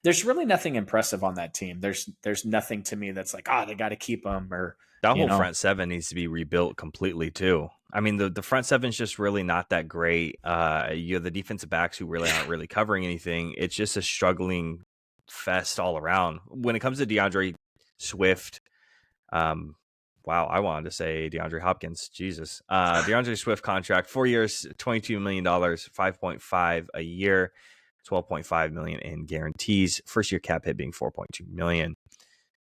there's really nothing impressive on that team. There's nothing to me that's like, they got to keep him or, That you whole know, front seven needs to be rebuilt completely too. I mean, the front seven's just really not that great. You have the defensive backs who really aren't really covering anything. It's just a struggling fest all around. When it comes to DeAndre Swift, wow, I wanted to say DeAndre Hopkins. Jesus. DeAndre Swift contract, 4 years, $22 million, 5.5 a year, 12.5 million in guarantees. First year cap hit being 4.2 million.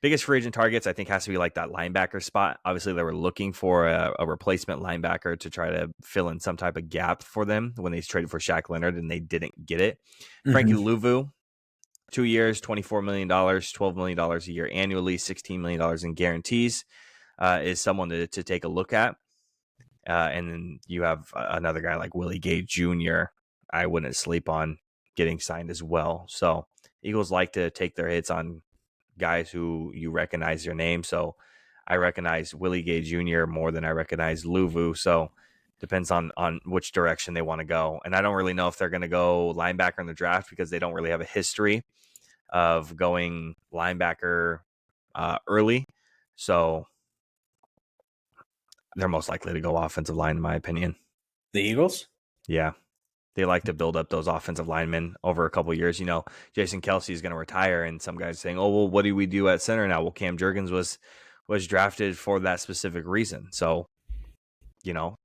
Biggest free agent targets, I think, has to be like that linebacker spot. Obviously, they were looking for a replacement linebacker to try to fill in some type of gap for them when they traded for Shaq Leonard and they didn't get it. Frankie mm-hmm. Louvu, 2 years, $24 million, $12 million a year annually, $16 million in guarantees, is someone to take a look at. And then you have another guy like Willie Gay Jr. I wouldn't sleep on getting signed as well. So Eagles like to take their hits on guys who you recognize their name. So I recognize Willie Gay Jr. more than I recognize Louvu. So depends on which direction they want to go. And I don't really know if they're going to go linebacker in the draft because they don't really have a history of going linebacker early. So they're most likely to go offensive line, in my opinion. The Eagles? Yeah. They like to build up those offensive linemen over a couple of years. You know, Jason Kelsey is going to retire, and some guys saying, "Oh, well, what do we do at center now?" Well, Cam Jurgens was drafted for that specific reason. So,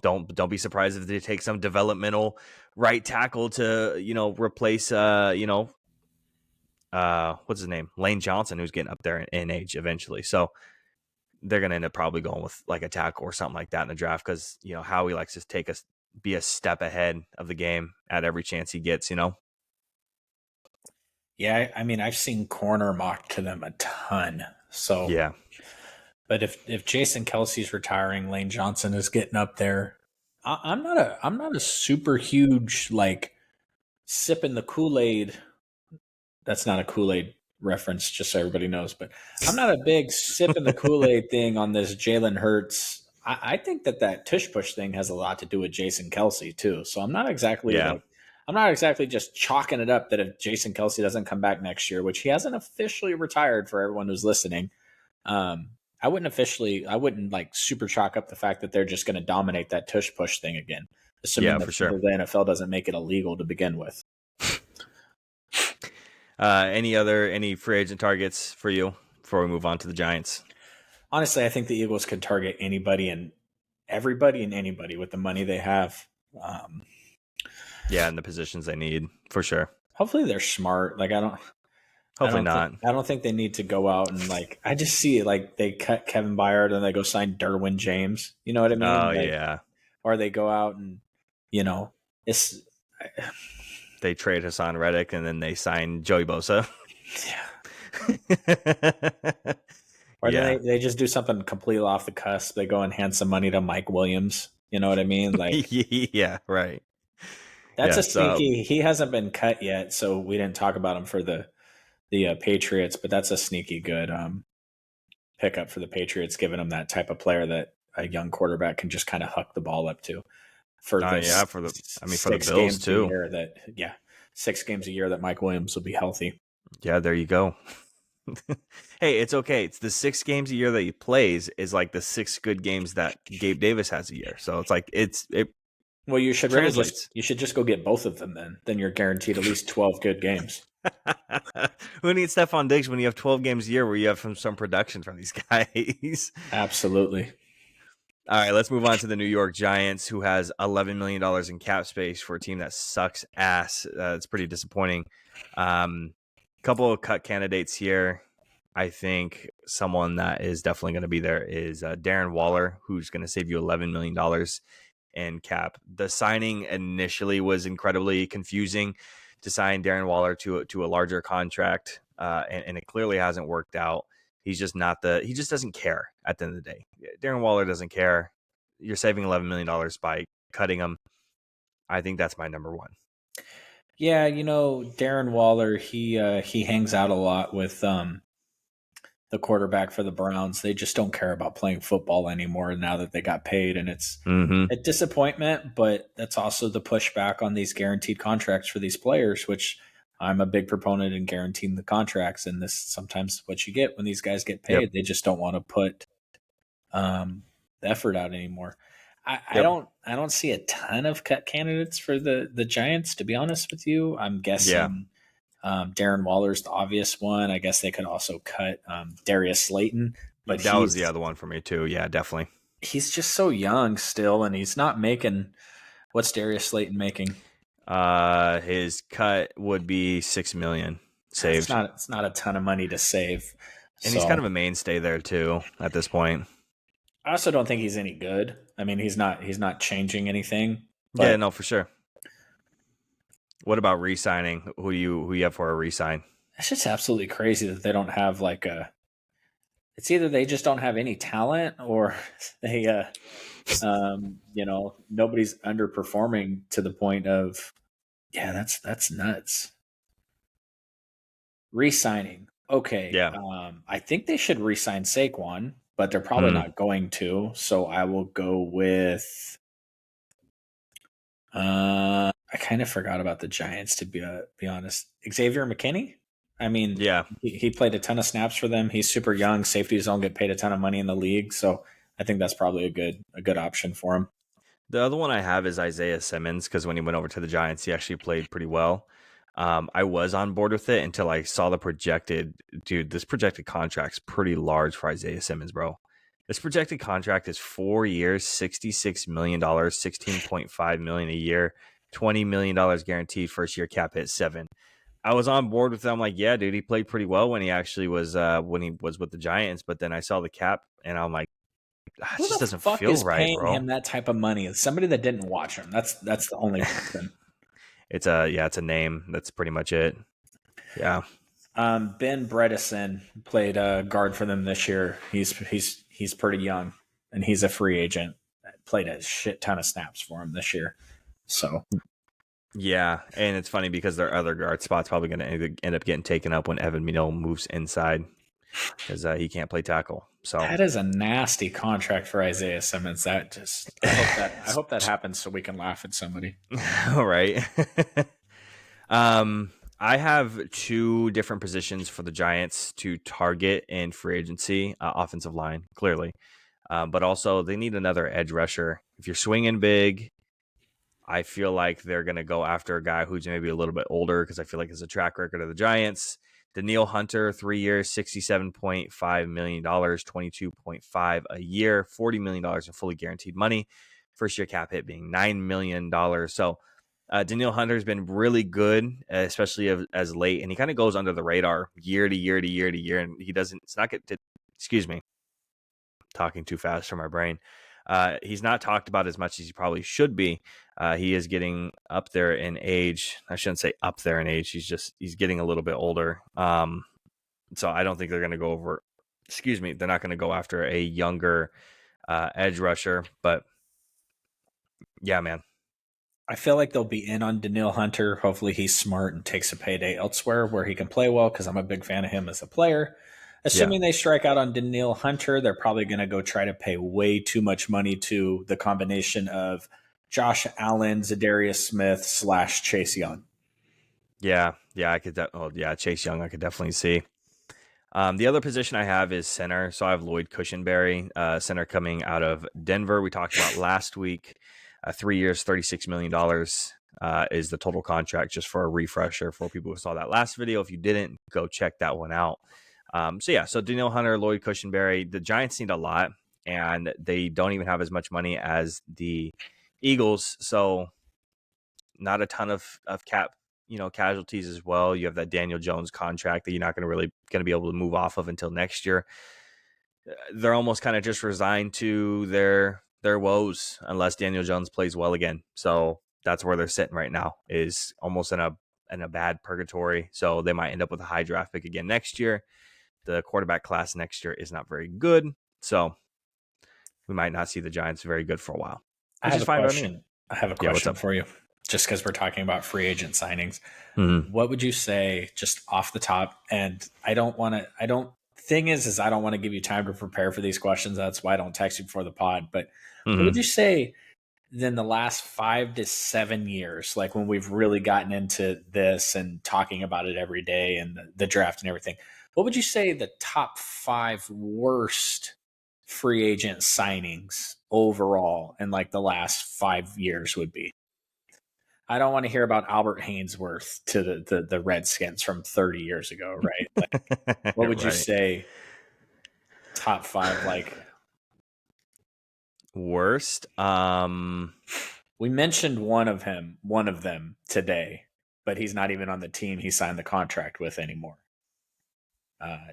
don't be surprised if they take some developmental right tackle to replace what's his name, Lane Johnson, who's getting up there in age eventually. So they're going to end up probably going with like a tackle or something like that in the draft because Howie likes to be a step ahead of the game at every chance he gets. Yeah, I mean, I've seen corner mocked to them a ton. So, Yeah, but if Jason Kelsey's retiring, Lane Johnson is getting up there. I'm not a super huge like sipping the Kool Aid. That's not a Kool Aid reference, just so everybody knows. But I'm not a big sipping the Kool Aid thing on this Jalen Hurts. I think that tush push thing has a lot to do with Jason Kelsey too. So yeah, I'm not exactly just chalking it up that if Jason Kelsey doesn't come back next year, which he hasn't officially retired for everyone who's listening, I wouldn't like super chalk up the fact that they're just going to dominate that tush push thing again, assuming yeah, that for sure. the NFL doesn't make it illegal to begin with. Any free agent targets for you before we move on to the Giants? Honestly, I think the Eagles can target anybody and everybody and anybody with the money they have. Um, Yeah, and the positions they need for sure. Hopefully, they're smart. Like Hopefully not. I don't think they need to go out and like. I just see it like they cut Kevin Byard and they go sign Derwin James. You know what I mean? Oh Like, yeah, or they go out and you know it's they trade Hassan Reddick and then they sign Joey Bosa. yeah. Or then Yeah, they just do something completely off the cusp. They go and hand some money to Mike Williams. You know what I mean? Like yeah, right. that's a Yes. sneaky. He hasn't been cut yet, so we didn't talk about him for the Patriots. But that's a sneaky good pickup for the Patriots, giving them that type of player that a young quarterback can just kind of huck the ball up to for the Yeah, for the six Bills games a too. year that 6 games a year that Mike Williams will be healthy. Yeah, there you go. Hey, it's okay. It's the 6 games a year that he plays is like the 6 good games that Gabe Davis has a year. So it's like it Well, you should really translates. just go get both of them then. Then you're guaranteed at least 12 good games. Who needs Stephon Diggs when you have 12 games a year where you have some production from these guys? Absolutely. All right, let's move on to the New York Giants, who has $11 million in cap space for a team that sucks ass. It's pretty disappointing. Couple of cut candidates here. I think someone that is definitely going to be there is Darren Waller, who's going to save you $11 million in cap. The signing initially was incredibly confusing to sign Darren Waller to a larger contract, and it clearly hasn't worked out. He's just not he just doesn't care at the end of the day. Darren Waller doesn't care. You're saving $11 million by cutting him. I think that's my number one. Yeah, Darren Waller, he hangs out a lot with the quarterback for the Browns. They just don't care about playing football anymore now that they got paid, and it's Mm-hmm. a disappointment, but that's also the pushback on these guaranteed contracts for these players, which I'm a big proponent in guaranteeing the contracts, and this is sometimes what you get when these guys get Yep. paid. They just don't want to put the effort out anymore. Yep. I don't see a ton of cut candidates for the Giants, to be honest with you. I'm Yeah. guessing Darren Waller's the obvious one. I guess they could also cut Darius Slayton, but That was the other one for me too. Yeah, definitely. he's just so young still, and he's not making. What's Darius Slayton making? His cut would be 6 million saved, It's not a ton of money to save. and he's kind So of a mainstay there too at this point. I also don't think he's any good. I mean, he's not changing anything. Yeah, But no, for sure. What about re-signing? Who you have for a re-sign? it's just absolutely crazy that they don't have like a. It's either they just don't have any talent, or they, nobody's underperforming to the point of, yeah, that's nuts. Re-signing, okay. Yeah. I think they should re-sign Saquon, but they're probably Hmm. not going to. So I will go with. I kind of forgot about the Giants to be honest. Xavier McKinney. I mean, Yeah. he played a ton of snaps for them. He's super young. Safeties don't get paid a ton of money in the league, so I think that's probably a good option for him. The other one I have is Isaiah Simmons because when he went over to the Giants, he actually played pretty well. I was on board with it until I saw the this projected contract's pretty large for Isaiah Simmons, bro. This projected contract is 4 years, $66 million, 16.5 million a year, $20 million guaranteed. First year cap hit 7. I was on board with that. I'm like, yeah, dude, he played pretty well when he actually was when he was with the Giants. But then I saw the cap and I'm like, it Who just the doesn't fuck feel is right, paying bro. him that type of money? Somebody that didn't watch him. That's the only reason. It's a name. That's pretty much it. Yeah. Ben Bredesen played guard for them this year. He's pretty young, and he's a free agent. Played a shit ton of snaps for him this year. So Yeah, and it's funny because their other guard spot's probably going to end up getting taken up when Evan Neal moves inside because he can't play tackle. So that is a nasty contract for Isaiah Simmons. That just I hope that happens so we can laugh at somebody. all right. I have two different positions for the Giants to target in free agency. Offensive line, clearly, but also they need another edge rusher. If you're swinging big, I feel like they're going to go after a guy who's maybe a little bit older because I feel like it's a track record of the Giants. Daniil Hunter, 3 years, $67.5 million, 22.5 a year, $40 million in fully guaranteed money. First year cap hit being $9 million. So Daniil Hunter's been really good, especially as late, and he kind of goes under the radar year to year to year to year, and he doesn't, it's not get, excuse me, talking too fast for my brain. He's not talked about as much as he probably should be. He is getting up there in age. I shouldn't say up there in age. He's getting a little bit older. So I don't think they're going to go over. Excuse me. They're not going to go after a younger edge rusher. But yeah, man. I feel like they'll be in on Daniil Hunter. Hopefully, he's smart and takes a payday elsewhere where he can play well because I'm a big fan of him as a player. Yeah. Assuming they strike out on Daniil Hunter, they're probably going to go try to pay way too much money to the combination of Josh Allen, Zadarius Smith / Chase Young. Yeah. Yeah. Chase Young, I could definitely see. The other position I have is center. So I have Lloyd Cushenberry, center coming out of Denver. We talked about last week. 3 years, $36 million is the total contract, just for a refresher for people who saw that last video. If you didn't, go check that one out. So Daniil Hunter, Lloyd Cushenberry, the Giants need a lot, and they don't even have as much money as the Eagles. So not a ton of cap, casualties as well. You have that Daniel Jones contract that you're not going to be able to move off of until next year. They're almost kind of just resigned to their woes unless Daniel Jones plays well again. So that's where they're sitting right now, is almost in a bad purgatory. So they might end up with a high draft pick again next year. The quarterback class next year is not very good. So we might not see the Giants very good for a while, which is fine by me. I have a Yeah, what's question up? for you, just because we're talking about free agent signings. Mm-hmm. What would you say, just off the top? And I don't want to. I don't. Thing is I don't want to give you time to prepare for these questions. That's why I don't text you before the pod. But what would Mm-hmm. you say? Then the last 5 to 7 years, like when we've really gotten into this and talking about it every day and the draft and everything, what would you say the top 5 worst free agent signings overall in like the last 5 years would be? I don't want to hear about Albert Hainsworth to the Redskins from 30 years ago, right? Like, what would you Right. say top 5? Like, Worst. we mentioned one of them today, but he's not even on the team he signed the contract with anymore.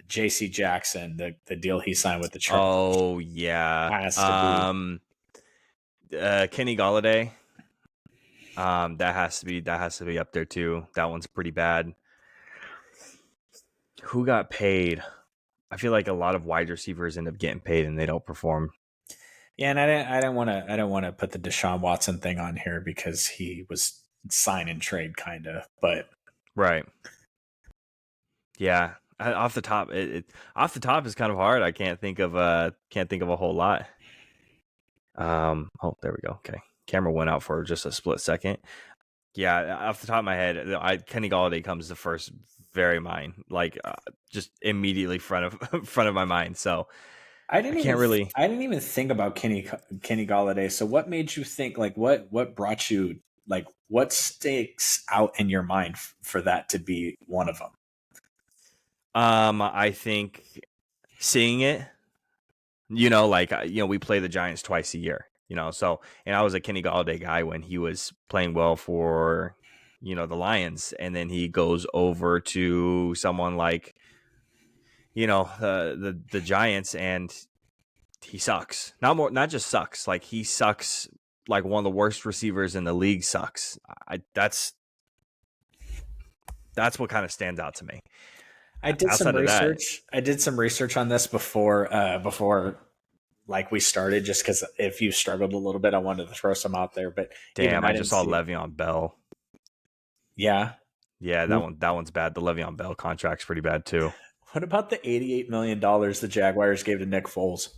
J.C. Jackson, the deal he signed with the Chargers, Oh yeah. has to be. Kenny Galladay. That has to be up there too. That one's pretty bad. Who got paid? I feel like a lot of wide receivers end up getting paid and they don't perform. Yeah, and I don't want to put the Deshaun Watson thing on here because he was sign and trade kind of, but Right. Yeah. Off the top, off the top is kind of hard. I can't think of a whole lot. Oh, there we go. Okay. Camera went out for just a split second. Yeah, off the top of my head, Kenny Galladay comes to first very mind, like just immediately front of my mind. So I I didn't can't really. even think about Kenny Galladay. So what made you think, like, what brought you, like, what stakes out in your mind for that to be one of them? I think seeing it, we play the Giants twice a year, so, and I was a Kenny Galladay guy when he was playing well for, the Lions, and then he goes over to someone like, the Giants, and he sucks. Not just sucks, like he sucks, like one of the worst receivers in the league sucks. That's what kind of stands out to me. I did some Outside of that, research. I did some research on this before like we started, just because if you struggled a little bit, I wanted to throw some out there. But even damn, I I just didn't saw see. Le'Veon Bell. Yeah. Yeah, that one's bad. The Le'Veon Bell contract's pretty bad too. What about the $88 million the Jaguars gave to Nick Foles?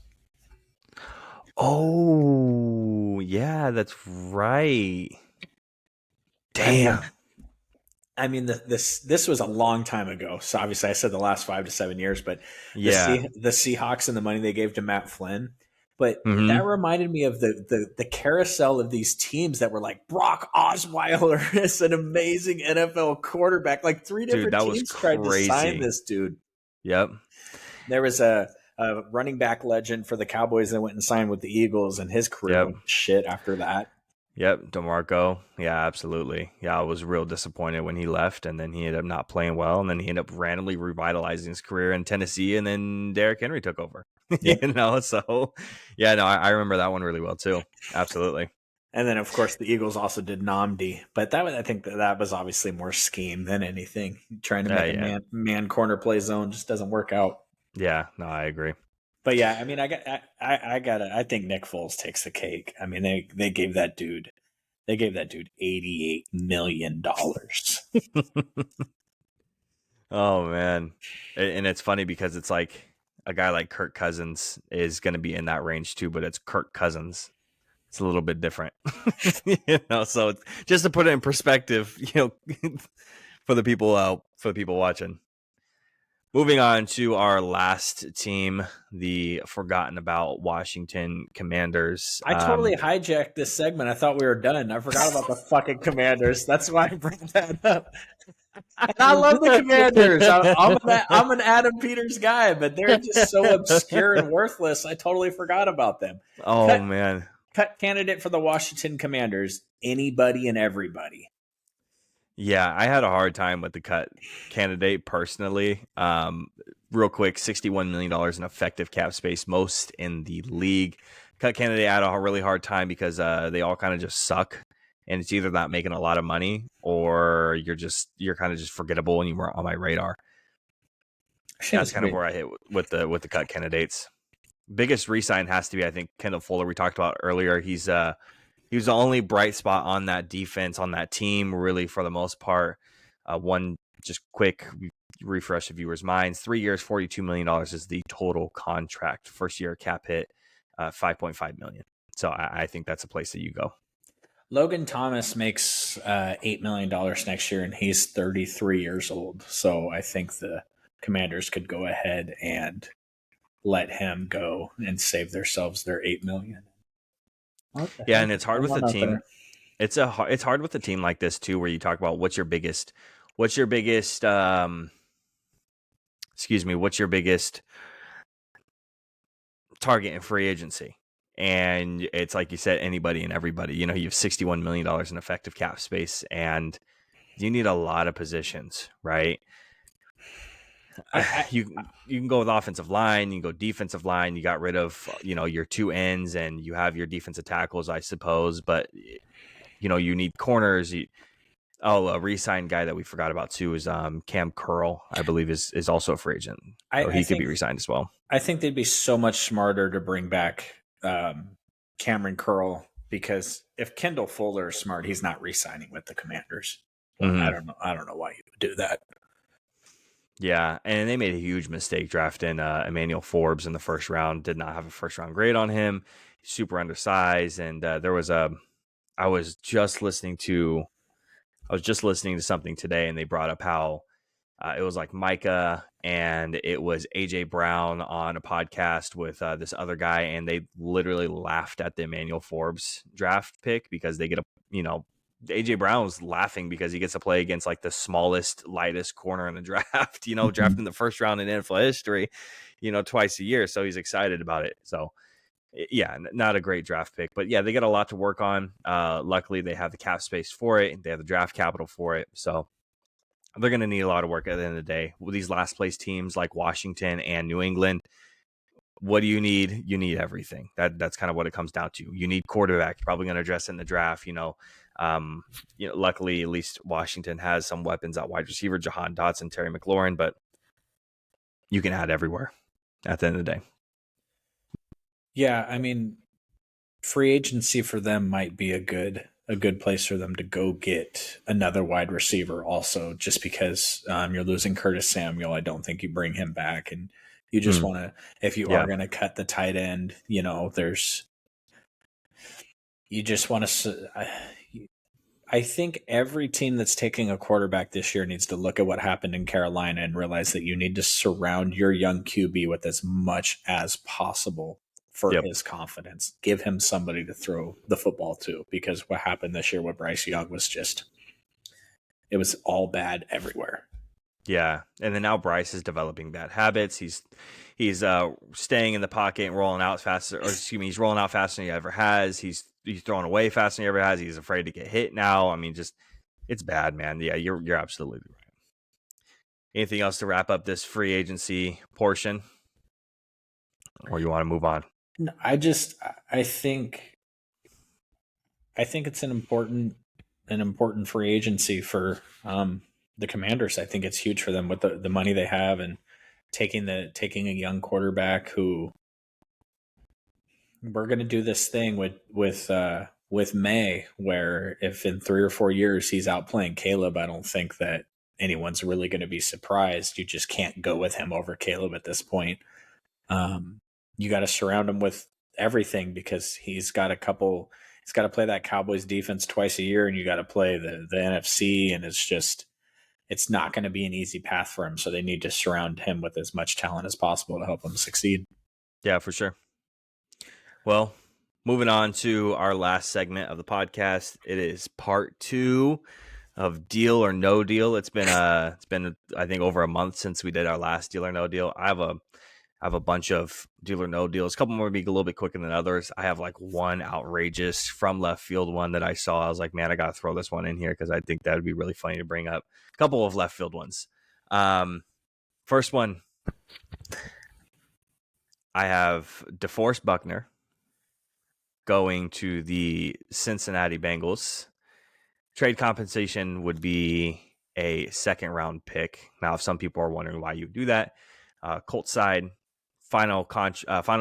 Oh, yeah, that's right. I mean, Damn. this was a long time ago. So obviously, I said the last 5 to 7 years, but Yeah. The Seahawks and the money they gave to Matt Flynn. But that Mm-hmm. reminded me of the carousel of these teams that were like Brock Osweiler is an amazing NFL quarterback. Like three Dude, different that was teams tried to sign crazy. this dude. Yep. There was a running back legend for the Cowboys that went and signed with the Eagles, and his career Yep. went to shit after that. Yep. DeMarco. Yeah, absolutely. Yeah, I was real disappointed when he left, and then he ended up not playing well, and then he ended up randomly revitalizing his career in Tennessee, and then Derrick Henry took over. Yep. So yeah, no, I remember that one really well too. Absolutely. And then, of course, the Eagles also did Namdi, but I think that was obviously more scheme than anything. Trying to make a Yeah. man corner play zone just doesn't work out. Yeah. No, I agree. But yeah, I mean, I think Nick Foles takes the cake. I mean, they gave that dude $88 million. Oh man, and it's funny because it's like a guy like Kirk Cousins is going to be in that range too, but it's Kirk Cousins. It's a little bit different, So it's, just to put it in perspective, for the people watching. Moving on to our last team, the forgotten about Washington Commanders. I totally hijacked this segment. I thought we were done. I forgot about the fucking Commanders. That's why I bring that up. And I love the Commanders. I'm an Adam Peters guy, but they're just so obscure and worthless. I totally forgot about them. Oh Cut man, cut candidate for the Washington Commanders. Anybody and everybody. yeah, I had a hard time with the cut candidate personally. Real quick, $61 million in effective cap space, most in the league. Cut candidate had a really hard time because they all kind of just suck, and it's either not making a lot of money or you're kind of just forgettable and you weren't on my radar. That's kind of where I hit with the cut candidates. Biggest resign has to be, I think, Kendall Fuller. We talked about earlier. He was the only bright spot on that defense, on that team, really, for the most part. One just quick refresh of viewers' minds: 3 years, $42 million is the total contract. First year cap hit, $5.5 million. So I think that's a place that you go. Logan Thomas makes $8 million next year, and he's 33 years old. So I think the Commanders could go ahead and let him go and save themselves their $8 million. Yeah, and it's hard with a team. It's hard with a team like this too, where you talk about what's your biggest target in free agency. And it's like you said, anybody and everybody. You have $61 million in effective cap space, and you need a lot of positions, right? You can go with offensive line, you can go defensive line. You got rid of your two ends, and you have your defensive tackles, I suppose. But you need corners. A re-signed guy that we forgot about too is Cam Curl, I believe is also a free agent, so he could be re-signed as well. I think they'd be so much smarter to bring back Cameron Curl, because if Kendall Fuller is smart, he's not re-signing with the Commanders. Well, Mm-hmm. I don't know why you would do that. Yeah, and they made a huge mistake drafting Emmanuel Forbes in the first round. Did not have a first round grade on him. Super undersized, and I was just listening to something today, and they brought up how it was like Micah and it was AJ Brown on a podcast with this other guy, and they literally laughed at the Emmanuel Forbes draft pick because they get AJ Brown was laughing because he gets to play against like the smallest, lightest corner in the draft, drafted in the first round in NFL history, twice a year. So he's excited about it. So yeah, not a great draft pick, but yeah, they got a lot to work on. Luckily they have the cap space for it, and they have the draft capital for it. So they're going to need a lot of work at the end of the day. With these last place teams like Washington and New England, what do you need? You need everything. That's kind of what it comes down to. You need quarterback. You're probably going to address it in the draft. Luckily, at least Washington has some weapons at wide receiver, Jahan Dotson, Terry McLaurin, but you can add everywhere at the end of the day. Yeah, I mean, free agency for them might be a good place for them to go get another wide receiver also, just because you're losing Curtis Samuel. I don't think you bring him back, and you just want to, if you are Yeah. going to cut the tight end, you just want to. I think every team that's taking a quarterback this year needs to look at what happened in Carolina and realize that you need to surround your young QB with as much as possible for Yep. his confidence. Give him somebody to throw the football to, because what happened this year with Bryce Young was it was all bad everywhere. Yeah, and then now Bryce is developing bad habits. He's staying in the pocket and rolling out faster, or excuse me, he's rolling out faster than he ever has. He's throwing away faster than he ever has. He's afraid to get hit now. I mean, just it's bad, man. Yeah, you're absolutely right. Anything else to wrap up this free agency portion, or you want to move on? No, I think it's an important free agency for the Commanders. I think it's huge for them with the money they have, and taking a young quarterback who, we're going to do this thing with May, where if in 3 or 4 years he's out playing Caleb, I don't think that anyone's really going to be surprised. You just can't go with him over Caleb at this point. You got to surround him with everything, because he's got to play that Cowboys defense twice a year, and you got to play the NFC, and it's not going to be an easy path for him. So they need to surround him with as much talent as possible to help him succeed. Yeah, for sure. Well, moving on to our last segment of the podcast. It is part 2 of Deal or No Deal. It's been I think over a month since we did our last Deal or No Deal. I have a bunch of Deal or No Deals. A couple more be a little bit quicker than others. I have like one outrageous from left field one that I saw. I was like, man, I got to throw this one in here because I think that would be really funny to bring up. A couple of left field ones. First one, I have DeForest Buckner going to the Cincinnati Bengals. Trade compensation would be a second round pick. Now, if some people are wondering why you do that, Colts side, final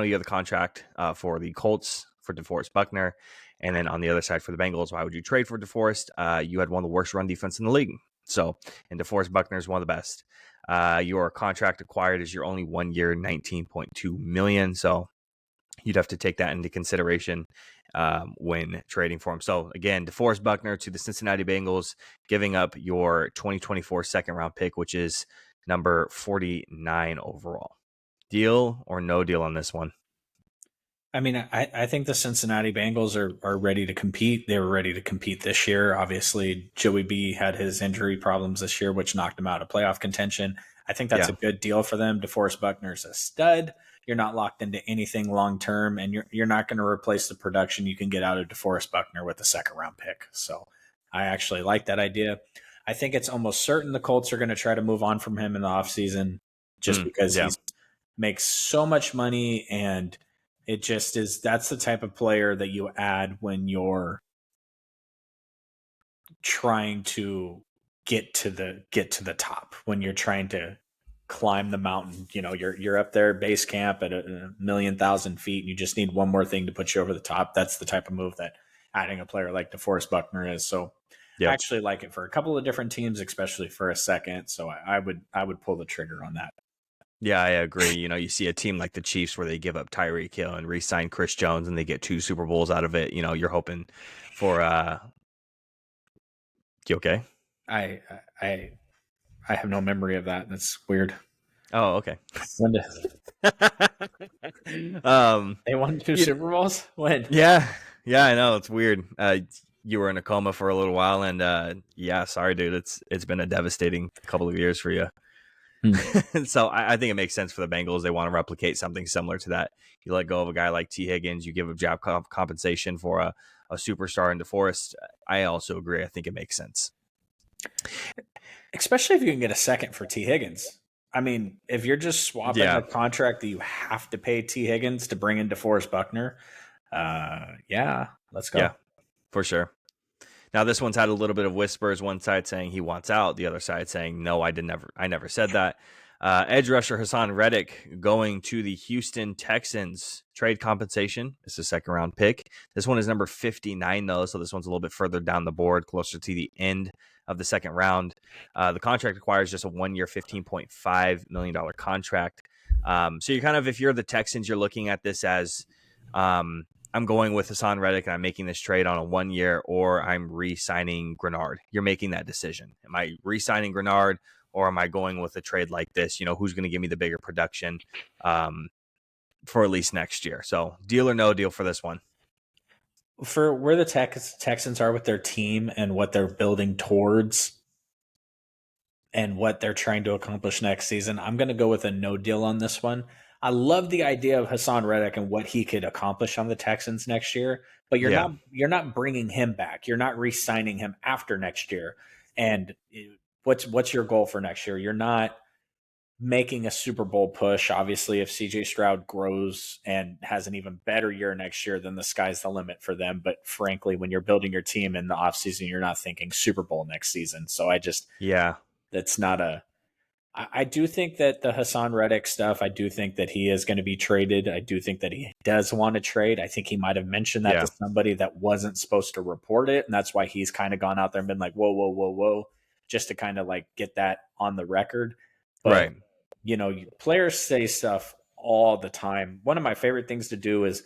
year of the contract for the Colts for DeForest Buckner. And then on the other side for the Bengals, why would you trade for DeForest? You had one of the worst run defense in the league. So, and DeForest Buckner is one of the best. Your contract acquired is your only 1 year, $19.2 million. So you'd have to take that into consideration when trading for him. So again, DeForest Buckner to the Cincinnati Bengals, giving up your 2024 second round pick, which is number 49 overall. Deal or no deal on this one? I mean, I think the Cincinnati Bengals are ready to compete. They were ready to compete this year. Obviously, Joey B had his injury problems this year, which knocked him out of playoff contention. I think that's a good deal for them. DeForest Buckner's a stud. You're not locked into anything long term, and you're not going to replace the production you can get out of DeForest Buckner with a second round pick. So I actually like that idea. I think it's almost certain the Colts are going to try to move on from him in the offseason, just because he makes so much money, and it just is. That's the type of player that you add when you're trying to get to the top, when you're trying to climb the mountain. You're up there base camp at 1,000,000 feet, and you just need one more thing to put you over the top. That's the type of move that adding a player like DeForest Buckner is. So I actually like it for a couple of different teams, especially for a second. So I would pull the trigger on that. Yeah, I agree. You see a team like the Chiefs where they give up Tyreek Hill and re-sign Chris Jones, and they get 2 Super Bowls out of it. You're hoping for. You okay? I have no memory of that. That's weird. Oh, okay. When they won 2 Super Bowls? When? Yeah, I know, it's weird. You were in a coma for a little while, and sorry, dude. It's been a devastating couple of years for you. So I think it makes sense for the Bengals. They want to replicate something similar to that. You let go of a guy like T. Higgins. You give a job compensation for a superstar in DeForest. I also agree. I think it makes sense. Especially if you can get a second for T. Higgins. I mean, if you're just swapping a contract that you have to pay T. Higgins to bring in DeForest Buckner, let's go. Yeah, for sure. Now this one's had a little bit of whispers. One side saying he wants out, the other side saying no, I never said that. Edge rusher Hassan Reddick going to the Houston Texans. Trade compensation. It's a second round pick. This one is number 59 though, so this one's a little bit further down the board, closer to the end of the second round. The contract requires just a 1 year, $15.5 million contract. So you're kind of, if you're the Texans, you're looking at this as I'm going with Hassan Reddick and I'm making this trade on a 1 year, or I'm re-signing Grenard. You're making that decision. Am I re-signing Grenard, or am I going with a trade like this? Who's going to give me the bigger production for at least next year? So deal or no deal for this one. For where the Texans are with their team and what they're building towards and what they're trying to accomplish next season, I'm going to go with a no deal on this one. I love the idea of Hassan Reddick and what he could accomplish on the Texans next year, but you're not bringing him back. You're not re-signing him after next year. And what's your goal for next year? You're not making a Super Bowl push. Obviously, if CJ Stroud grows and has an even better year next year, then the sky's the limit for them. But frankly, when you're building your team in the offseason, you're not thinking Super Bowl next season. So that's not a. I do think that the Hassan Reddick stuff, I do think that he is going to be traded. I do think that he does want to trade. I think he might have mentioned that to somebody that wasn't supposed to report it. And that's why he's kind of gone out there and been like, whoa, whoa, whoa, whoa, just to kind of like get that on the record. But, players say stuff all the time. One of my favorite things to do is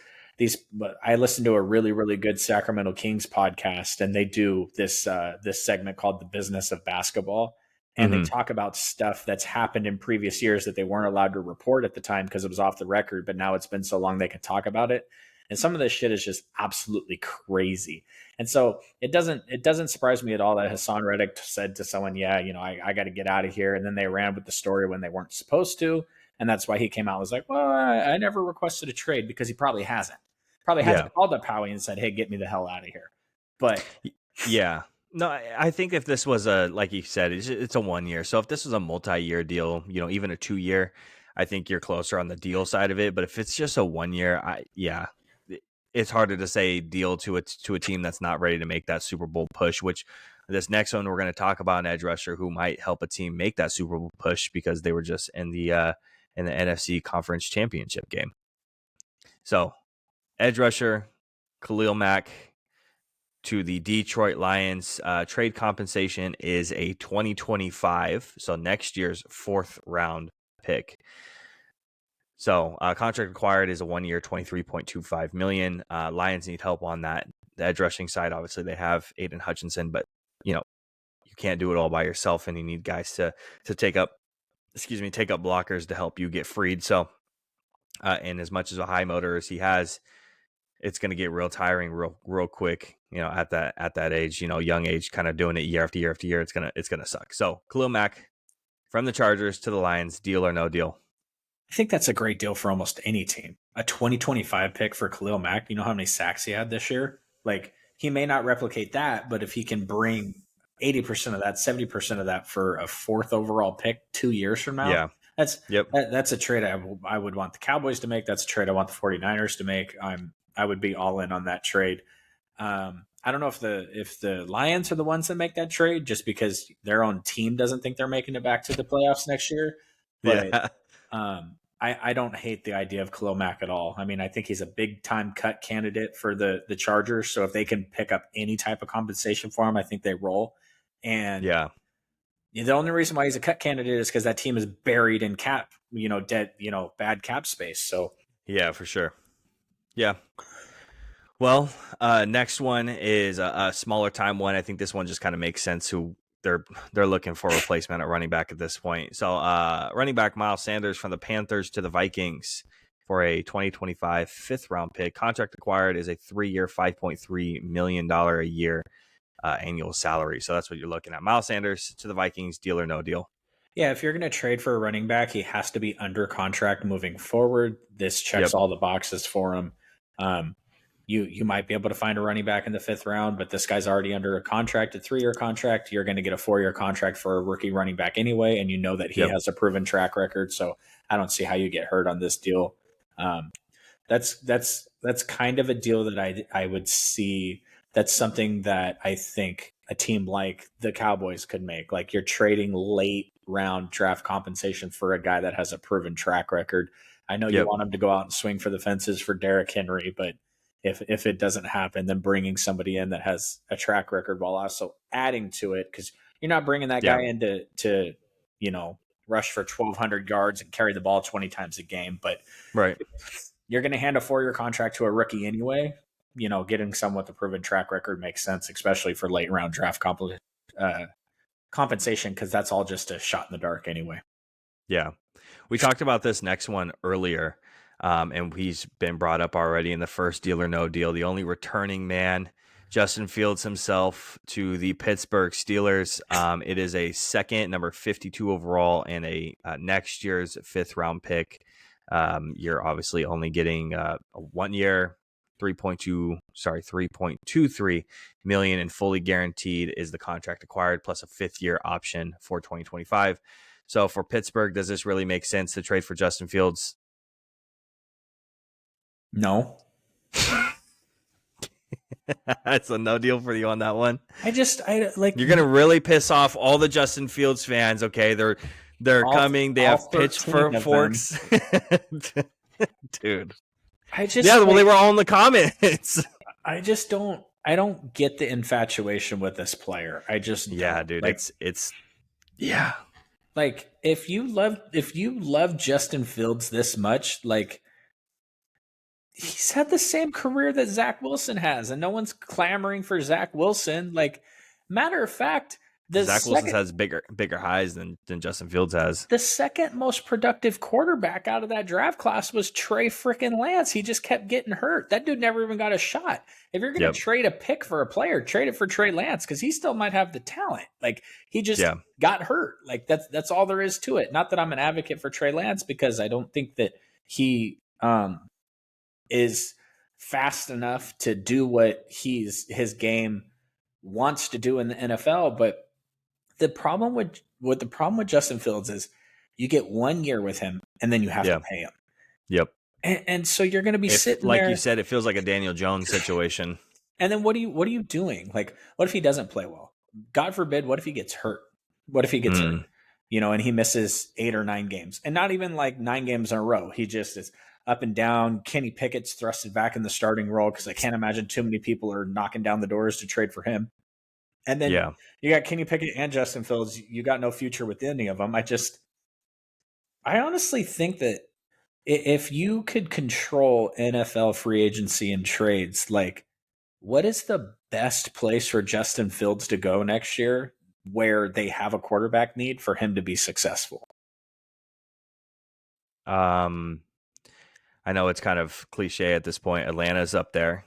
I listen to a really, really good Sacramento Kings podcast, and they do this segment called The Business of Basketball. And they talk about stuff that's happened in previous years that they weren't allowed to report at the time because it was off the record, but now it's been so long they can talk about it. And some of this shit is just absolutely crazy. And so it doesn't surprise me at all that Hassan Reddick said to someone, I got to get out of here. And then they ran with the story when they weren't supposed to. And that's why he came out and was like, well, I never requested a trade, because he probably hasn't. Probably hasn't called up Howie and said, hey, get me the hell out of here. But yeah. No, I think if this was like you said, it's a 1 year. So if this was a multi-year deal, even a 2 year, I think you're closer on the deal side of it. But if it's just a 1 year, it's harder to say deal to a team that's not ready to make that Super Bowl push, which this next one we're going to talk about, an edge rusher who might help a team make that Super Bowl push because they were just in the NFC Conference Championship game. So edge rusher, Khalil Mack, to the Detroit Lions. Trade compensation is a 2025, so next year's 4th round pick. So contract required is a 1 year, $23.25 million. Lions need help on that. The edge rushing side, obviously they have Aiden Hutchinson, but you can't do it all by yourself, and you need guys to take up blockers to help you get freed. So and as much as a high motor as he has, it's going to get real tiring real quick, at that age, young age, kind of doing it year after year after year. It's going to suck. So Khalil Mack from the Chargers to the Lions, deal or no deal? I think that's a great deal for almost any team. A 2025 pick for Khalil Mack. You know how many sacks he had this year? Like, he may not replicate that, but if he can bring 80% of that, 70% of that for a 4th overall pick 2 years from now, that's a trade I would want the Cowboys to make. That's a trade I want the 49ers to make. I would be all in on that trade. I don't know if the Lions are the ones that make that trade, just because their own team doesn't think they're making it back to the playoffs next year. But I don't hate the idea of Khalil Mack at all. I mean, I think he's a big time cut candidate for the Chargers. So if they can pick up any type of compensation for him, I think they roll. And the only reason why he's a cut candidate is because that team is buried in cap, bad cap space. So yeah, for sure. Yeah. Well, next one is a smaller time one. I think this one just kind of makes sense. Who they're looking for a replacement at running back at this point. So running back Miles Sanders from the Panthers to the Vikings for a 2025 5th round pick. Contract acquired is a 3 year, $5.3 million a year annual salary. So that's what you're looking at. Miles Sanders to the Vikings, deal or no deal? Yeah, if you're going to trade for a running back, he has to be under contract moving forward. This checks all the boxes for him. You might be able to find a running back in the 5th round, but this guy's already under a contract, a 3-year contract. You're going to get a 4-year contract for a rookie running back anyway, and you know that he has a proven track record. So I don't see how you get hurt on this deal. That's kind of a deal that I would see that's something that I think a team like the Cowboys could make. Like, you're trading late round draft compensation for a guy that has a proven track record. I know you Yep. want him to go out and swing for the fences for Derrick Henry, but if it doesn't happen, then bringing somebody in that has a track record while also adding to it, because you're not bringing that Yeah. guy in to rush for 1,200 yards and carry the ball 20 times a game, but Right. you're going to hand a 4-year contract to a rookie anyway. Getting someone with a proven track record makes sense, especially for late round draft compensation, because that's all just a shot in the dark anyway. Yeah. We talked about this next one earlier, and he's been brought up already in the first Deal or No Deal. The only returning man, Justin Fields himself, to the Pittsburgh Steelers. It is a second, number 52 overall, and a next year's 5th-round pick. You're obviously only getting a 1 year, 3.23 million, and fully guaranteed is the contract acquired, plus a 5th-year option for 2025. So for Pittsburgh, does this really make sense to trade for Justin Fields? No. It's a no deal for you on that one. I like. You're gonna really piss off all the Justin Fields fans. Okay, they're coming. They have pitchforks, dude. They were all in the comments. I just don't. I don't get the infatuation with this player. I just don't. Dude. Like, it's like if you love Justin Fields this much, like, he's had the same career that Zach Wilson has, and no one's clamoring for Zach Wilson. Like, matter of fact, Zach Wilson has bigger highs than Justin Fields has. The second most productive quarterback out of that draft class was Trey freaking Lance. He just kept getting hurt. That dude never even got a shot. If you're going to trade a pick for a player, trade it for Trey Lance, because he still might have the talent. Like, he just got hurt. Like, that's all there is to it. Not that I'm an advocate for Trey Lance, because I don't think that he is fast enough to do what his game wants to do in the NFL. But the problem with Justin Fields is you get 1 year with him and then you have to pay him. Yep. And so you're going to be sitting like there. You said, it feels like a Daniel Jones situation. And then what are you doing? Like, what if he doesn't play well? God forbid, what if he gets hurt? What if he gets hurt? And he misses 8 or 9 games, and not even like 9 games in a row. He just is up and down. Kenny Pickett's thrusted back in the starting role, because I can't imagine too many people are knocking down the doors to trade for him. And then you got Kenny Pickett and Justin Fields. You got no future with any of them. I honestly think that if you could control NFL free agency and trades, like, what is the best place for Justin Fields to go next year where they have a quarterback need for him to be successful? I know it's kind of cliche at this point. Atlanta's up there.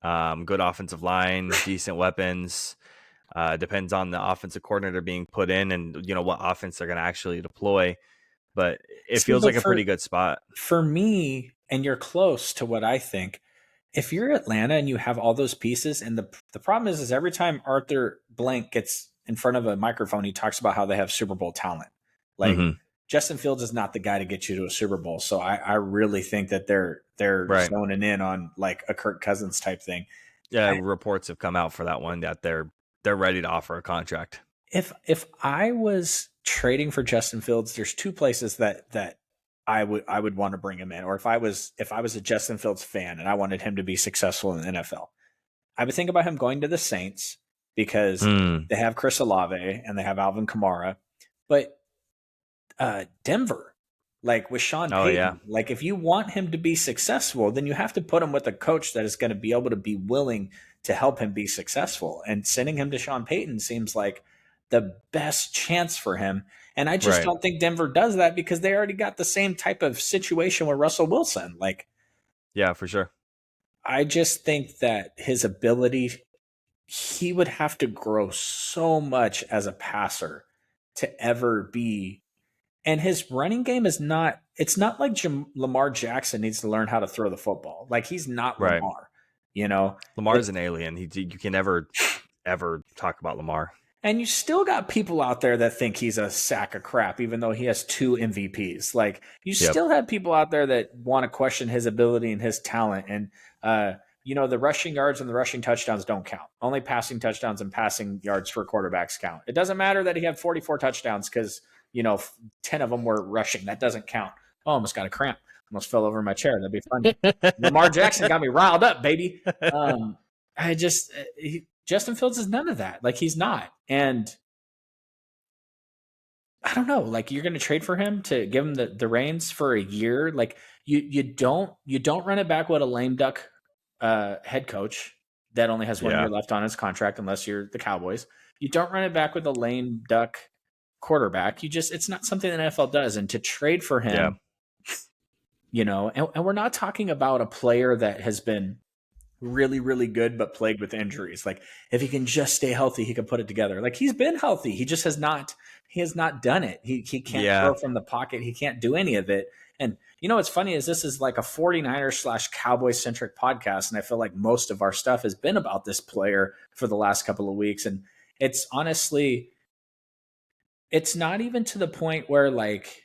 Good offensive line, decent weapons. Depends on the offensive coordinator being put in and what offense they're going to actually deploy. But it feels like a pretty good spot. For me, and you're close to what I think, if you're Atlanta and you have all those pieces, and the problem is every time Arthur Blank gets in front of a microphone, he talks about how they have Super Bowl talent. Like, Justin Fields is not the guy to get you to a Super Bowl. So I really think that they're zoning in on like a Kirk Cousins type thing. Yeah, reports have come out for that one that they're ready to offer a contract. If I was trading for Justin Fields, there's 2 places that I would want to bring him in. Or if I was a Justin Fields fan and I wanted him to be successful in the NFL, I would think about him going to the Saints, because they have Chris Olave and they have Alvin Kamara. But Denver, like with Sean Payton, like, if you want him to be successful, then you have to put him with a coach that is going to be able to be willing to help him be successful. And sending him to Sean Payton seems like the best chance for him. And I just don't think Denver does that, because they already got the same type of situation with Russell Wilson. Like, yeah, for sure. I just think that his ability, he would have to grow so much as a passer to ever be. And his running game it's not like Lamar Jackson needs to learn how to throw the football. Like, he's not Lamar, Lamar's an alien. You can never, ever talk about Lamar. And you still got people out there that think he's a sack of crap, even though he has 2 MVPs. Like, you still have people out there that want to question his ability and his talent. And the rushing yards and the rushing touchdowns don't count. Only passing touchdowns and passing yards for quarterbacks count. It doesn't matter that he had 44 touchdowns because, 10 of them were rushing. That doesn't count. Oh, almost got a cramp. Almost fell over in my chair. That'd be funny. Lamar Jackson got me riled up, baby. Justin Fields is none of that. Like, he's not. And I don't know. Like, you're going to trade for him to give him the reins for a year. Like, you don't run it back with a lame duck head coach that only has 1 year left on his contract, unless you're the Cowboys. You don't run it back with a lame duck quarterback. It's not something the NFL does. And to trade for him, and we're not talking about a player that has been really, really good but plagued with injuries. Like, if he can just stay healthy, he can put it together. Like, he's been healthy. He just has not done it. He can't throw from the pocket. He can't do any of it. And what's funny is this is like a 49ers / Cowboy centric podcast. And I feel like most of our stuff has been about this player for the last couple of weeks. And it's honestly, it's not even to the point where, like,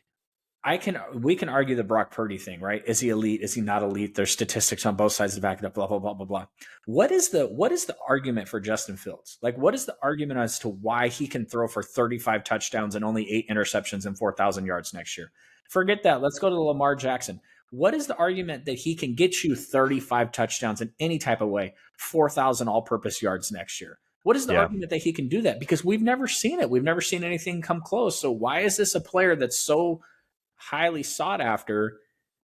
we can argue the Brock Purdy thing, right? Is he elite? Is he not elite? There's statistics on both sides to back it up, blah, blah, blah, blah, blah. What is the argument for Justin Fields? Like, what is the argument as to why he can throw for 35 touchdowns and only 8 interceptions and 4,000 yards next year? Forget that. Let's go to Lamar Jackson. What is the argument that he can get you 35 touchdowns in any type of way, 4,000 all-purpose yards next year? What is the argument that he can do that? Because we've never seen it. We've never seen anything come close. So why is this a player that's so highly sought after?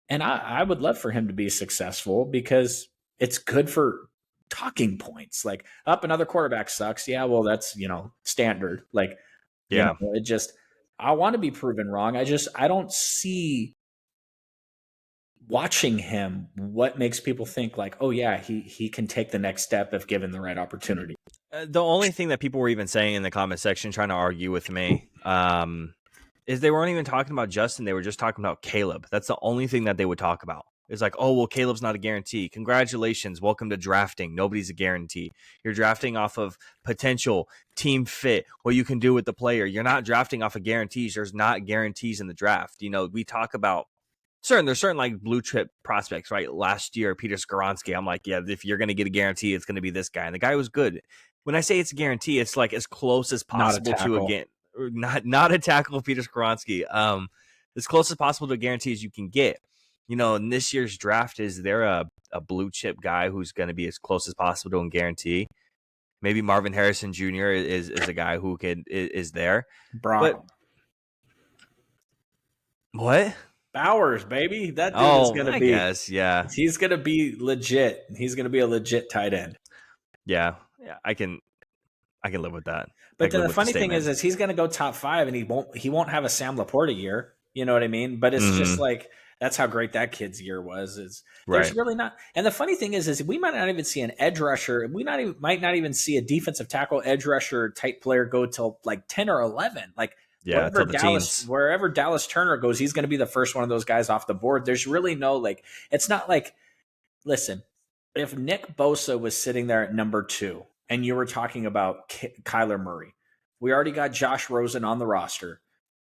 And I would love for him to be successful because it's good for talking points. Like, another quarterback sucks. Yeah, well, that's, standard. Like, it just, I want to be proven wrong. I don't see watching him what makes people think like, oh yeah, he can take the next step if given the right opportunity. The only thing that people were even saying in the comment section trying to argue with me is they weren't even talking about Justin. They were just talking about Caleb. That's the only thing that they would talk about. It's like, oh, well, Caleb's not a guarantee. Congratulations. Welcome to drafting. Nobody's a guarantee. You're drafting off of potential, team fit, what you can do with the player. You're not drafting off of guarantees. There's not guarantees in the draft. We talk about there's certain like blue chip prospects, right? Last year, Peter Skoronski, I'm like, yeah, if you're going to get a guarantee, it's going to be this guy. And the guy was good. When I say it's a guarantee, it's like as close as possible to not a tackle, Peter Skoronski. As close as possible to a guarantee as you can get. In this year's draft, is there a blue chip guy who's going to be as close as possible to a guarantee? Maybe Marvin Harrison Jr. is a guy who is there. But what? Bowers, baby. That dude is going to be. Guess, yeah. He's going to be legit. He's going to be a legit tight end. Yeah, I can live with that. But then the funny thing is he's going to go top 5, and he won't have a Sam Laporta year. You know what I mean? But it's just like, that's how great that kid's year was. There's really not. And the funny thing is we might not even see an edge rusher. We might not even see a defensive tackle edge rusher type player go till like 10 or 11. Like, wherever Dallas Turner goes, he's going to be the first one of those guys off the board. There's really no, like, it's not like, listen, if Nick Bosa was sitting there at number 2 and you were talking about Kyler Murray, we already got Josh Rosen on the roster.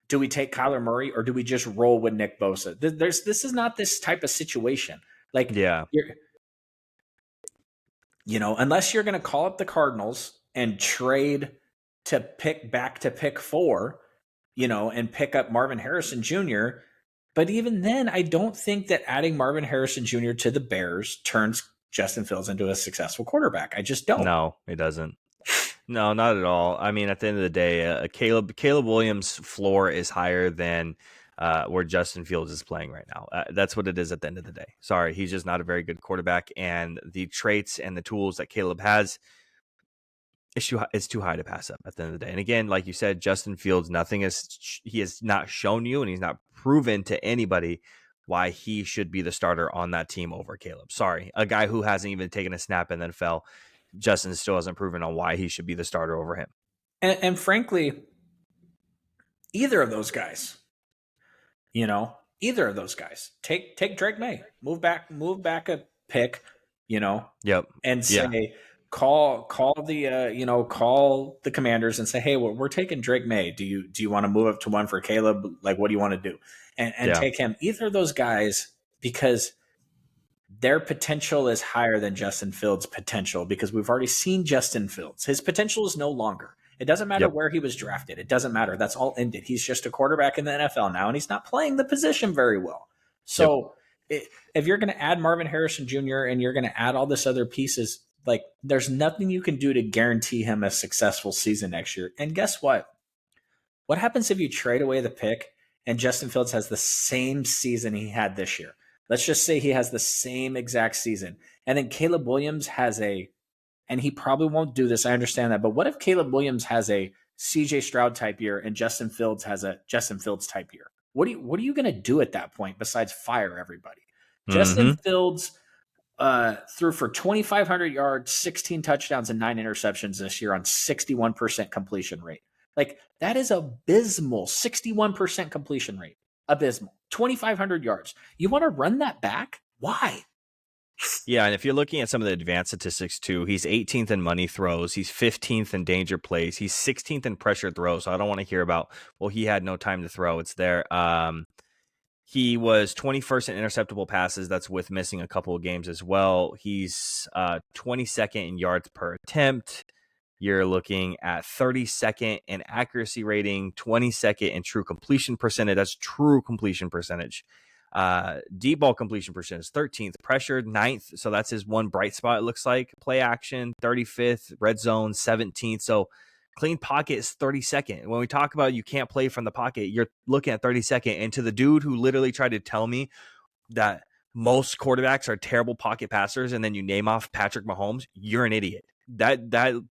Do we take Kyler Murray or do we just roll with Nick Bosa? This is not this type of situation. Like, unless you're going to call up the Cardinals and trade to pick 4, and pick up Marvin Harrison Jr. But even then, I don't think that adding Marvin Harrison Jr. to the Bears turns Justin Fields into a successful quarterback. I just don't. No, it doesn't. No, not at all. I mean, at the end of the day, Caleb Williams' floor is higher than where Justin Fields is playing right now. That's what it is at the end of the day. Sorry, he's just not a very good quarterback, and the traits and the tools that Caleb has, it's too high to pass up at the end of the day. And again, like you said, Justin Fields, he has not shown you, and he's not proven to anybody why he should be the starter on that team over Caleb. Sorry, a guy who hasn't even taken a snap and then fell. Justin still hasn't proven on why he should be the starter over him. And frankly, either of those guys, take Drake May, move back a pick, and say, call the Commanders and say, hey, we're taking Drake May. Do you want to move up to 1 for Caleb? Like, what do you want to do? And take him, either of those guys, because their potential is higher than Justin Fields' potential because we've already seen Justin Fields. His potential is no longer. It doesn't matter Yep. where he was drafted. It doesn't matter. That's all ended. He's just a quarterback in the NFL now, and he's not playing the position very well. Yep. So if you're going to add Marvin Harrison Jr. and you're going to add all this other pieces, like there's nothing you can do to guarantee him a successful season next year. And guess what? What happens if you trade away the pick and Justin Fields has the same season he had this year? Let's just say he has the same exact season. And then Caleb Williams has and he probably won't do this, I understand that, but what if Caleb Williams has a CJ Stroud type year and Justin Fields has a Justin Fields type year? What are you going to do at that point besides fire everybody? Justin Fields threw for 2,500 yards, 16 touchdowns, and 9 interceptions this year on 61% completion rate. Like, that is abysmal. 61% completion rate. Abysmal. 2,500 yards. You want to run that back? Why? Yeah, and if you're looking at some of the advanced statistics too, he's 18th in money throws, he's 15th in danger plays, he's 16th in pressure throws. So I don't want to hear about, well, he had no time to throw. It's there. He was 21st in interceptable passes. That's with missing a couple of games as well. He's 22nd in yards per attempt. You're looking at 32nd in accuracy rating, 22nd in true completion percentage. That's true completion percentage. Deep ball completion percentage, 13th. Pressured, 9th. So that's his one bright spot, it looks like. Play action, 35th. Red zone, 17th. So clean pocket is 32nd. When we talk about you can't play from the pocket, you're looking at 32nd. And to the dude who literally tried to tell me that most quarterbacks are terrible pocket passers, and then you name off Patrick Mahomes, you're an idiot. That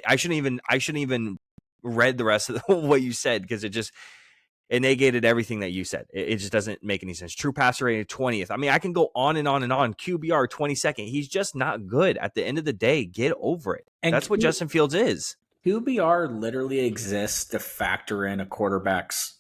I shouldn't even read the rest of what you said, because it negated everything that you said. It just doesn't make any sense. True passer rating 20th. I mean, I can go on and on and on. QBR 22nd. He's just not good. At the end of the day, get over it. And that's what Justin Fields is. QBR literally exists to factor in a quarterback's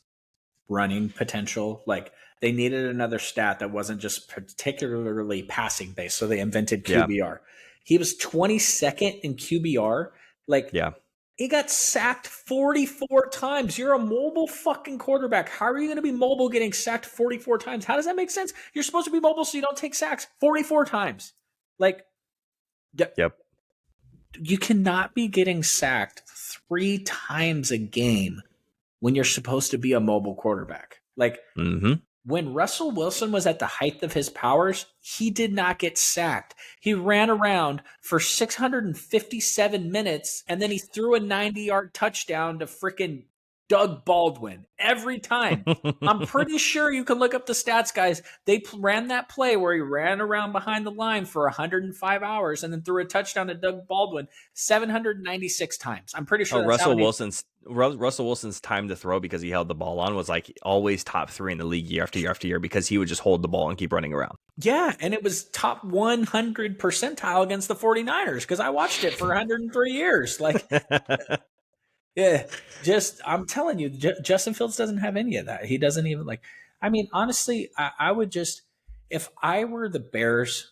running potential. Like, they needed another stat that wasn't just particularly passing based, so they invented QBR. Yeah. He was 22nd in QBR. Like, yeah. He got sacked 44 times. You're a mobile fucking quarterback. How are you going to be mobile getting sacked 44 times? How does that make sense? You're supposed to be mobile so you don't take sacks 44 times. Like, yep. You cannot be getting sacked 3 times a game when you're supposed to be a mobile quarterback. Like, when Russell Wilson was at the height of his powers, he did not get sacked. He ran around for 657 minutes, and then he threw a 90-yard touchdown to freaking Doug Baldwin every time. I'm pretty sure you can look up the stats, guys. They ran that play where he ran around behind the line for 105 hours and then threw a touchdown to Doug Baldwin 796 times. I'm pretty sure Russell Wilson's time to throw, because he held the ball on, was like always top 3 in the league year after year after year, because he would just hold the ball and keep running around. Yeah, and it was top 100 percentile against the 49ers, because I watched it for 103 years. Like, yeah, I'm telling you, Justin Fields doesn't have any of that. He doesn't even honestly, I would just, if I were the Bears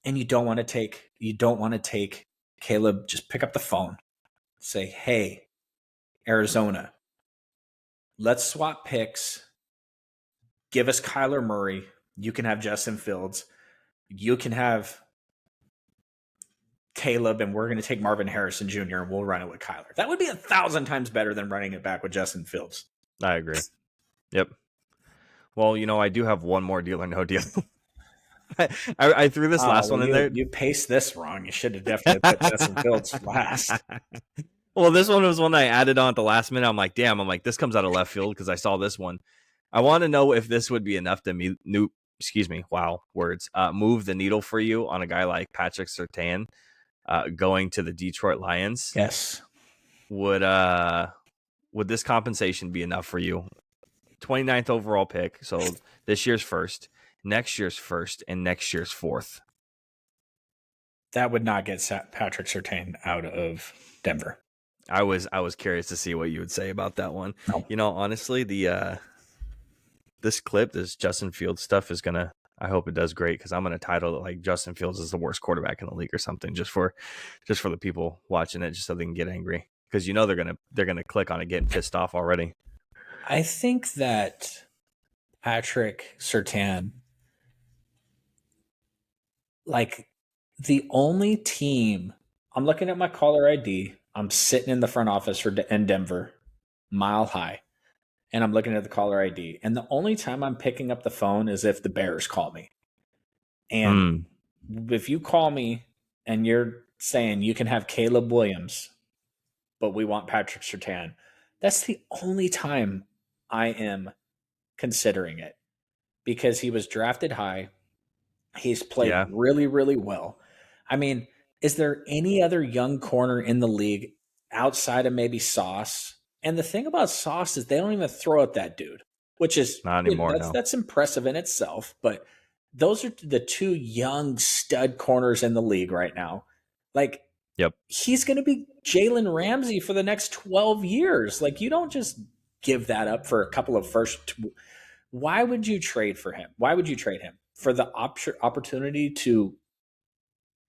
and you don't want to take Caleb, just pick up the phone, say, hey, Arizona, let's swap picks. Give us Kyler Murray. You can have Justin Fields. You can have Caleb, and we're going to take Marvin Harrison Jr. and we'll run it with Kyler. That would be 1,000 times better than running it back with Justin Fields. I agree. Yep. Well, I do have one more deal or no deal. I threw this last one in there. You paced this wrong. You should have definitely put Justin Fields last. Well, this one was one I added on at the last minute. I'm like, damn. I'm like, this comes out of left field because I saw this one. I want to know if this would be enough to move the needle for you on a guy like Patrick Surtain going to the Detroit Lions. Yes. Would this compensation be enough for you? 29th overall pick. So this year's first, next year's first, and next year's fourth. That would not get Patrick Surtain out of Denver. I was curious to see what you would say about that one. No. Honestly, this Justin Fields stuff is gonna, I hope it does great, because I'm gonna title it like Justin Fields is the worst quarterback in the league or something, just for the people watching it, just so they can get angry, because they're gonna click on it getting pissed off already. I think that Patrick Surtain like the only team, I'm looking at my caller ID. I'm sitting in the front office in Denver, Mile High, and I'm looking at the caller ID. And the only time I'm picking up the phone is if the Bears call me. And Mm, if you call me and you're saying you can have Caleb Williams, but we want Patrick Surtain, that's the only time I am considering it because he was drafted high. He's played yeah, really, really well. I mean, is there any other young corner in the league outside of maybe Sauce? And the thing about Sauce is they don't even throw at that dude, which is not anymore. No. that's impressive in itself. But those are the two young stud corners in the league right now. Like Yep. he's going to be Jalen Ramsey for the next 12 years. Like you don't just give that up for a couple of first. Why would you trade for him? Why would you trade him for the opportunity to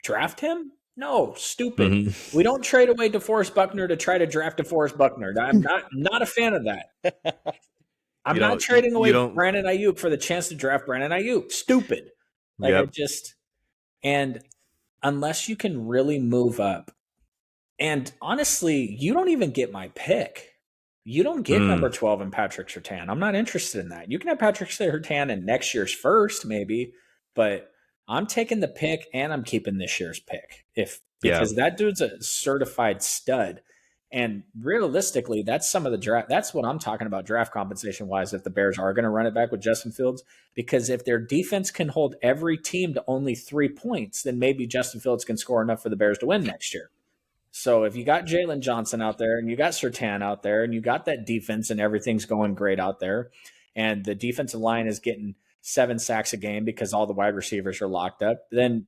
draft him? No, stupid. Hmm. We don't trade away DeForest Buckner to try to draft DeForest Buckner. I'm not a fan of that. I'm You not don't. You, trading you away don't. Brandon Aiyuk for the chance to draft Brandon Aiyuk. Stupid. Like I Yep. just and unless you can really move up. And honestly, you don't even get my pick. You don't get number Mm, 12 in Patrick Surtain. I'm not interested in that. You can have Patrick Surtain in next year's first, maybe, but I'm taking the pick and I'm keeping this year's pick. If yeah. because that dude's a certified stud. And realistically, that's some of the draft. That's what I'm talking about draft compensation wise. If the Bears are going to run it back with Justin Fields, because if their defense can hold every team to only 3 points, then maybe Justin Fields can score enough for the Bears to win next year. So if you got Jalen Johnson out there and you got Sertan out there and you got that defense and everything's going great out there, and the defensive line is getting 7 sacks a game because all the wide receivers are locked up, then,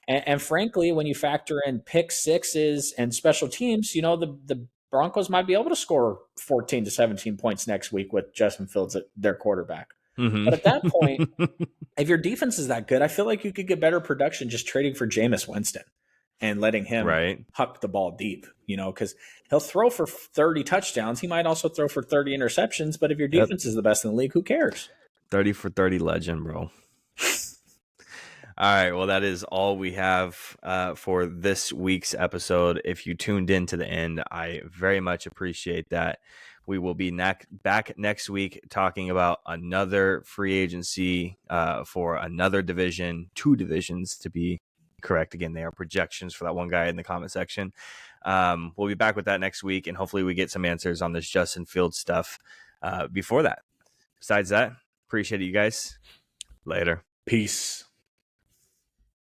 and frankly, when you factor in pick sixes and special teams, the Broncos might be able to score 14 to 17 points next week with Justin Fields at their quarterback. Hmm. But at that point, if your defense is that good, I feel like you could get better production just trading for Jameis Winston and letting him Right. huck the ball deep, because he'll throw for 30 touchdowns. He might also throw for 30 interceptions, but if your Yep. defense is the best in the league, who cares? 30 for 30 legend, bro. All right. Well, that is all we have for this week's episode. If you tuned in to the end, I very much appreciate that. We will be back next week talking about another free agency for another division, 2 divisions to be correct. Again, they are projections for that one guy in the comment section. We'll be back with that next week, and hopefully we get some answers on this Justin Fields stuff before that. Besides that, appreciate it, you guys. Later. Peace.